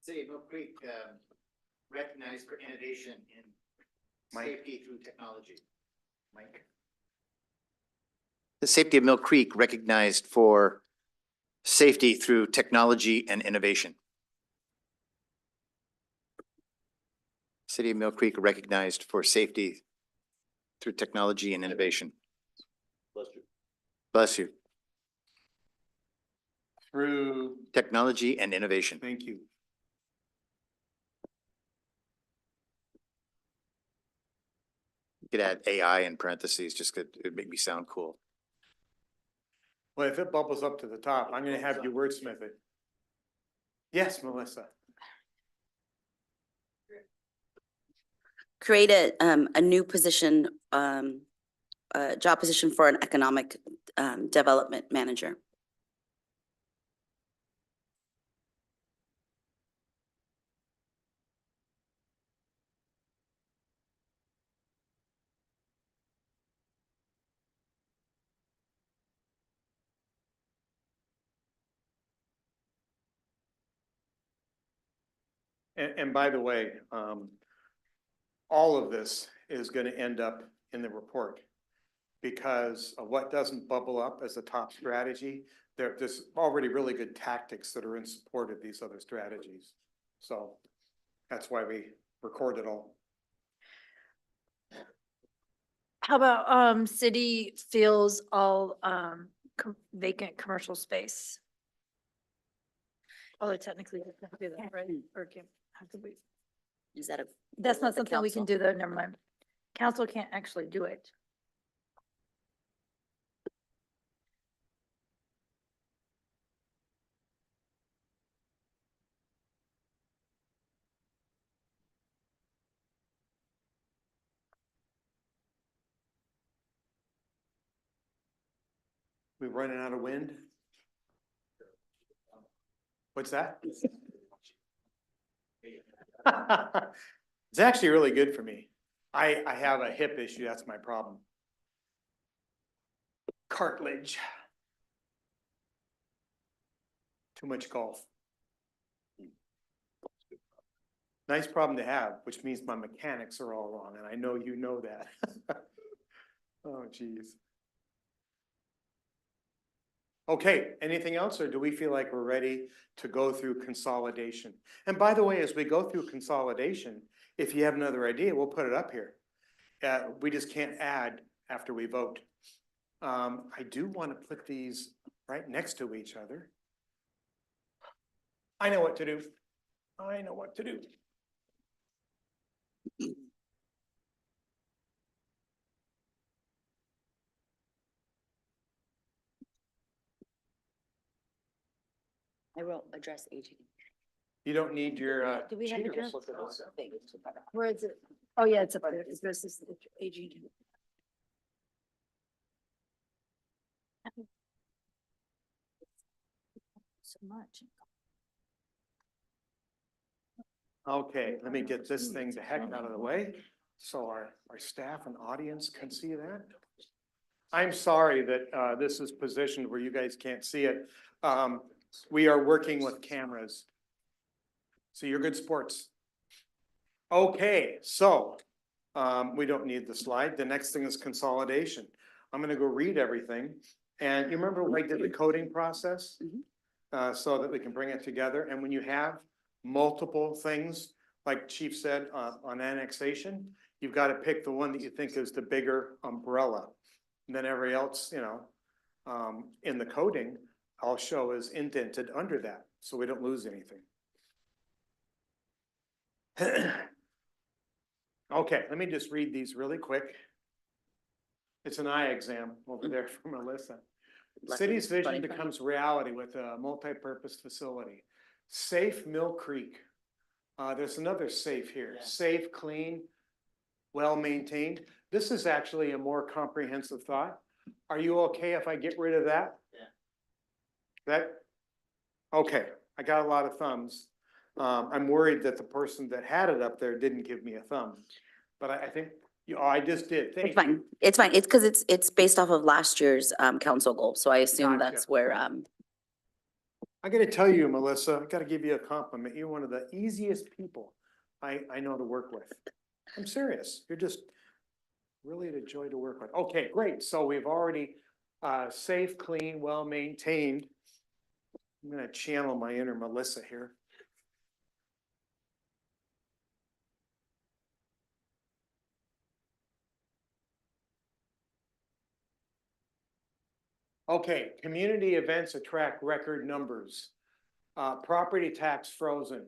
City of Mill Creek, recognized for innovation in safety through technology. Mike? The Safety of Mill Creek recognized for safety through technology and innovation. City of Mill Creek recognized for safety through technology and innovation.
Bless you.
Bless you.
Through,
Technology and innovation.
thank you.
could add AI in parentheses, just could, it'd make me sound cool.
Well, if it bubbles up to the top, I'm gonna have you wordsmith it. Yes, Melissa.
Create a new position, job position for an economic, development manager.
And by the way, all of this is gonna end up in the report. Because of what doesn't bubble up as a top strategy, there's already really good tactics that are in support of these other strategies. So that's why we record it all.
How about, city fills all, vacant commercial space? Although technically we can't do that, right? Or can, how could we?
Is that a?
That's not
the
something we can
council?
do though, never mind. Council can't actually do it.
We running out of wind? What's that? It's actually really good for me. I have a hip issue, that's my problem. Cartilage. Too much golf. Nice problem to have, which means my mechanics are all wrong, and I know you know that. Oh, geez. Okay, anything else, or do we feel like we're ready to go through consolidation? And by the way, as we go through consolidation, if you have another idea, we'll put it up here. We just can't add after we vote. I do want to put these right next to each other. I know what to do. I know what to do.
I wrote address aging.
You don't need your,
Do we have
cheaters.
address?
Look at this.
Where is it? Oh, yeah, it's up there. It's versus aging. So much.
Okay, let me get this thing the heck out of the way, so our staff and audience can see that. I'm sorry that, this is positioned where you guys can't see it. We are working with cameras. So you're good sports. Okay, so, we don't need the slide. The next thing is consolidation. I'm gonna go read everything. And you remember when I did the coding process? So that we can bring it together. And when you have multiple things, like Chief said, on annexation, you've got to pick the one that you think is the bigger umbrella. And then every else, you know, in the coding, I'll show is indented under that, so we don't lose anything. Okay, let me just read these really quick. It's an eye exam over there for Melissa. City's vision becomes reality with a multi-purpose facility. Safe Mill Creek. There's another safe here. Safe, clean, well-maintained. This is actually a more comprehensive thought. Are you okay if I get rid of that? Yeah. That, okay, I got a lot of thumbs. I'm worried that the person that had it up there didn't give me a thumb. But I think, I just did. Thank
It's fine.
you.
It's fine. It's because it's based off of last year's council goal. So I assume
Gotcha.
that's where
I gotta tell you, Melissa, I gotta give you a compliment. You're one of the easiest people I know to work with. I'm serious. You're just really a joy to work with. Okay, great. So we've already, safe, clean, well-maintained. I'm gonna channel my inner Melissa here. Okay, community events attract record numbers. Property tax frozen.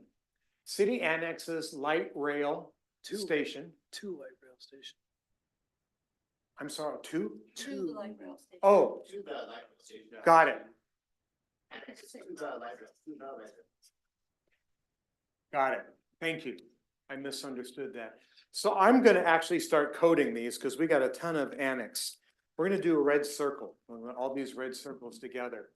City annexes light rail station.
Two light rail stations.
I'm sorry, two? Oh, got it. Got it. Thank you. I misunderstood that. So I'm gonna actually start coding these because we got a ton of annex. We're gonna do a red circle, all these red circles together.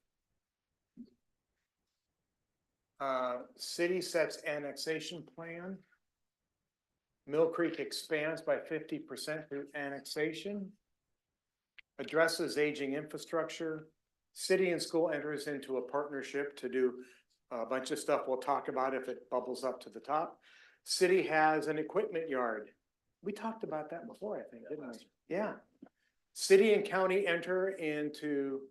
City sets annexation plan. Mill Creek expands by 50% through annexation. Addresses aging infrastructure. City and school enters into a partnership to do a bunch of stuff we'll talk about if it bubbles up to the top. City has an equipment yard. We talked about that before, I think, didn't we? Yeah. City and county enter into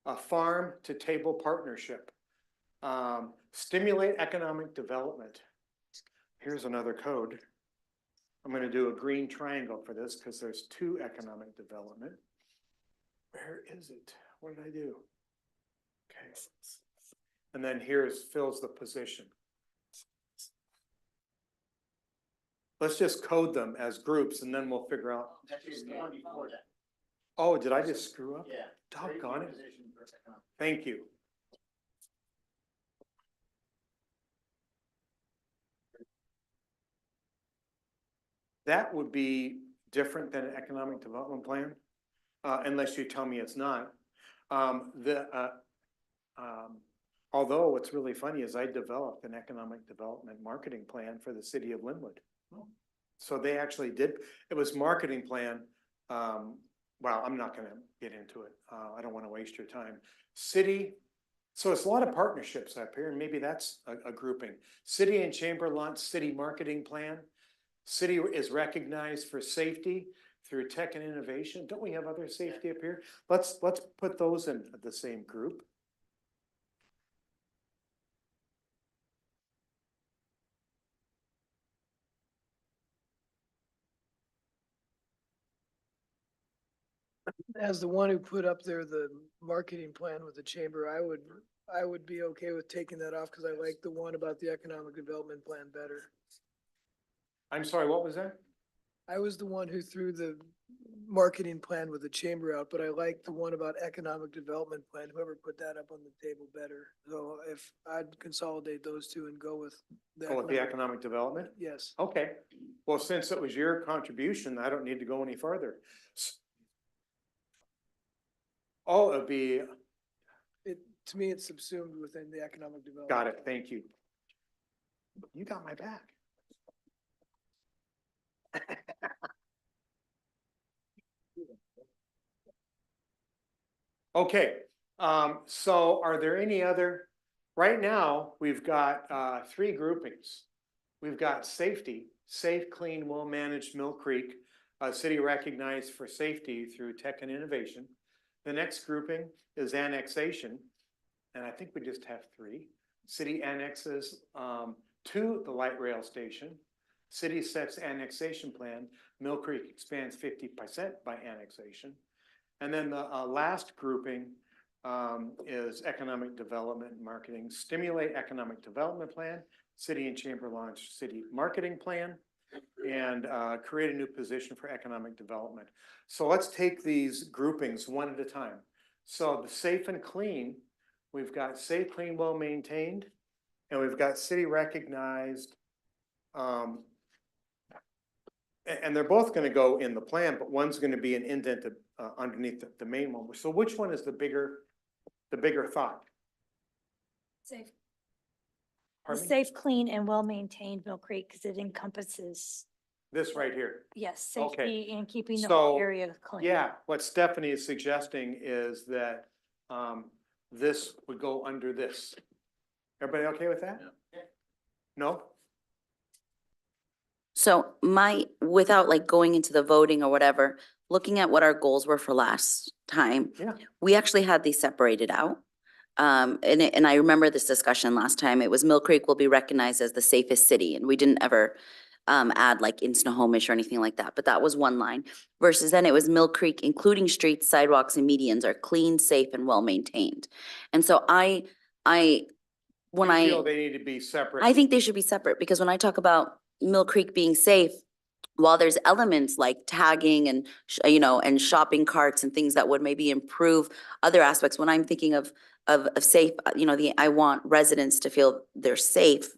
a farm to table partnership. Stimulate economic development. Here's another code. I'm going to do a green triangle for this because there's two economic development. Where is it? What did I do? Okay. And then here's fills the position. Let's just code them as groups and then we'll figure out. Oh, did I just screw up? Yeah. Doggone it. Thank you. That would be different than an economic development plan, unless you tell me it's not. Although what's really funny is I developed an economic development marketing plan for the city of Linwood. So they actually did, it was marketing plan. Well, I'm not gonna get into it. I don't wanna waste your time. City, so it's a lot of partnerships up here and maybe that's a grouping. City and chamber launch city marketing plan. City is recognized for safety through tech and innovation. Don't we have other safety up here? Let's put those in the same group.
As the one who put up there the marketing plan with the chamber, I would be okay with taking that off because I like the one about the economic development plan better.
I'm sorry, what was that?
I was the one who threw the marketing plan with the chamber out, but I like the one about economic development plan, whoever put that up on the table better. So if I'd consolidate those two and go with the.
Oh, with the economic development?
Yes.
Okay. Well, since it was your contribution, I don't need to go any further. Oh, it'd be,
To me, it's subsumed within the economic development.
got it. Thank you. You got my back. Okay, so are there any other, right now, we've got three groupings. We've got safety, safe, clean, well-managed Mill Creek, city recognized for safety through tech and innovation. The next grouping is annexation, and I think we just have three. City annexes to the light rail station. City sets annexation plan. Mill Creek expands 50% by annexation. And then the last grouping is economic development and marketing. Stimulate economic development plan. City and chamber launch city marketing plan. And create a new position for economic development. So let's take these groupings one at a time. So the safe and clean, we've got safe, clean, well-maintained, and we've got city recognized. And they're both gonna go in the plan, but one's gonna be an indent underneath the main one. So which one is the bigger thought?
Safe.
Pardon me?
Safe, clean, and well-maintained Mill Creek, because it encompasses,
This right here.
yes,
Okay.
safety and keeping the
So,
whole area clean.
Yeah, what Stephanie is suggesting is that this would go under this. Everybody okay with that? No?
So without like going into the voting or whatever, looking at what our goals were for last time.
Yeah.
We actually had these separated out. And I remember this discussion last time. It was Mill Creek will be recognized as the safest city, and we didn't ever add like in Snohomish or anything like that, but that was one line. Versus then it was Mill Creek, including streets, sidewalks, and medians are clean, safe, and well-maintained. And so when
You feel they need to be separate.
I think they should be separate, because when I talk about Mill Creek being safe, while there's elements like tagging and, and shopping carts and things that would maybe improve other aspects, when I'm thinking of safe, I want residents to feel they're safe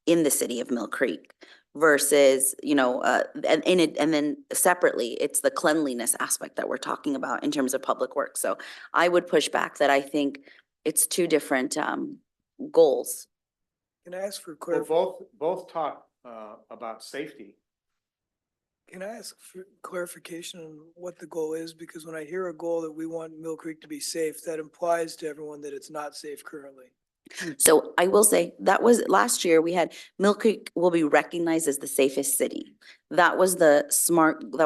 in the city of Mill Creek versus, and then separately, it's the cleanliness aspect that we're talking about in terms of public works. So I would push back that I think it's two different, goals.
Can I ask for
Well,
clarification?
both talk, about safety.
Can I ask for clarification on what the goal is? Because when I hear a goal that we want Mill Creek to be safe, that implies to everyone that it's not safe currently.
So I will say that was last year we had Mill Creek will be recognized as the safest city. That was that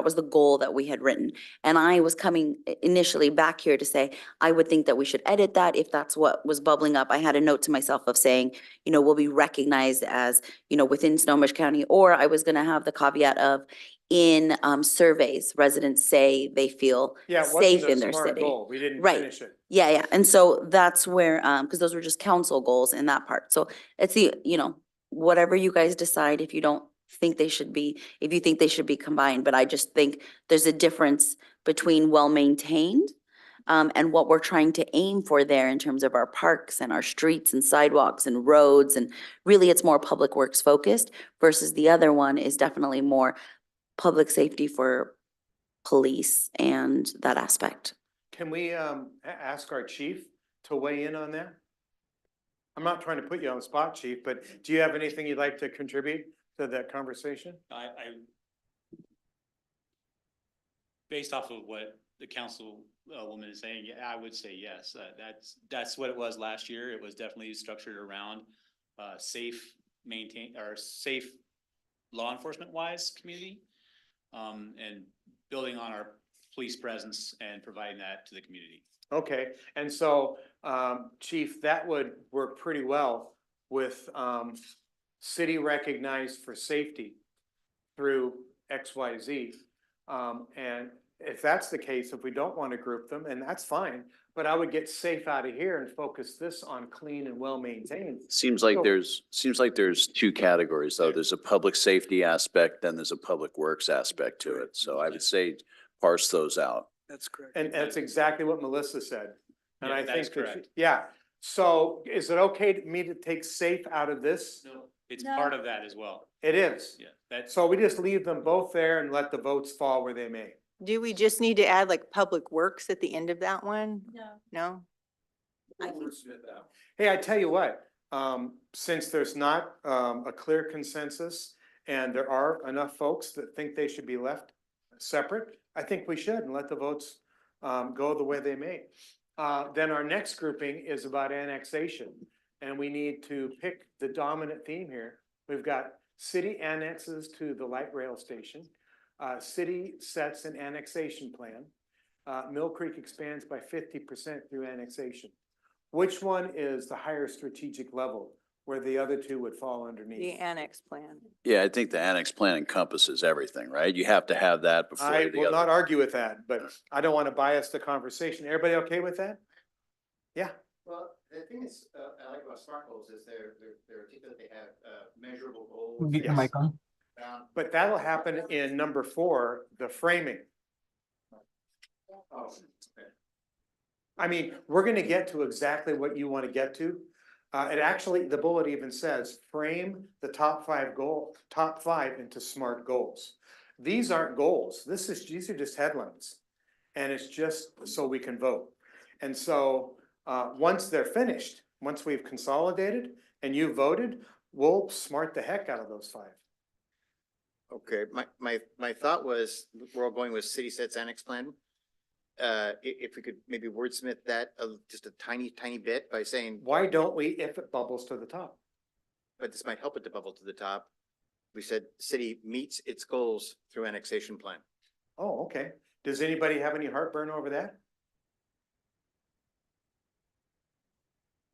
was the goal that we had written. And I was coming initially back here to say, I would think that we should edit that if that's what was bubbling up. I had a note to myself of saying, we'll be recognized as, within Snohomish County, or I was gonna have the caveat of in surveys, residents say they feel
Yeah, it
safe
wasn't
in
a
their
smart
city.
goal. We didn't
Right.
finish it.
Yeah, yeah. And so that's where, because those were just council goals in that part. So it's the, whatever you guys decide, if you don't think they should be, if you think they should be combined, but I just think there's a difference between well-maintained and what we're trying to aim for there in terms of our parks and our streets and sidewalks and roads. And really, it's more public works focused versus the other one is definitely more public safety for police and that aspect.
Can we, ask our chief to weigh in on that? I'm not trying to put you on the spot, chief, but do you have anything you'd like to contribute to that conversation?
I based off of what the council woman is saying, yeah, I would say yes. That's what it was last year. It was definitely structured around safe law enforcement wise community. And building on our police presence and providing that to the community.
Okay, and so, chief, that would work pretty well with, city recognized for safety through XYZ. And if that's the case, if we don't want to group them, and that's fine, but I would get safe out of here and focus this on clean and well-maintained.
Seems like
So-
there's two categories though. There's a public safety aspect, then there's a public works aspect to it. So I would say parse those out.
That's correct.
And that's exactly what Melissa said. And
Yeah,
I
that is
think that,
correct.
yeah. So is it okay to me to take safe out of this?
No, it's
No.
part of that as well.
It is.
Yeah, that's,
So we just leave them both there and let the votes fall where they may.
Do we just need to add like public works at the end of that one?
No.
No?
Hey, I tell you what, since there's not, a clear consensus and there are enough folks that think they should be left separate, I think we should and let the votes, go the way they may. Then our next grouping is about annexation. And we need to pick the dominant theme here. We've got city annexes to the light rail station. City sets an annexation plan. Mill Creek expands by 50% through annexation. Which one is the higher strategic level where the other two would fall
The
underneath?
annex plan.
Yeah, I think the annex plan encompasses everything, right? You have to have that before
I
the
will
other.
not argue with that, but I don't want to bias the conversation. Everybody okay with that? Yeah.
Well, the thing is, I like about SMART goals is they're articulate, they have measurable goals.
Get your
Yes.
mic on.
But that'll happen in number 4, the framing.
Oh,
I mean, we're gonna get to exactly what you want to get to. It actually, the bullet even says, frame the top 5 into SMART goals. These aren't goals. These are just headlines. And it's just so we can vote. And so, once they're finished, once we've consolidated and you voted, we'll SMART the heck out of those 5.
okay, my thought was, we're all going with city sets annex plan. If we could maybe wordsmith that just a tiny bit by saying,
Why don't we if it bubbles to the top?
but this might help it to bubble to the top. We said city meets its goals through annexation plan.
Oh, okay. Does anybody have any heartburn over that?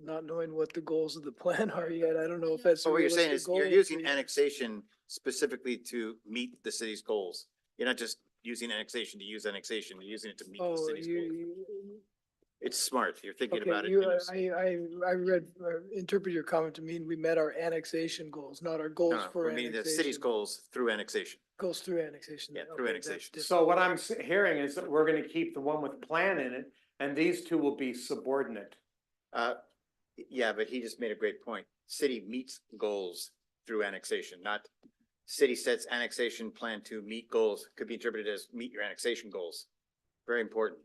Not knowing what the goals of the plan are yet, I don't know if that's. a
So what you're saying
realistic
is you're
goal
using
for you.
annexation specifically to meet the city's goals. You're not just using annexation to use annexation, you're using it to meet the
Oh,
city's goals.
you,
It It's smart. You're thinking about
Okay,
it.
you,
in a
I read, interpret your comment to mean we met our annexation goals, not our goals
No,
for
I mean, the city's
annexation.
goals through annexation.
Goals through annexation.
Yeah, through
Okay, that's
annexation.
different.
So what I'm hearing is that we're gonna keep the one with plan in it, and these two will be subordinate.
Yeah, but he just made a great point. City meets goals through annexation, not city sets annexation plan to meet goals, could be interpreted as meet your annexation goals. Very important.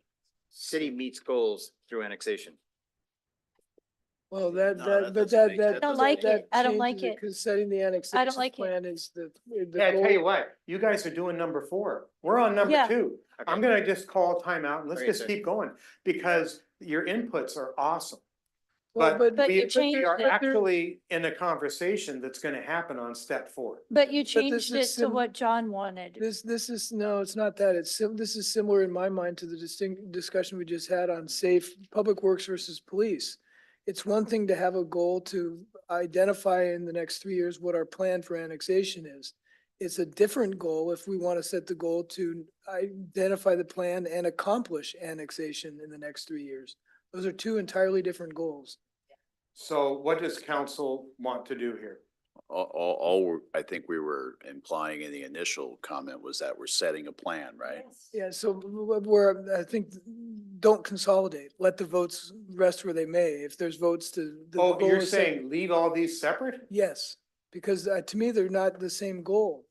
City meets goals through annexation.
Well,
No, that
but
doesn't make- that
Don't
doesn't
like
make-
it. I don't like it.
Because setting the annexation
like it.
plan is the
Yeah, I tell you
goal.
what, you guys are doing number 4. We're on number
Yeah.
2. I'm
Okay.
gonna just call timeout and let's
Okay,
just
sir.
keep going because your inputs are awesome.
Well,
But
But you
we
changed
are
it.
actually in a conversation that's gonna happen on step 4.
But you
this
changed it
is
to
sim-
what John wanted.
This is, no, it's not that. This is similar in my mind to the discussion we just had on safe public works versus police. It's one thing to have a goal to identify in the next 3 years what our plan for annexation is. It's a different goal if we want to set the goal to identify the plan and accomplish annexation in the next 3 years. Those are two entirely different goals.
So what does council want to do here?
I think we were implying in the initial comment was that we're setting a plan, right?
Yeah, so I think, don't consolidate. Let the votes rest where they may. If there's votes to. the
Oh,
goal
you're
is set-
saying leave all these separate?
Yes, because to me, they're not the same goal.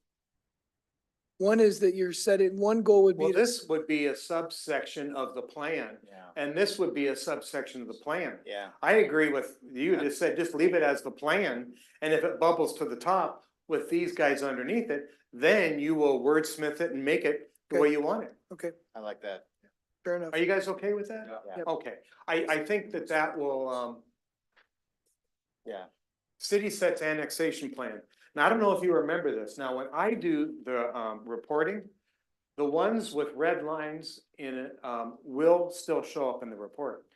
One is that you're setting, one goal would be.
Well,
to-
this would be a subsection of the plan,
Yeah,
and this would be a subsection of the plan.
yeah.
I agree with you, just said, just leave it as the plan, and if it bubbles to the top with these guys underneath it, then you will wordsmith it and make it the way you want it.
Okay,
I like that.
fair enough.
Are you guys okay with that?
Yeah.
Yep.
Okay, I think that will,
Yeah.
city sets annexation plan. Now, I don't know if you remember this. Now, when I do the, reporting, the ones with red lines in it, will still show up in the report.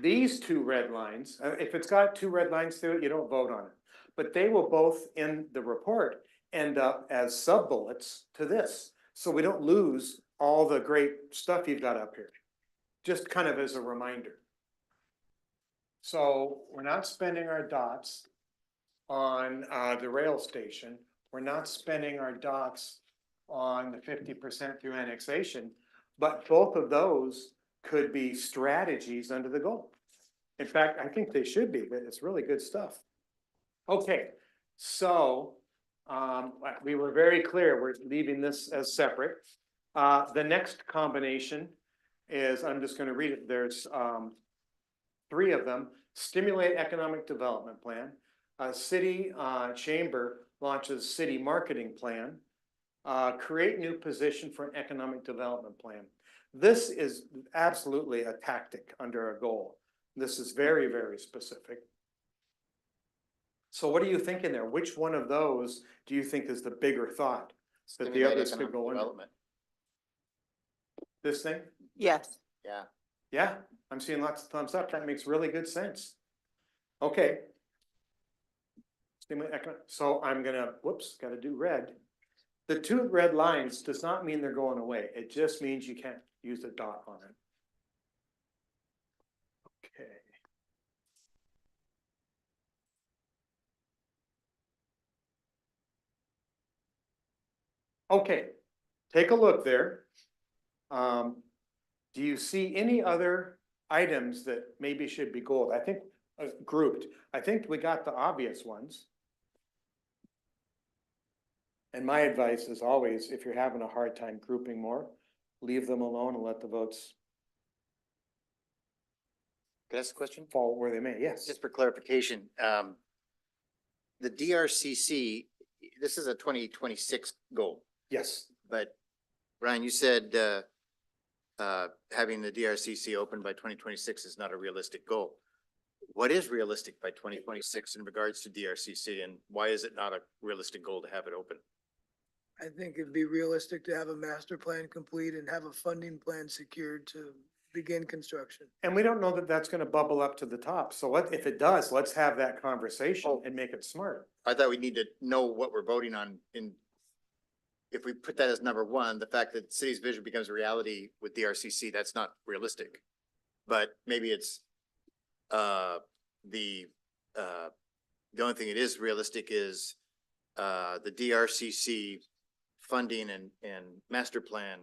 These 2 red lines, if it's got 2 red lines through it, you don't vote on it. But they will both in the report end up as sub bullets to this. So we don't lose all the great stuff you've got up here. Just kind of as a reminder. So we're not spending our dots on the rail station. We're not spending our dots on the 50% through annexation, but both of those could be strategies under the goal. In fact, I think they should be, but it's really good stuff. Okay, so we were very clear, we're leaving this as separate. The next combination is, I'm just gonna read it, there's 3 of them. Stimulate economic development plan. City chamber launches city marketing plan. Create new position for an economic development plan. This is absolutely a tactic under a goal. This is very, very specific. So what are you thinking there? Which one of those do you think is the bigger thought? That the
Stimulate
others could
economic
go under?
development.
This thing?
Yes.
Yeah.
Yeah, I'm seeing lots of thumbs up. That makes really good sense. Okay. So I'm gonna, whoops, gotta do red. The 2 red lines does not mean they're going away. It just means you can't use a dot on it. Okay. Okay, take a look there. Do you see any other items that maybe should be gold? I think grouped. I think we got the obvious ones. And my advice is always, if you're having a hard time grouping more, leave them alone and let the votes
Can I ask a question?
fall where they may. Yes.
Just for clarification, the DRCC, this is a 2026 goal,
Yes.
but Brian, you said, having the DRCC open by 2026 is not a realistic goal. What is realistic by 2026 in regards to DRCC, and why is it not a realistic goal to have it open?
I think it'd be realistic to have a master plan complete and have a funding plan secured to begin construction.
And we don't know that that's gonna bubble up to the top. So if it does, let's have that conversation and make it smart.
I thought we need to know what we're voting on if we put that as number 1, the fact that city's vision becomes a reality with DRCC, that's not realistic. but maybe it's, the only thing it is realistic is, the DRCC funding and master plan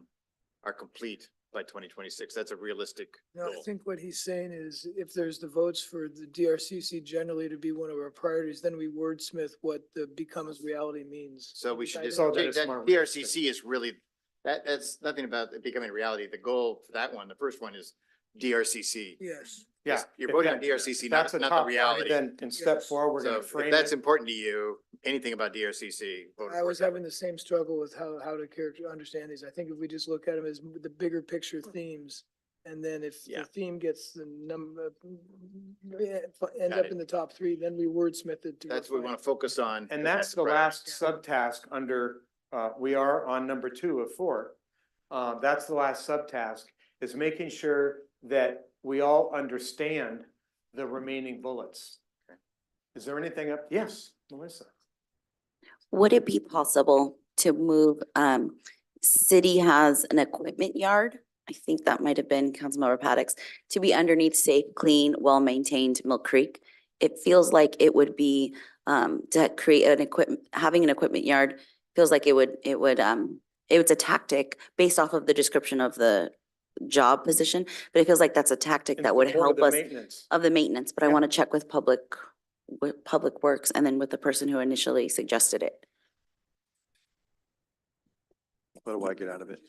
are complete by 2026. That's a realistic
No, I
goal.
think what he's saying is if there's the votes for the DRCC generally to be one of our priorities, then we wordsmith what the becomes reality means.
So we should just,
So that
take
it's
that
more
DRCC is really, that's nothing about it becoming reality. The goal for that one, the first one is DRCC.
Yes.
Yeah.
You're
if
voting on
that-
DRCC,
if that's
not,
a
not
top
the
priority,
reality.
Then in step
Yes.
4, we're
So
gonna
if
frame
that's
it.
important to you, anything about DRCC. vote
I
for
was
it.
having the same struggle with how to understand these. I think if we just look at them as the bigger picture themes, and then if
Yeah.
the theme gets the number, ends
Got
up
it.
in the top 3, then we wordsmith it to.
That's what we
refine
want to focus on.
And that's the
priority.
last subtask under, we are on number 2 of 4. That's the last subtask, is making sure that we all understand the remaining bullets. Is there anything up? Yes, Melissa.
Would it be possible to move, city has an equipment yard? I think that might have been Councilmember Paddocks, to be underneath safe, clean, well-maintained Mill Creek. It feels like it would be, to create an having an equipment yard feels like it's a tactic based off of the description of the job position, but it feels like that's a tactic
In
that would
support of
help
the
us
maintenance.
of the maintenance, but I
Yeah.
want to check with Public Works and then with the person who initially suggested it.
What do I get out of it?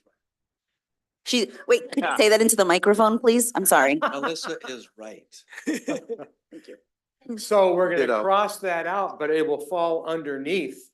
Wait, could you say that into the microphone, please? I'm sorry.
Melissa is right.
So we're gonna
Ditto.
cross that out, but it will fall underneath.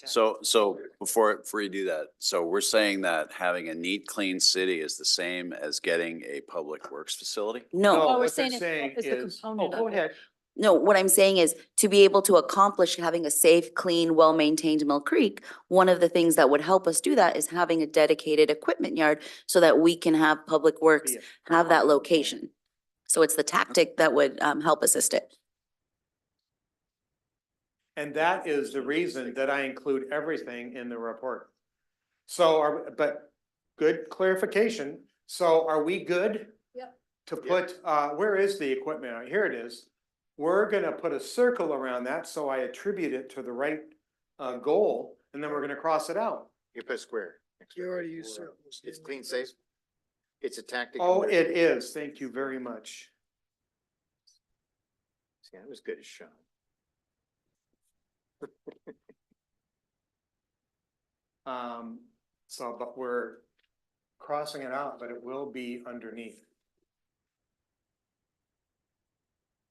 So before you do that, so we're saying that having a neat, clean city is the same as getting a public works facility?
No,
we're
what they're
saying it's the
is-
component
Oh, go
of it.
ahead.
no, what I'm saying is to be able to accomplish having a safe, clean, well-maintained Mill Creek, one of the things that would help us do that is having a dedicated equipment yard so that we can have Public Works
Yeah.
have that location. So it's the tactic that would help assist it.
And that is the reason that I include everything in the report. So but good clarification. So are we good?
Yep.
To put, where is the equipment? Here it is. We're gonna put a circle around that, so I attribute it to the right, goal, and then we're gonna cross it out.
You put a square.
You already used circles.
It's clean, safe. It's a tactic.
Oh, it is. Thank you very much.
See, that was good as shown.
So, but we're crossing it out, but it will be underneath.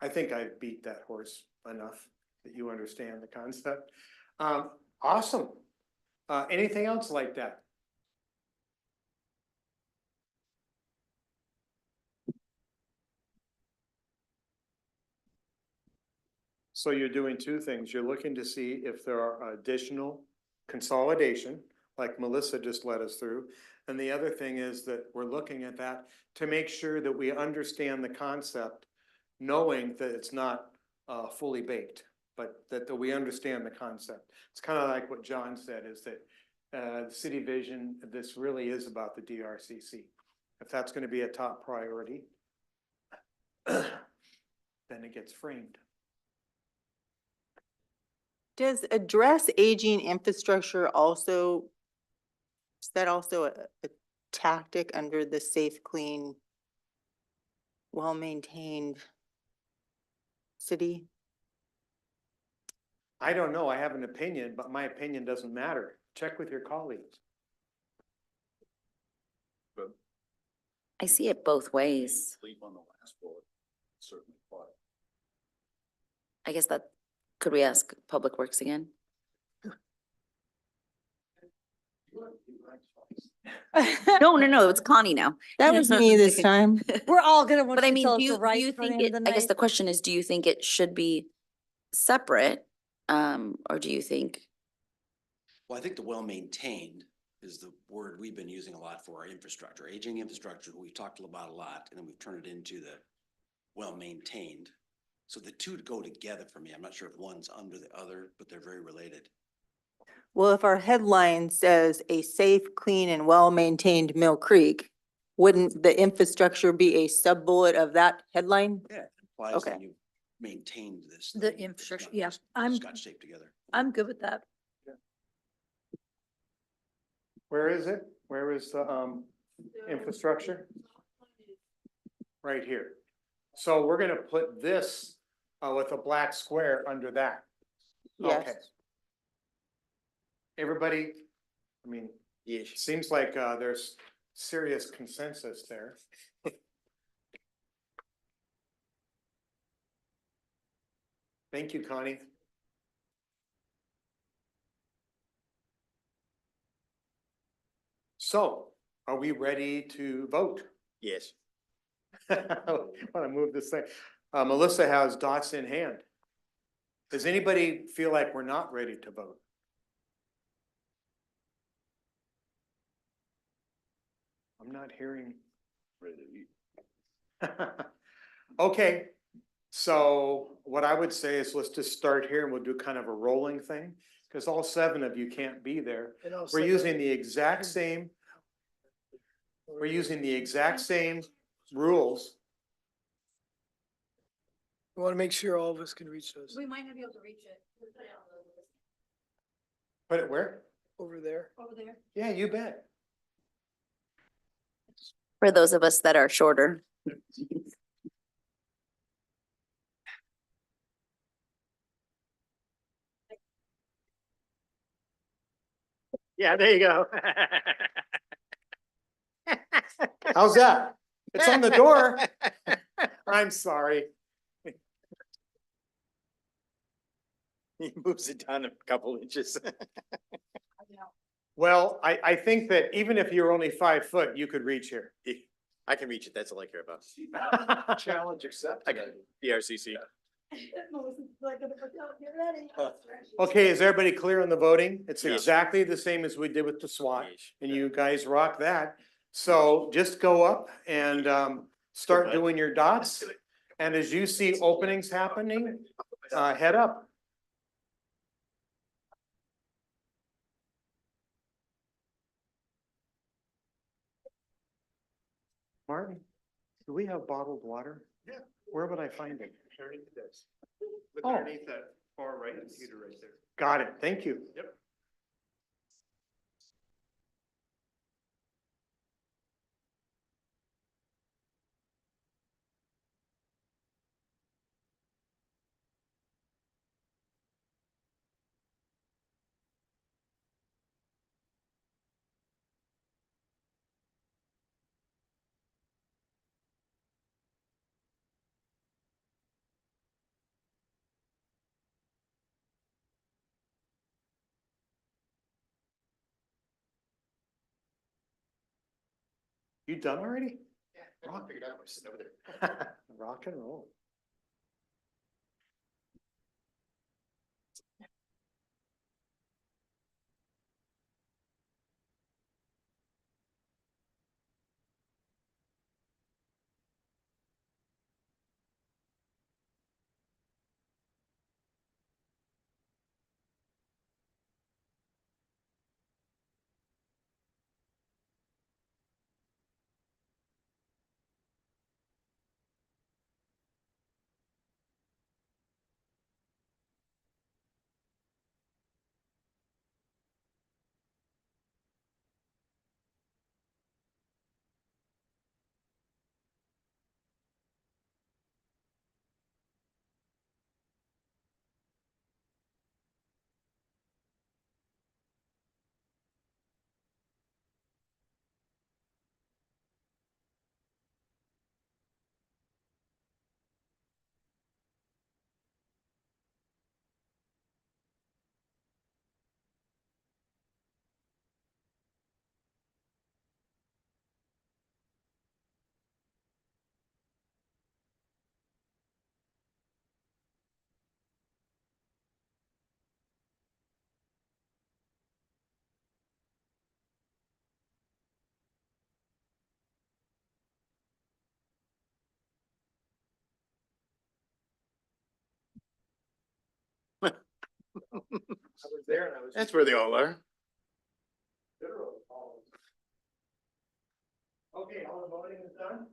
I think I beat that horse enough that you understand the concept. Awesome. Anything else like that? So you're doing 2 things. You're looking to see if there are additional consolidation, like Melissa just led us through. And the other thing is that we're looking at that to make sure that we understand the concept, knowing that it's not fully baked, but that we understand the concept. It's kind of like what John said, is that city vision, this really is about the DRCC. If that's going to be a top priority, then it gets framed.
Does address aging infrastructure also, is that also a tactic under the safe, clean, well-maintained city?
I don't know. I have an opinion, but my opinion doesn't matter. Check with your colleagues.
I see it both ways.
Sleep on the last bullet, certainly, but.
I guess could we ask Public Works again? No, it's Connie now.
That was me this time.
We're all gonna want
But I
to
mean,
tell
do
us
you,
to write
do you
for the
think
end of
it,
the
I guess
night.
the question is, do you think it should be separate? Or do you think?
Well, I think the well-maintained is the word we've been using a lot for our infrastructure, aging infrastructure, we've talked about a lot, and then we've turned it into the well-maintained. So the two go together for me. I'm not sure if one's under the other, but they're very related.
Well, if our headline says a safe, clean and well-maintained Mill Creek, wouldn't the infrastructure be a sub-bullet of that headline?
Yeah, it implies
Okay.
that you maintained this.
The
thing. It's
infrastructure,
not
yeah,
just
I'm,
Scotch taped together.
I'm good with that.
Where is it? Where is the, infrastructure? Right here. So we're gonna put this, with a black square under that. Okay.
Yes.
Everybody, I mean,
Yes.
seems like, there's serious consensus there. Thank you, Connie. So, are we ready to vote?
Yes.
Want to move this thing. Melissa has dots in hand. Does anybody feel like we're not ready to vote? I'm not hearing. Okay, so what I would say is let's just start here and we'll do kind of a rolling thing, because all 7 of you can't be there. We're using the exact same. We're using the exact same rules.
We want to make sure all of us can reach those.
We might not be able to reach it.
Put it where?
Over there.
Over there.
Yeah, you bet.
For those of us that are shorter.
Yeah, there you go. How's that? It's on the door. I'm sorry.
He moves it down a couple inches.
Well, I think that even if you're only 5 foot, you could reach here.
I can reach it. That's all I care about.
Challenge accepted.
I got DRCC.
Okay, is everybody clear on the voting? It's
Yes.
exactly the same as we did with the SWAT, and you guys rock that. So just go up and start doing your dots. And as you see openings happening, head up. Martin, do we have bottled water?
Yeah.
Where would I find it?
Underneath this. Look
Oh.
underneath that far right computer right there.
Got it, thank you.
Yep.
You done already?
Yeah, I figured out, I'm sitting over there.
Rock and roll.
I was there and I was.
That's where they all are.
Literally.
Okay, all the voting is done?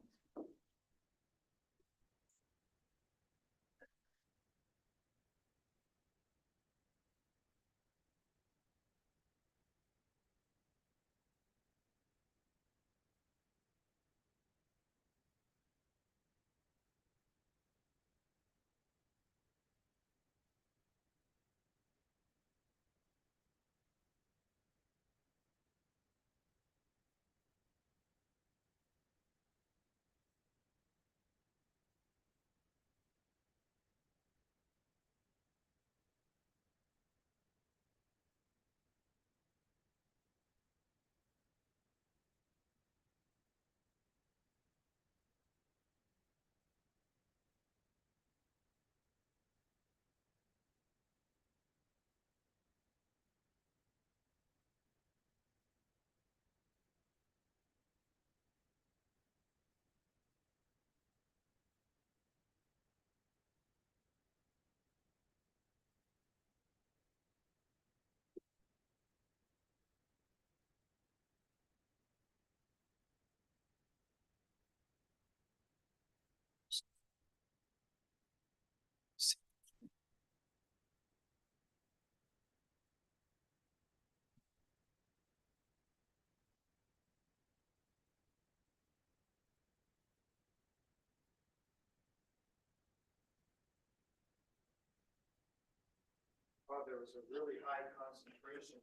There was a really high concentration.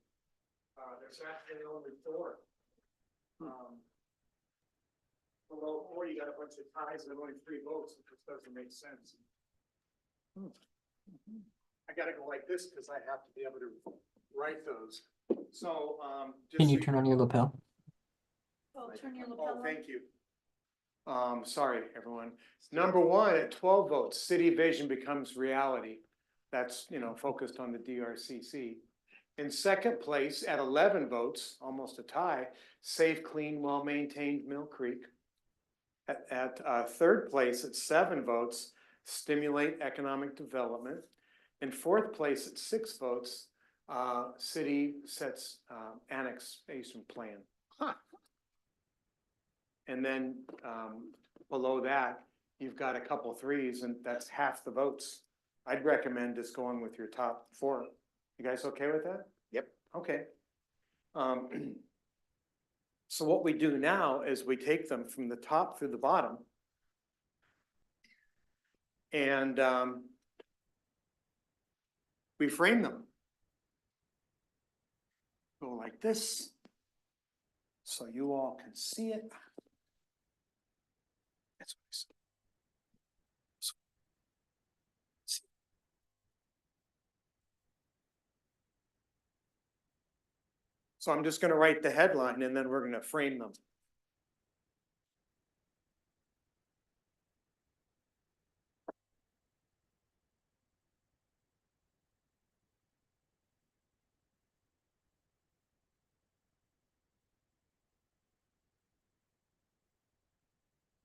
There's actually only four. Below four, you got a bunch of ties and only 3 votes. It just doesn't make sense. I gotta go like this because I have to be able to write those. So,
Can you turn on your lapel?
Oh, turn your
Oh, thank you. Sorry, everyone. Number 1, at 12 votes, city vision becomes reality. That's, focused on the DRCC. In second place, at 11 votes, almost a tie, safe, clean, well-maintained Mill Creek. At third place, at 7 votes, stimulate economic development. In fourth place, at 6 votes, city sets annexation plan. And then below that, you've got a couple 3s, and that's half the votes. I'd recommend just going with your top 4. You guys okay with that?
Yep.
Okay. So what we do now is we take them from the top through the bottom. And we frame them. Go like this, so you all can see it. That's what I said. So I'm just gonna write the headline and then we're gonna frame them.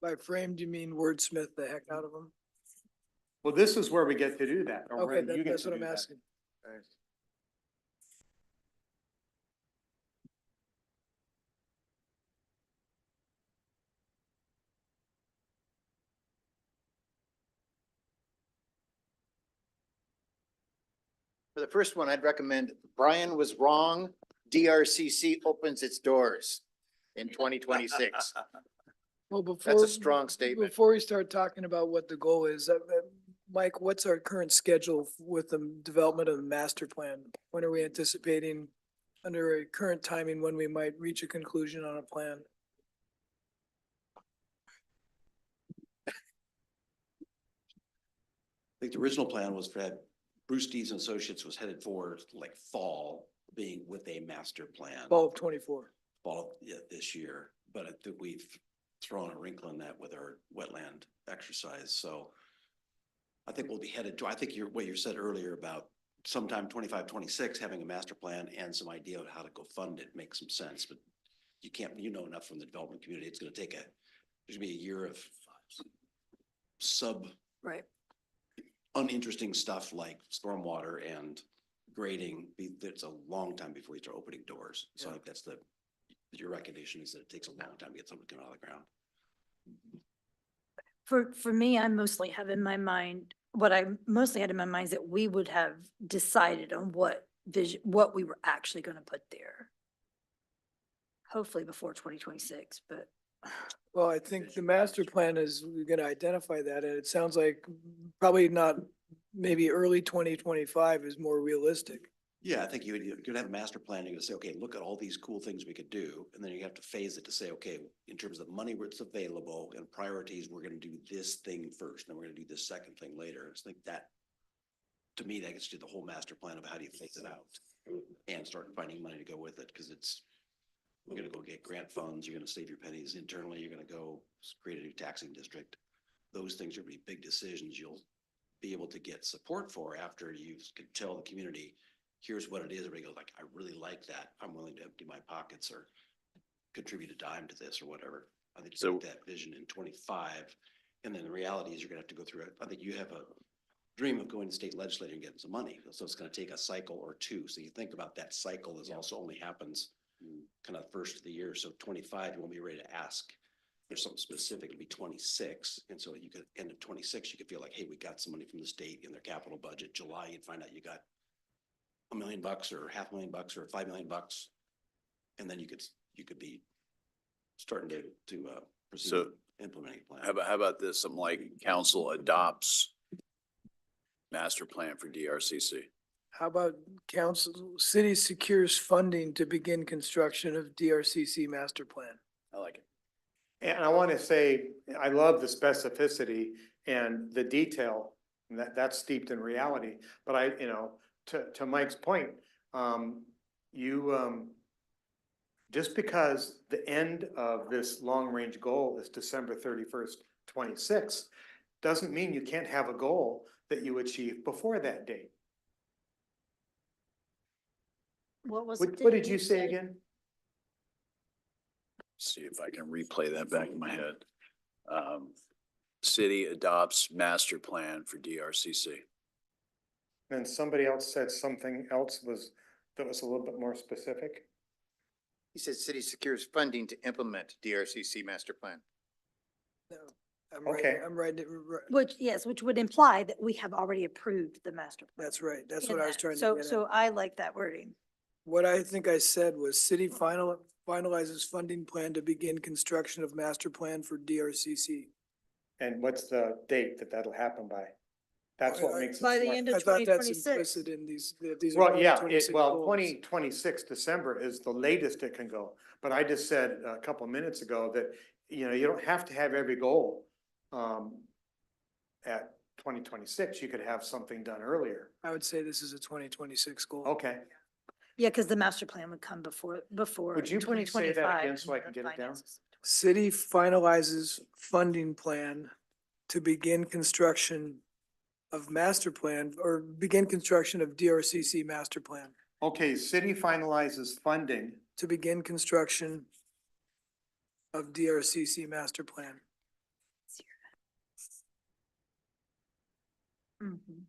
By framed, you mean wordsmith the heck out of them?
Well, this is where we get to do that. or where
Okay,
you get
that's
to
what I'm
do that.
asking.
For the first one, I'd recommend Brian was wrong. DRCC opens its doors in 2026.
Well,
That's a strong statement.
Before we start talking about what the goal is, Mike, what's our current schedule with the development of the master plan? When are we anticipating, under a current timing, when we might reach a conclusion on a plan?
I think the original plan was that Bruce Dees and Associates was headed for like fall, being with a master plan.
Fall of 24.
Fall, yeah, this year, but I think we've thrown a wrinkle in that with our wetland exercise, so I think we'll be headed to, I think what you said earlier about sometime 25, 26, having a master plan and some idea of how to go fund it makes some sense, but you can't, enough from the development community, it's gonna take there's gonna be a year of
Right.
uninteresting stuff like stormwater and grading. It's a long time before you start opening doors. So I think But your recognition is that it takes a long time to get something to come out of the ground.
For me, I mostly have in my mind, what I mostly had in my mind is that we would have decided on what vision, what we were actually gonna put there. Hopefully before 2026, but
Well, I think the master plan is, we're gonna identify that, and it sounds like probably not, maybe early 2025 is more realistic.
Yeah, I think you're gonna have a master plan, you're gonna say, okay, look at all these cool things we could do, and then you have to phase it to say, okay, in terms of money where it's available and priorities, we're gonna do this thing first, then we're gonna do this second thing later. It's like that. To me, that gets to the whole master plan of how do you phase it out and start finding money to go with it, because it's, you're gonna go get grant funds, you're gonna save your pennies internally, you're gonna go create a new taxing district. Those things are gonna be big decisions you'll be able to get support for after you can tell the community, here's what it is. Everybody goes like, I really like that. I'm willing to empty my pockets or contribute a dime to this or whatever. I think you make that vision in 25. And then the reality is you're gonna have to go through it. I think you have a dream of going to state legislature and getting some money. So it's gonna take a cycle or two. So you think about that cycle is also only happens kind of first of the year. So 25, you won't be ready to ask. There's something specific to be 26. And so you could end at 26, you could feel like, hey, we got some money from the state in their capital budget. July, you'd find out you got $1 million or $500,000 or $5 million. And then you could be starting to proceed
So
implementing a plan.
how about this? Something like council adopts master plan for DRCC.
How about council, city secures funding to begin construction of DRCC master plan?
I like it.
And I want to say, I love the specificity and the detail, and that's steeped in reality. But I, to Mike's point, just because the end of this long-range goal is December 31st, 26, doesn't mean you can't have a goal that you achieve before that date.
what was?
What did you say again?
See if I can replay that back in my head. City adopts master plan for DRCC.
And somebody else said something else that was a little bit more specific.
He said city secures funding to implement DRCC master plan.
No,
Okay.
I'm right,
Which would imply that we have already approved the master plan.
that's right. That's
in
what I was
that.
trying to
So,
get at.
so I like that wording.
What I think I said was city finalizes funding plan to begin construction of master plan for DRCC.
And what's the date that that'll happen by? That's what makes it
By the
smart.
end of
I thought that's
2026.
implicit in these are
Well, yeah,
2026
well,
goals.
2026 December is the latest it can go. But I just said a couple minutes ago that, you don't have to have every goal at 2026. You could have something done earlier.
I would say this is a 2026 goal.
Okay.
Yeah, because the master plan would come before
Would you please say
2025.
that again so I can
and
get it down?
finances.
City finalizes funding plan to begin construction of master plan or begin construction of DRCC master plan.
Okay, city finalizes funding.
To begin construction of DRCC master plan.
Mhm.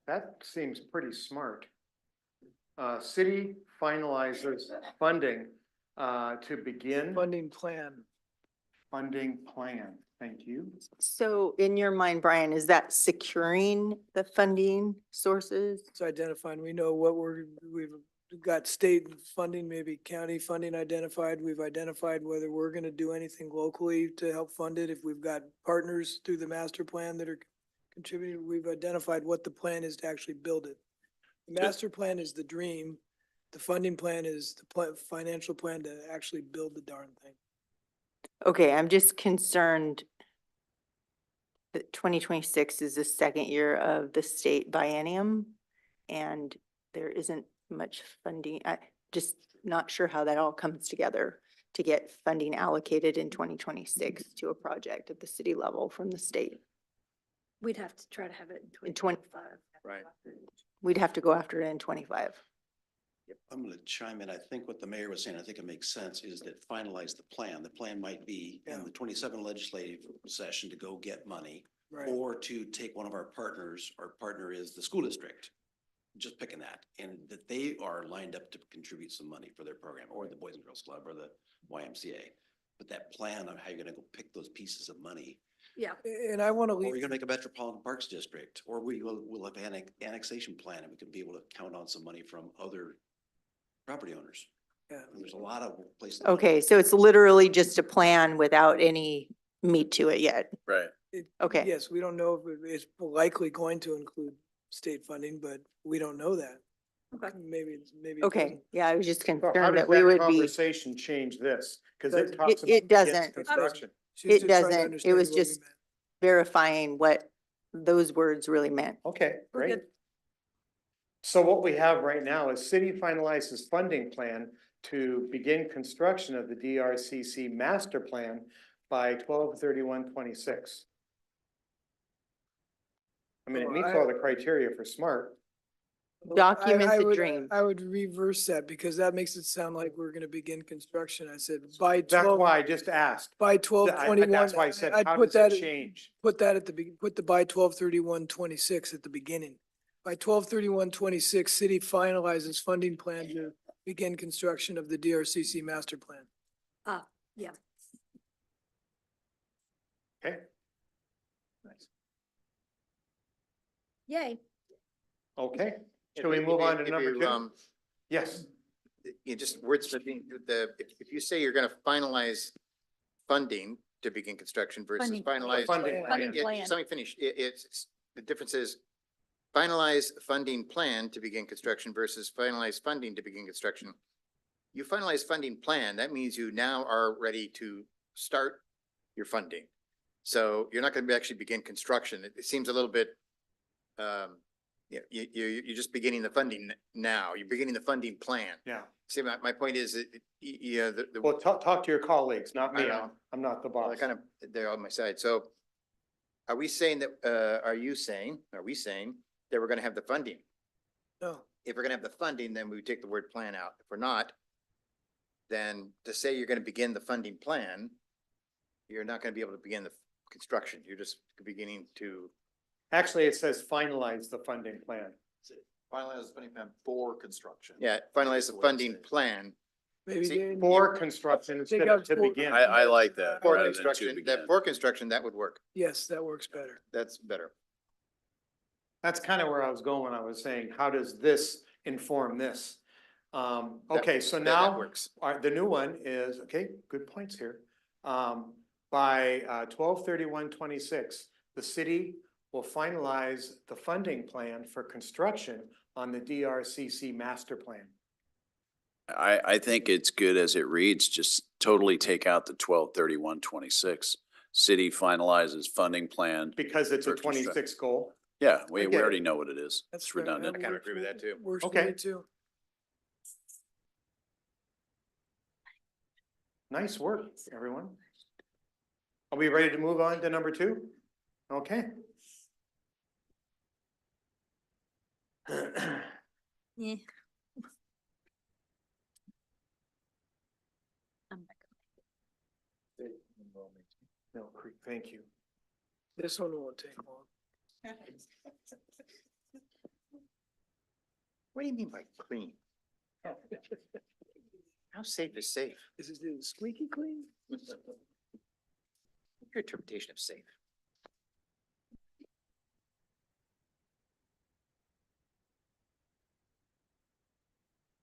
That seems pretty smart. City finalizes funding, to begin
Funding plan.
funding plan. Thank you.
So in your mind, Brian, is that securing the funding sources?
It's identifying, we know what we've got state funding, maybe county funding identified. We've identified whether we're gonna do anything locally to help fund it. If we've got partners through the master plan that are contributing, we've identified what the plan is to actually build it. The master plan is the dream. The funding plan is the financial plan to actually build the darn thing.
Okay, I'm just concerned that 2026 is the second year of the state biennium and there isn't much funding. I just not sure how that all comes together to get funding allocated in 2026 to a project at the city level from the state.
We'd have to try to have it in
In 20
2025.
Right.
We'd have to go after it in 25.
I'm gonna chime in. I think what the mayor was saying, I think it makes sense, is that finalize the plan. The plan might be
Yeah.
in the 27 legislative session to go get money.
Right.
Or to take one of our partners, our partner is the school district. Just picking that, and that they are lined up to contribute some money for their program, or the Boys and Girls Club, or the YMCA. But that plan on how you're gonna go pick those pieces of money,
Yeah.
And I want to
or you're
leave,
gonna make a Metropolitan Parks District, or we'll have annexation plan, and we can be able to count on some money from other property owners.
yeah.
And there's a lot of places.
Okay, so it's literally just a plan without any meat to it yet.
Right.
Okay.
Yes, we don't know if it's likely going to include state funding, but we don't know that.
Okay.
Maybe, maybe. it
Okay,
doesn't.
yeah, I was just
So how
concerned
does
that we
that
would be,
conversation change this? Cause it
It-
talks about.
it
begins
doesn't.
Construction.
She's
it
just trying to
doesn't, it
understand
was
what we
just
meant.
verifying what those words really meant.
Okay,
We're
great.
good.
So what we have right now is city finalizes funding plan to begin construction of the DRCC master plan by 12/31/26. I mean, it
Well,
meets
I-
all the criteria for SMART.
Document
I
the
would-
dream.
I would reverse that because that makes it sound like we're gonna begin construction. I said by
That's
12,
why I just asked.
by 12/21.
That's why I said,
I'd
how
put
does it
that,
change?
put that at the, put the by 12/31/26 at the beginning. By 12/31/26, city finalizes funding plan to begin construction of the DRCC master plan.
Yeah.
Okay. Nice.
Yay.
Okay,
If
shall we
you-
move
if
on
you-
to
if
number
you,
two? Yes,
You just wordsmithing, if you say you're gonna finalize funding to begin construction versus
Funding.
finalize.
Funding
Funding
Yeah,
plan.
just let me finish. The difference is finalize funding plan to begin construction versus finalize funding to begin construction. You finalize funding plan, that means you now are ready to start your funding. So you're not gonna actually begin construction. It seems a little bit, you're just beginning the funding now. You're beginning the funding plan.
yeah.
See, my point is, yeah,
Well, talk to your colleagues, not me.
I know.
I'm not the
well,
boss.
they're kind of, they're on my side. So are we saying that, are we saying that we're gonna have the funding?
No,
If we're gonna have the funding, then we take the word plan out. If we're not, then to say you're gonna begin the funding plan, you're not gonna be able to begin the construction. You're just beginning to.
Actually, it says finalize the funding plan.
Finalize the funding plan for construction.
Yeah, finalize the funding plan
maybe.
See,
they-
For construction instead of
out
to
for-
begin.
I like that.
for
rather than to
construction,
begin.
that for construction, that would work.
Yes, that works better.
That's better.
That's kind of where I was going when I was saying, how does this inform this? Okay, so
That
now,
works.
the new one is, okay, good points here. By 12/31/26, the city will finalize the funding plan for construction on the DRCC master plan.
I think it's good as it reads, just totally take out the 12/31/26. City finalizes funding plan.
Because it's a
For construct-
26 goal.
Yeah,
I
we
get it.
already know what it is.
That's
It's
fair.
redundant.
I kinda agree with that too.
Works for
Okay.
me too.
Nice work, everyone. Are we ready to move on to number two? Okay.
Yeah. I'm back.
Mill Creek, thank you.
This one won't take long.
What do you mean by clean? How safe is safe?
Is it squeaky clean?
What's your interpretation of safe?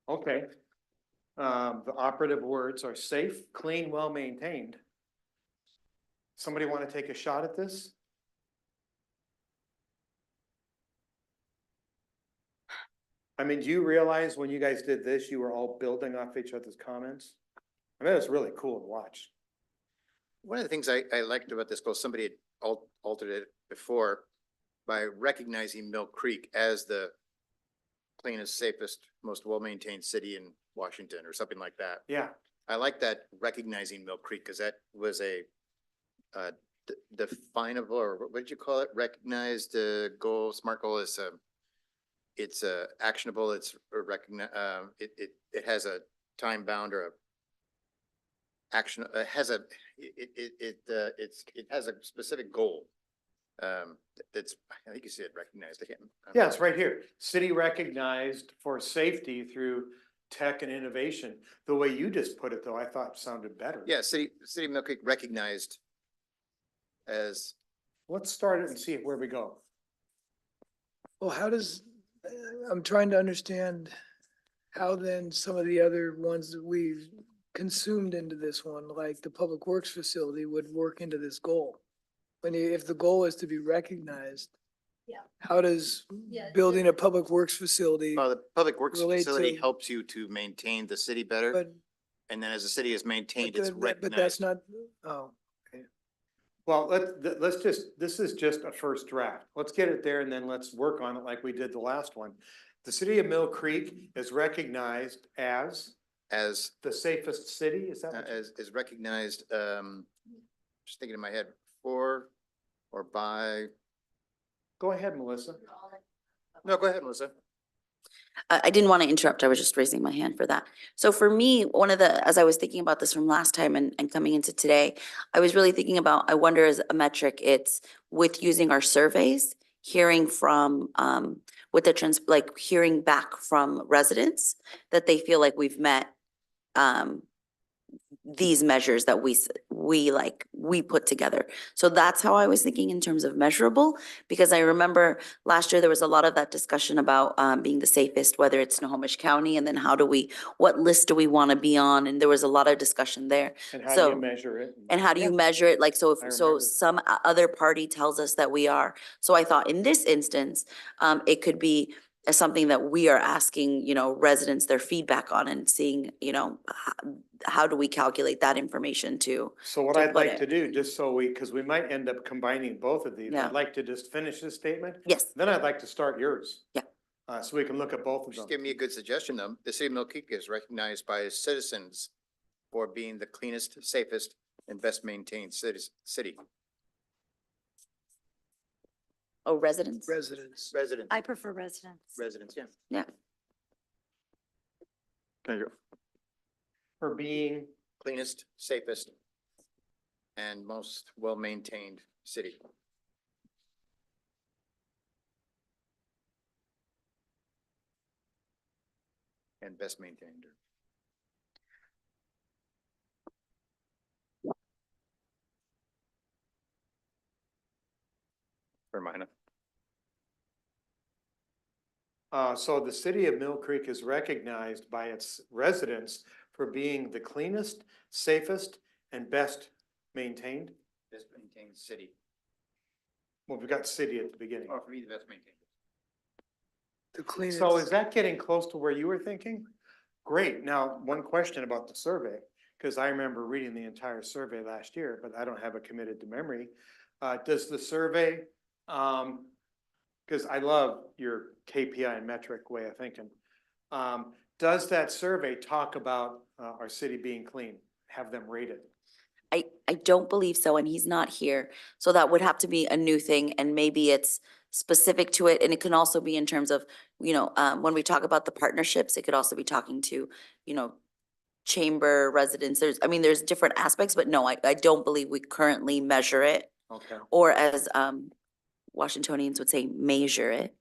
Okay. The operative words are safe, clean, well-maintained. Somebody want to take a shot at this? I mean, do you realize when you guys did this, you were all building off each other's comments? I mean, it was really cool to watch.
One of the things I liked about this goal, somebody had altered it before by recognizing Mill Creek as the cleanest, safest, most well-maintained city in Washington or something like that.
Yeah,
I like that recognizing Mill Creek because that was a definable, or what did you call it? Recognized goal, SMART goal is it's actionable, it's recognize, it has a time bound or a action, it has a, it has a specific goal. That's, I think you said recognized, I can't.
Yeah, it's right here. City recognized for safety through tech and innovation. The way you just put it, though, I thought sounded better.
Yeah, City of Mill Creek recognized as,
Let's start it and see where we go.
Well, how does, I'm trying to understand how then some of the other ones that we've consumed into this one, like the public works facility, would work into this goal. When you, if the goal is to be recognized.
Yeah.
How does
Yeah,
building a public works facility,
well, the Public Works
relate
facility
to-
helps you to maintain the city better.
but,
And then as the city is maintained, it's
but that's
recognized.
not, oh,
Well, let's just, this is just a first draft. Let's get it there and then let's work on it like we did the last one. The city of Mill Creek is recognized as
As,
the safest city, is that what you?
as recognized, just thinking in my head, for or by,
Go ahead, Melissa.
no, go ahead, Melissa.
I didn't want to interrupt. I was just raising my hand for that. So for me, one of the, as I was thinking about this from last time and coming into today, I was really thinking about, I wonder as a metric, it's with using our surveys, hearing from, with the like hearing back from residents that they feel like we've met, these measures that we put together. So that's how I was thinking in terms of measurable, because I remember last year there was a lot of that discussion about being the safest, whether it's Snohomish County, and then what list do we want to be on? And there was a lot of discussion there.
And how do
So-
you measure it?
And how do you
Yeah.
measure it? Like, so
I
if, so
remember.
some other party tells us that we are. So I thought in this instance, it could be something that we are asking, residents their feedback on and seeing, how do we calculate that information to?
So what
to
I'd
put
like
it.
to do, just so because we might end up combining both of these,
Yeah.
I'd like to just finish this statement.
Yes,
Then I'd like to start yours.
Yeah.
So we can look at both of
Just
them.
give me a good suggestion though. The city of Mill Creek is recognized by its citizens for being the cleanest, safest, and best maintained city.
oh, residents?
residents.
Residents,
I prefer residents.
residents, yeah.
Yeah,
There you go.
For being,
Cleanest, safest, and most well-maintained city. And best maintained. For mine.
so the city of Mill Creek is recognized by its residents for being the cleanest, safest, and best maintained.
Best maintained city.
Well, we've got city at the beginning.
Or for me, the best maintained.
The cleanest.
So is that getting close to where you were thinking? Great. Now, one question about the survey, because I remember reading the entire survey last year, but I don't have it committed to memory. Does the survey, because I love your KPI and metric way of thinking. Does that survey talk about our city being clean? Have them rated?
I don't believe so, and he's not here. So that would have to be a new thing, and maybe it's specific to it, and it can also be in terms of, when we talk about the partnerships, it could also be talking to, chamber residents. There's different aspects, but no, I don't believe we currently measure it,
Okay.
or as Washingtonians would say, measure it.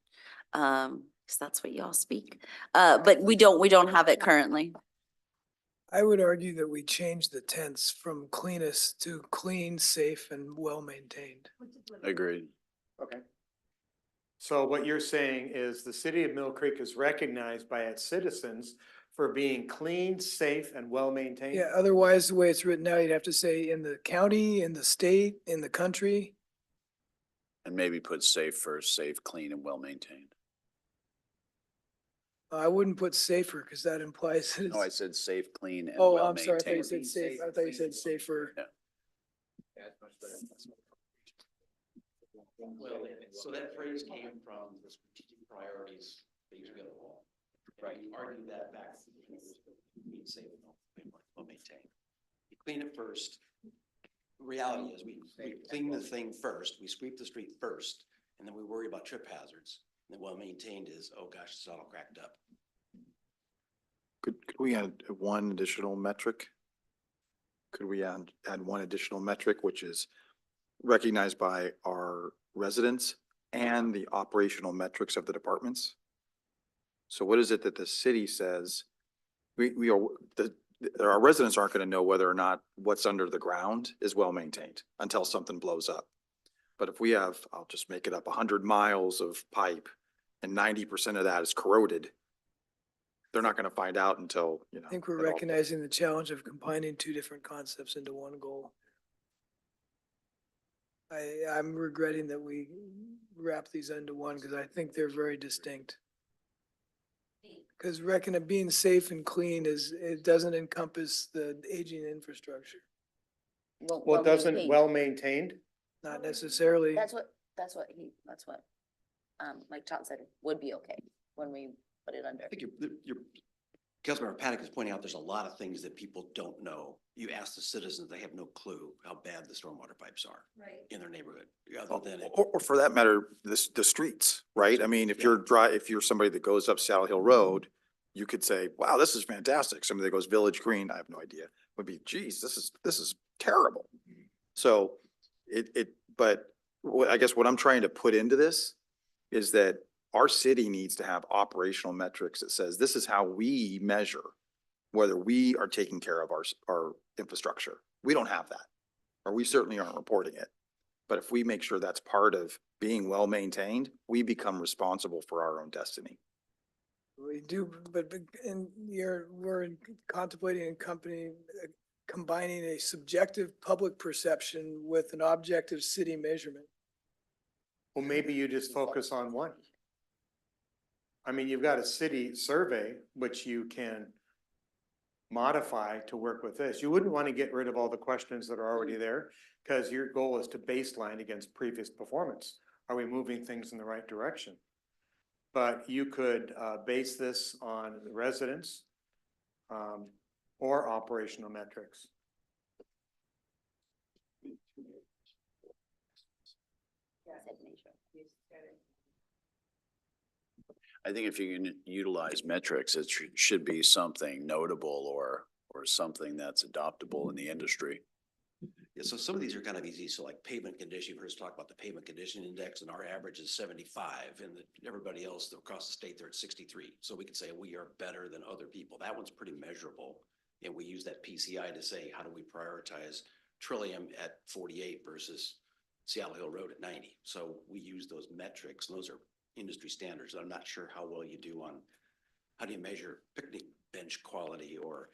Because that's what y'all speak. But we don't have it currently.
I would argue that we changed the tense from cleanest to clean, safe, and well-maintained.
Agreed.
Okay. So what you're saying is the city of Mill Creek is recognized by its citizens for being clean, safe, and well-maintained?
Yeah, otherwise, the way it's written now, you'd have to say in the county, in the state, in the country.
And maybe put safe first, safe, clean, and well-maintained.
I wouldn't put safer because that implies that
No, I
it's,
said safe, clean, and
oh, I'm sorry, I thought you
well-maintained.
said safe. I thought you said safer.
Well, so that phrase came from the strategic priorities that you together all. Right, you argued that back. Being safe and well maintained. You clean it first. Reality is we clean the thing first, we sweep the street first, and then we worry about trip hazards. And well-maintained is, oh gosh, it's all cracked up.
Could we add one additional metric? Could we add one additional metric, which is recognized by our residents and the operational metrics of the departments? So what is it that the city says? We are, our residents aren't going to know whether or not what's under the ground is well maintained until something blows up. But if we have, I'll just make it up, 100 miles of pipe and 90% of that is corroded, they're not going to find out until, you know.
I think we're
it all-
recognizing the challenge of combining two different concepts into one goal. I'm regretting that we wrap these into one because I think they're very distinct. Because being safe and clean it doesn't encompass the aging infrastructure,
Well, doesn't well-maintained?
not necessarily.
That's what Mike Chop said would be okay when we put it under.
I think your Councilmember Paddock is pointing out there's a lot of things that people don't know. You ask the citizens, they have no clue how bad the stormwater pipes are in their neighborhood. Other than it,
Or for that matter, the streets, right? I mean, if if you're somebody that goes up Saddle Hill Road, you could say, wow, this is fantastic. Somebody that goes Village Green, I have no idea, would be, geez, this is terrible. So but I guess what I'm trying to put into this is that our city needs to have operational metrics that says this is how we measure whether we are taking care of our infrastructure. We don't have that, or we certainly aren't reporting it. But if we make sure that's part of being well-maintained, we become responsible for our own destiny.
We do, but we're contemplating and combining a subjective public perception with an objective city measurement.
Well, maybe you just focus on one. I mean, you've got a city survey, which you can modify to work with this. You wouldn't want to get rid of all the questions that are already there because your goal is to baseline against previous performance. Are we moving things in the right direction? But you could base this on the residents or operational metrics.
I think if you can utilize metrics, it should be something notable or something that's adoptable in the industry.
yeah, so some of these are kind of easy. So like pavement condition, you've heard us talk about the pavement condition index, and our average is 75, and everybody else across the state, they're at 63. So we can say we are better than other people. That one's pretty measurable. And we use that PCI to say, how do we prioritize Trillium at 48 versus Seattle Hill Road at 90? So we use those metrics, and those are industry standards. I'm not sure how well you do on, how do you measure picnic bench quality or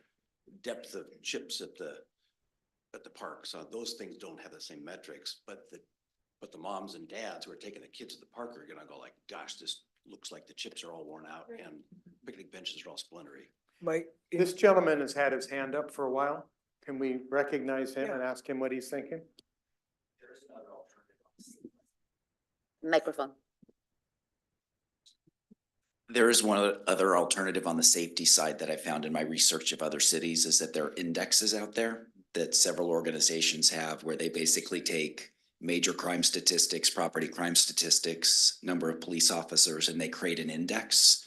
depth of chips at the park. So those things don't have the same metrics, but the moms and dads who are taking the kids to the park are gonna go like, gosh, this looks like the chips are all worn out and picnic benches are all splintery.
Mike?
This gentleman has had his hand up for a while. Can we recognize him and ask him what he's thinking?
Microphone.
There is one other alternative on the safety side that I found in my research of other cities is that there are indexes out there that several organizations have where they basically take major crime statistics, property crime statistics, number of police officers, and they create an index.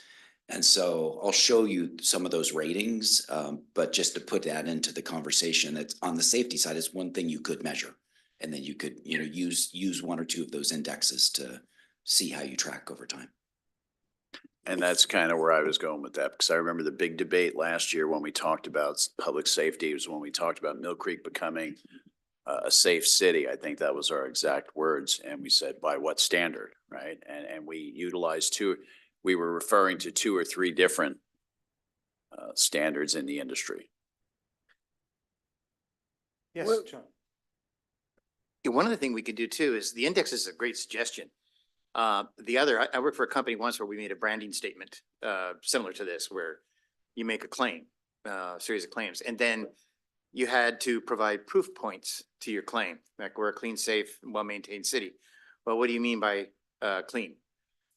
And so I'll show you some of those ratings, but just to put that into the conversation, that's on the safety side is one thing you could measure. And then you could, use one or two of those indexes to see how you track over time.
And that's kind of where I was going with that, because I remember the big debate last year when we talked about public safety, was when we talked about Mill Creek becoming a safe city. I think that was our exact words. And we said, by what standard, right? And we utilized we were referring to 2 or 3 different standards in the industry.
Yes,
Well-
John.
Yeah, one other thing we could do too is the index is a great suggestion. The other, I worked for a company once where we made a branding statement, similar to this, where you make a claim, series of claims, and then you had to provide proof points to your claim, like we're a clean, safe, well-maintained city. Well, what do you mean by, clean?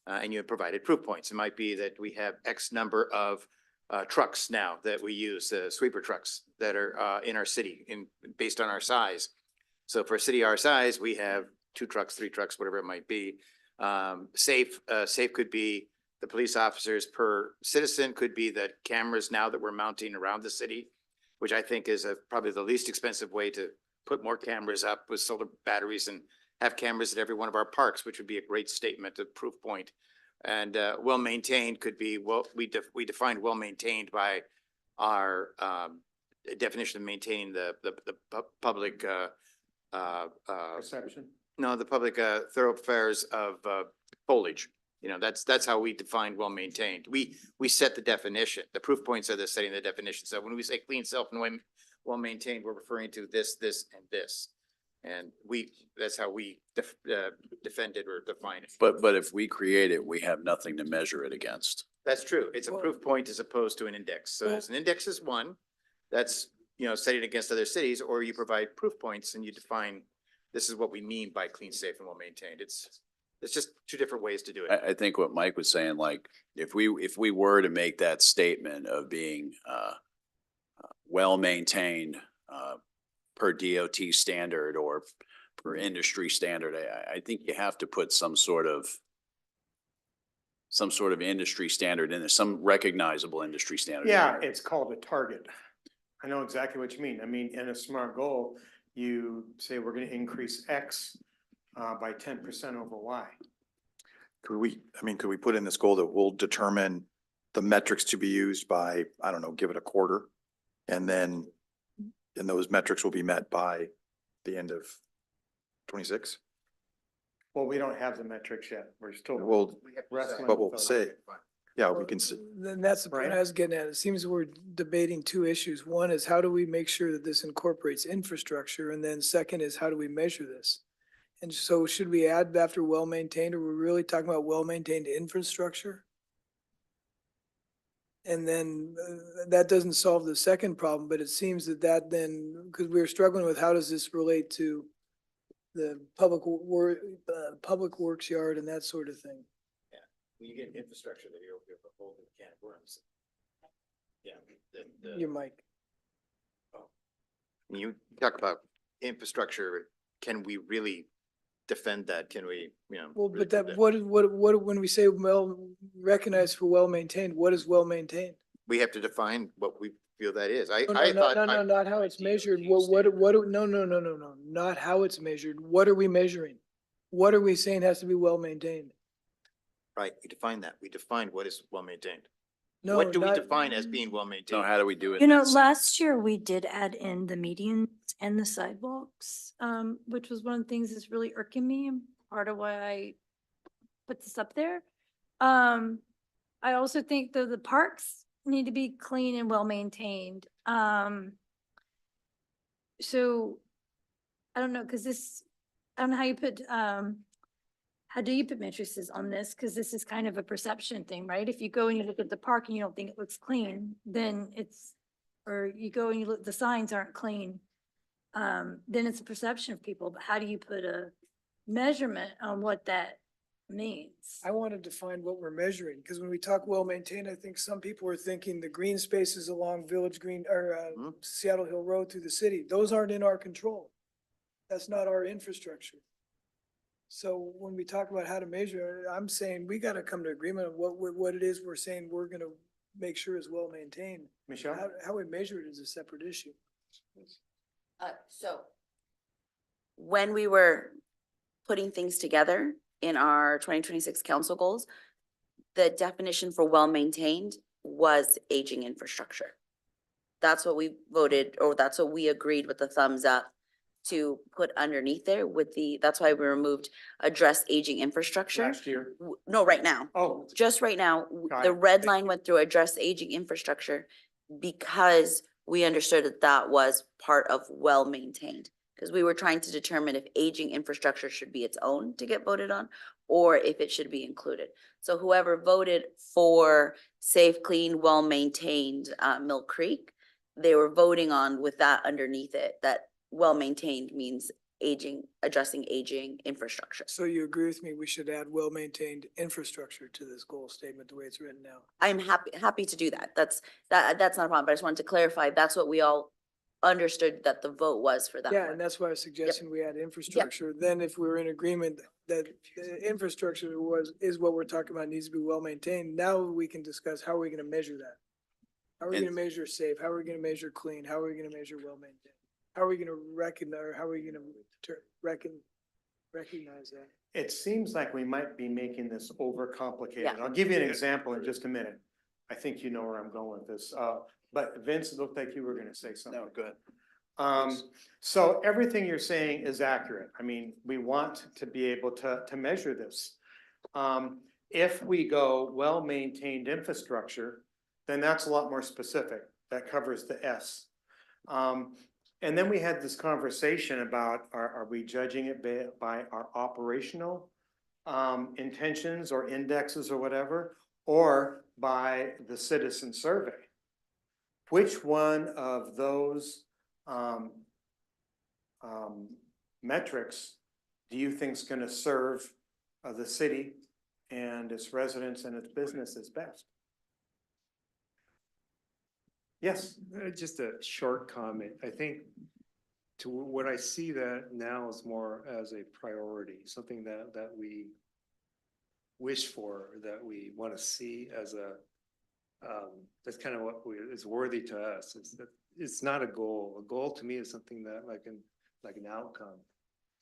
And you have provided proof points. It might be that we have X number of, trucks now that we use, sweeper trucks that are, in our city based on our size. So for a city our size, we have 2 trucks, 3 trucks, whatever it might be. Safe could be the police officers per citizen, could be the cameras now that we're mounting around the city, which I think is probably the least expensive way to put more cameras up with solar batteries and have cameras at every one of our parks, which would be a great statement, a proof point. And well-maintained could be, well, we define well-maintained by our definition of maintaining the public
Perception.
no, the public thoroughfares of foliage. You know, that's how we define well-maintained. We set the definition. The proof points are the setting the definition. So when we say clean, self and well-maintained, we're referring to this, and this. And that's how we defend it or define it.
But if we create it, we have nothing to measure it against.
That's true. It's a
Well-
proof point as opposed to an index. So
Well-
as an index is one, that's, you know, setting against other cities, or you provide proof points and you define, this is what we mean by clean, safe and well-maintained. It's just two different ways to do it.
I think what Mike was saying, like, if we were to make that statement of being well-maintained per DOT standard or per industry standard, I think you have to put some sort of industry standard in there, some recognizable industry standard. in
Yeah,
there.
it's called a target. I know exactly what you mean. I mean, in a SMART goal, you say we're gonna increase X by 10% over Y.
Could we put in this goal that we'll determine the metrics to be used by, I don't know, give it a quarter? And then, and those metrics will be met by the end of 26?
Well, we don't have the metrics yet. We're still.
Well,
wrestling
but we'll
with
say,
those.
yeah, we can,
Then that's the point
Right.
I was getting at. It seems we're debating two issues. One is how do we make sure that this incorporates infrastructure? And then second is how do we measure this? And so should we add after well-maintained, or we're really talking about well-maintained infrastructure? And then that doesn't solve the second problem, but it seems that then, because we were struggling with how does this relate to the public works yard and that sort of thing.
When you get infrastructure, that you're a whole can of worms. Yeah.
Your mic.
When you talk about infrastructure, can we really defend that? Can we, you know?
Well,
really
but
do
that, when we say well, recognized for well-maintained, what is well-maintained?
We have to define what we feel that is. I
No,
thought.
no, not how it's measured. What, no, not how it's measured. What are we measuring? What are we saying has to be well-maintained?
Right, we define that. We define what is well-maintained.
No,
What do we
not-
define as being
So
well-maintained?
how do we do it?
You know,
in that
last year we did add in the medians and the sidewalks, which was one of the things that's really irking me and part of why I put this up there. I also think that the parks need to be clean and well-maintained. So I don't know, because I don't know how you put, how do you put matrices on this? Because this is kind of a perception thing, right? If you go and you look at the park and you don't think it looks clean, then or you go and you look, the signs aren't clean. Then it's a perception of people, but how do you put a measurement on what that means?
I want to define what we're measuring, because when we talk well-maintained, I think some people are thinking the green spaces along Village Green or Seattle Hill Road through the city. Those aren't in our control. That's not our infrastructure. So when we talk about how to measure, I'm saying we got to come to agreement on what it is we're saying we're going to make sure is well-maintained.
Michelle?
How we measure it is a separate issue.
So when we were putting things together in our 2026 council goals, the definition for well-maintained was aging infrastructure. That's what we voted, or that's what we agreed with the thumbs up to put underneath there that's why we removed address aging infrastructure.
Last year.
No, right now.
Oh,
Just right now,
Got
the
it.
red
Thank
line went through address aging infrastructure because we understood that was part of well-maintained. Because we were trying to determine if aging infrastructure should be its own to get voted on, or if it should be included. So whoever voted for safe, clean, well-maintained Mill Creek, they were voting on with that underneath it, that well-maintained means addressing aging infrastructure.
So you agree with me, we should add well-maintained infrastructure to this goal statement, the way it's written now?
I'm happy to do that. That's not a problem, but I just wanted to clarify, that's what we all understood that the vote was for that
Yeah,
one.
and that's why I was suggesting we had infrastructure. Then if we're in agreement that the infrastructure is what we're talking about, needs to be well maintained, now we can discuss how are we gonna measure that? How are we
And-
gonna measure safe? How are we gonna measure clean? How are we gonna measure well maintained? How are we gonna recognize, or how are we gonna recognize that?
It seems like we might be making this overcomplicated.
Yeah.
I'll give you an example in just a minute. I think you know where I'm going with this. But Vince, it looked like you were gonna say something.
No, good.
So everything you're saying is accurate. I mean, we want to be able to measure this. If we go well-maintained infrastructure, then that's a lot more specific. That covers the S. And then we had this conversation about, are we judging it by our operational intentions or indexes or whatever, or by the citizen survey? Which one of those metrics do you think is going to serve the city and its residents and its businesses best? Yes.
Just a short comment. I think to what I see that now is more as a priority, something that we wish for, that we want to see as a, that's kind of what is worthy to us. It's not a goal. A goal to me is something that like an outcome.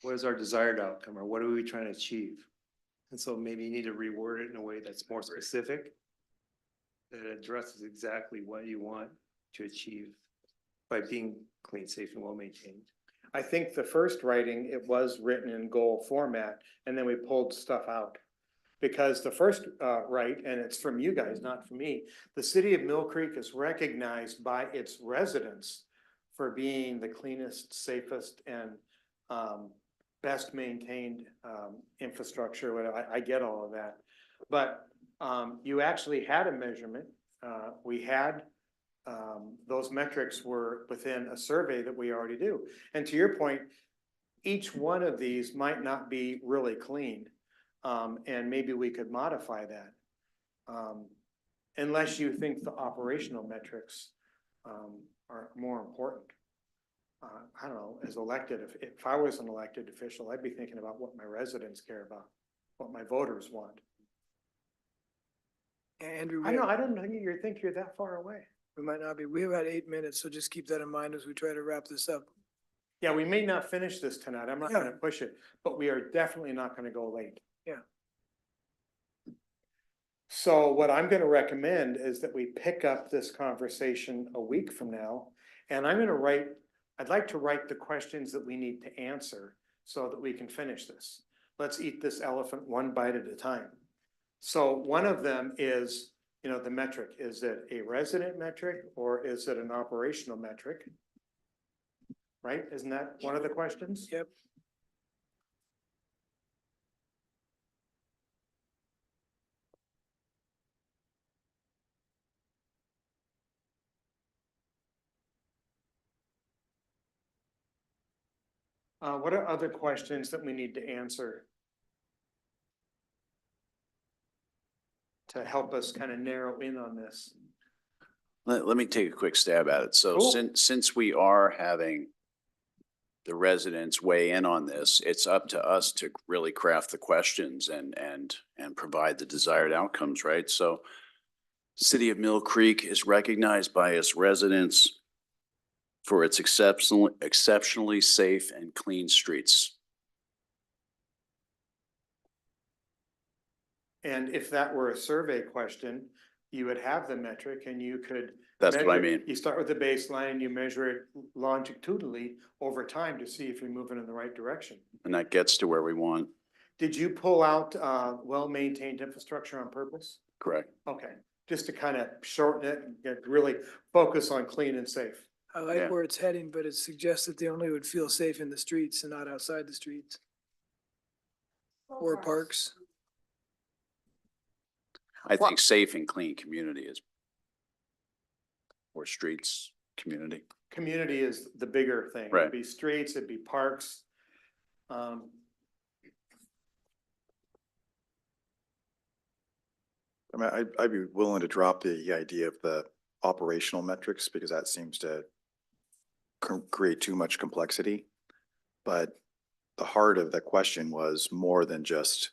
What is our desired outcome, or what are we trying to achieve? And so maybe you need to reword it in a way that's more specific, that addresses exactly what you want to achieve by being clean, safe, and well maintained.
I think the first writing, it was written in goal format, and then we pulled stuff out. Because the first right, and it's from you guys, not from me, the city of Mill Creek is recognized by its residents for being the cleanest, safest, and best maintained infrastructure. I get all of that. But you actually had a measurement. We had those metrics were within a survey that we already do. And to your point, each one of these might not be really clean. And maybe we could modify that. Unless you think the operational metrics are more important. I don't know, as elected, if I was an elected official, I'd be thinking about what my residents care about, what my voters want.
Andrew,
I don't think you're that far away.
we might not be. We have about 8 minutes, so just keep that in mind as we try to wrap this up.
Yeah, we may not finish this tonight. I'm not gonna push it, but we are definitely not gonna go late.
Yeah.
So what I'm gonna recommend is that we pick up this conversation a week from now. And I'd like to write the questions that we need to answer so that we can finish this. Let's eat this elephant one bite at a time. So one of them is, the metric. Is it a resident metric or is it an operational metric? Right? Isn't that one of the questions?
Yep.
What are other questions that we need to answer to help us kind of narrow in on this?
Let me take a quick stab at it. So
Cool.
since we are having the residents weigh in on this, it's up to us to really craft the questions and provide the desired outcomes, right? So City of Mill Creek is recognized by its residents for its exceptionally safe and clean streets.
And if that were a survey question, you would have the metric and you could.
That's what I
measure-
mean.
You start with the baseline and you measure it longitudinally over time to see if you're moving in the right direction.
And that gets to where we want,
Did you pull out well-maintained infrastructure on purpose?
correct?
Okay, just to kind of shorten it and really focus on clean and safe.
I like
Yeah.
where it's heading, but it suggests that they only would feel safe in the streets and not outside the streets or parks.
I think safe and clean community is, or streets, community.
Community is the bigger thing.
Right.
It'd be streets, it'd be parks.
I mean, I'd be willing to drop the idea of the operational metrics because that seems to
create too much complexity. But the heart of the question was more than just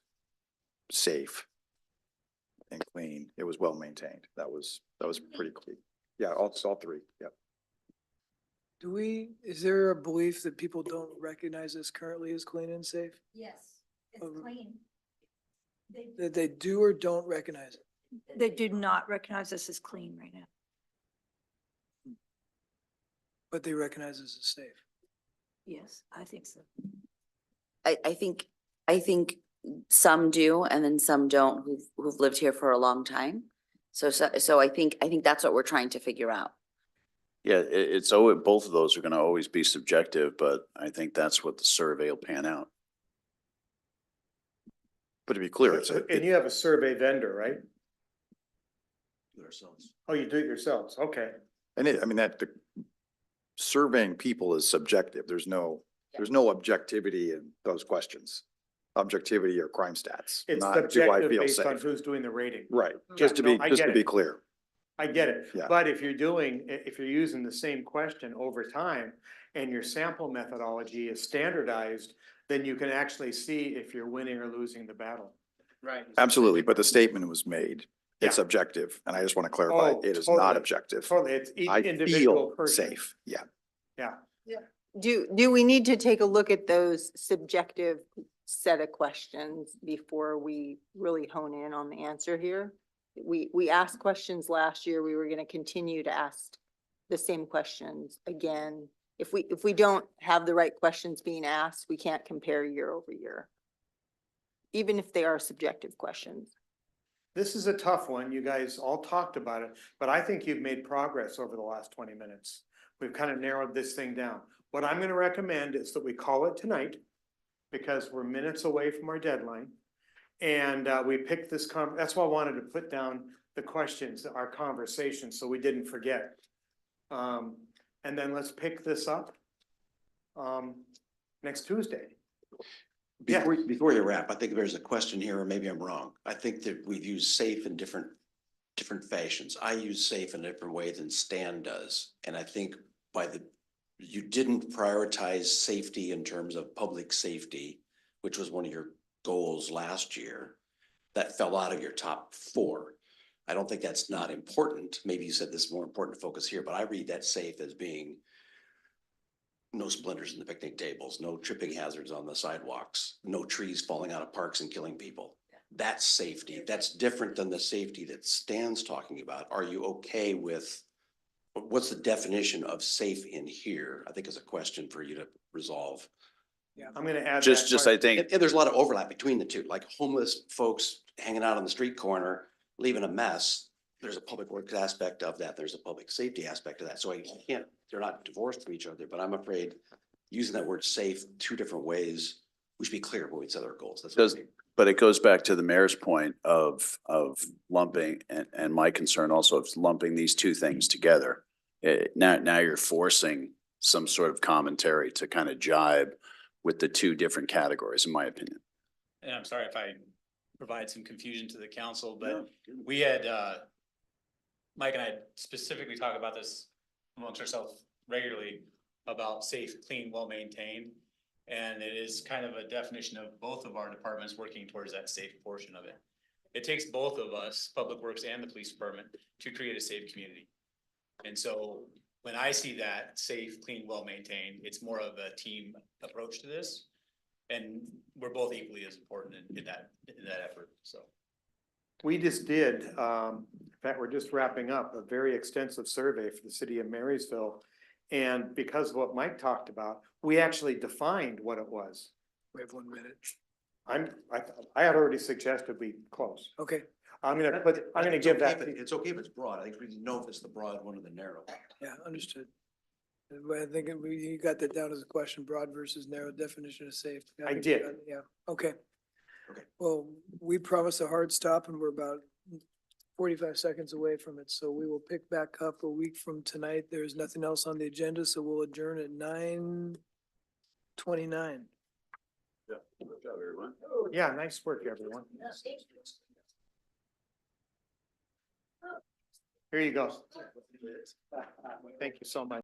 safe and clean. It was well maintained. That was pretty clear. Yeah, all three, yeah.
Is there a belief that people don't recognize this currently as clean and safe?
Yes,
it's
clean.
That they do or don't recognize it?
They do not recognize this as clean right now.
But they recognize this as safe.
Yes, I think so.
I think some do and then some don't who've lived here for a long time. So I think that's what we're trying to figure out.
Yeah, it's always, both of those are gonna always be subjective, but I think that's what the survey will pan out.
But to be clear, it's
And you have a survey vendor, right?
Ourselves.
Oh, you do it yourselves, okay.
and I mean, the surveying people is subjective. There's no objectivity in those questions. Objectivity or crime stats.
It's
not do I
subjective
feel
based on
safe.
who's doing the rating.
Right,
Yeah,
just to
no,
be,
I
just
get
to be
it.
clear.
I get it,
Yeah.
but if you're using the same question over time and your sample methodology is standardized, then you can actually see if you're winning or losing the battle.
Right.
Absolutely, but the statement was made. It's
Yeah.
objective, and I just want to clarify,
Oh,
it is
totally.
not objective.
Totally, it's each
I
individual
feel
person.
safe, yeah.
Yeah,
Do we need to take a look at those subjective set of questions before we really hone in on the answer here? We asked questions last year. We were gonna continue to ask the same questions again. If we don't have the right questions being asked, we can't compare year over year. Even if they are subjective questions.
this is a tough one. You guys all talked about it, but I think you've made progress over the last 20 minutes. We've kind of narrowed this thing down. What I'm gonna recommend is that we call it tonight because we're minutes away from our deadline. And we picked this that's why I wanted to put down the questions, our conversation, so we didn't forget. And then let's pick this up next Tuesday. Yeah.
Before you wrap, I think there's a question here, or maybe I'm wrong. I think that we've used safe in different fashions. I use safe in a different way than Stan does. And I think you didn't prioritize safety in terms of public safety, which was one of your goals last year. That fell out of your top 4. I don't think that's not important. Maybe you said this is more important to focus here, but I read that safe as being no splinters in the picnic tables, no tripping hazards on the sidewalks, no trees falling out of parks and killing people. That's safety. That's different than the safety that Stan's talking about. Are you okay with, what's the definition of safe in here? I think is a question for you to resolve.
Yeah, I'm gonna add.
Just
that
I think,
And there's a lot of overlap between the two, like homeless folks hanging out on the street corner, leaving a mess. There's a public works aspect of that. There's a public safety aspect of that. So they're not divorced from each other, but I'm afraid using that word safe 2 different ways, we should be clear when we set our goals. That's what I mean.
but it goes back to the mayor's point of lumping and my concern also of lumping these 2 things together. Now you're forcing some sort of commentary to kind of jibe with the 2 different categories, in my opinion.
And I'm sorry if I provide some confusion to the council, but we had, Mike and I specifically talk about this amongst ourselves regularly about safe, clean, well-maintained. And it is kind of a definition of both of our departments working towards that safe portion of it. It takes both of us, Public Works and the Police Department, to create a safe community. And so when I see that safe, clean, well-maintained, it's more of a team approach to this. And we're both equally as important in that effort, so.
We just did, in fact, we're just wrapping up a very extensive survey for the city of Marysville. And because of what Mike talked about, we actually defined what it was.
We have 1 minute.
I had already suggested we close.
Okay,
I'm gonna
It's
give
okay
that.
if it's okay if it's broad. I think we know if it's the broad one or the narrow.
yeah, understood. But I think you got that down as a question, broad versus narrow definition of safe.
I
think
did.
you got it, Yeah, okay.
Okay.
Well, we promised a hard stop and we're about 45 seconds away from it, so we will pick back up a week from tonight. There's nothing else on the agenda, so we'll adjourn at 9:29.
Yeah, good job, everyone.
Yeah, nice work, everyone. Here you go. Thank you so much.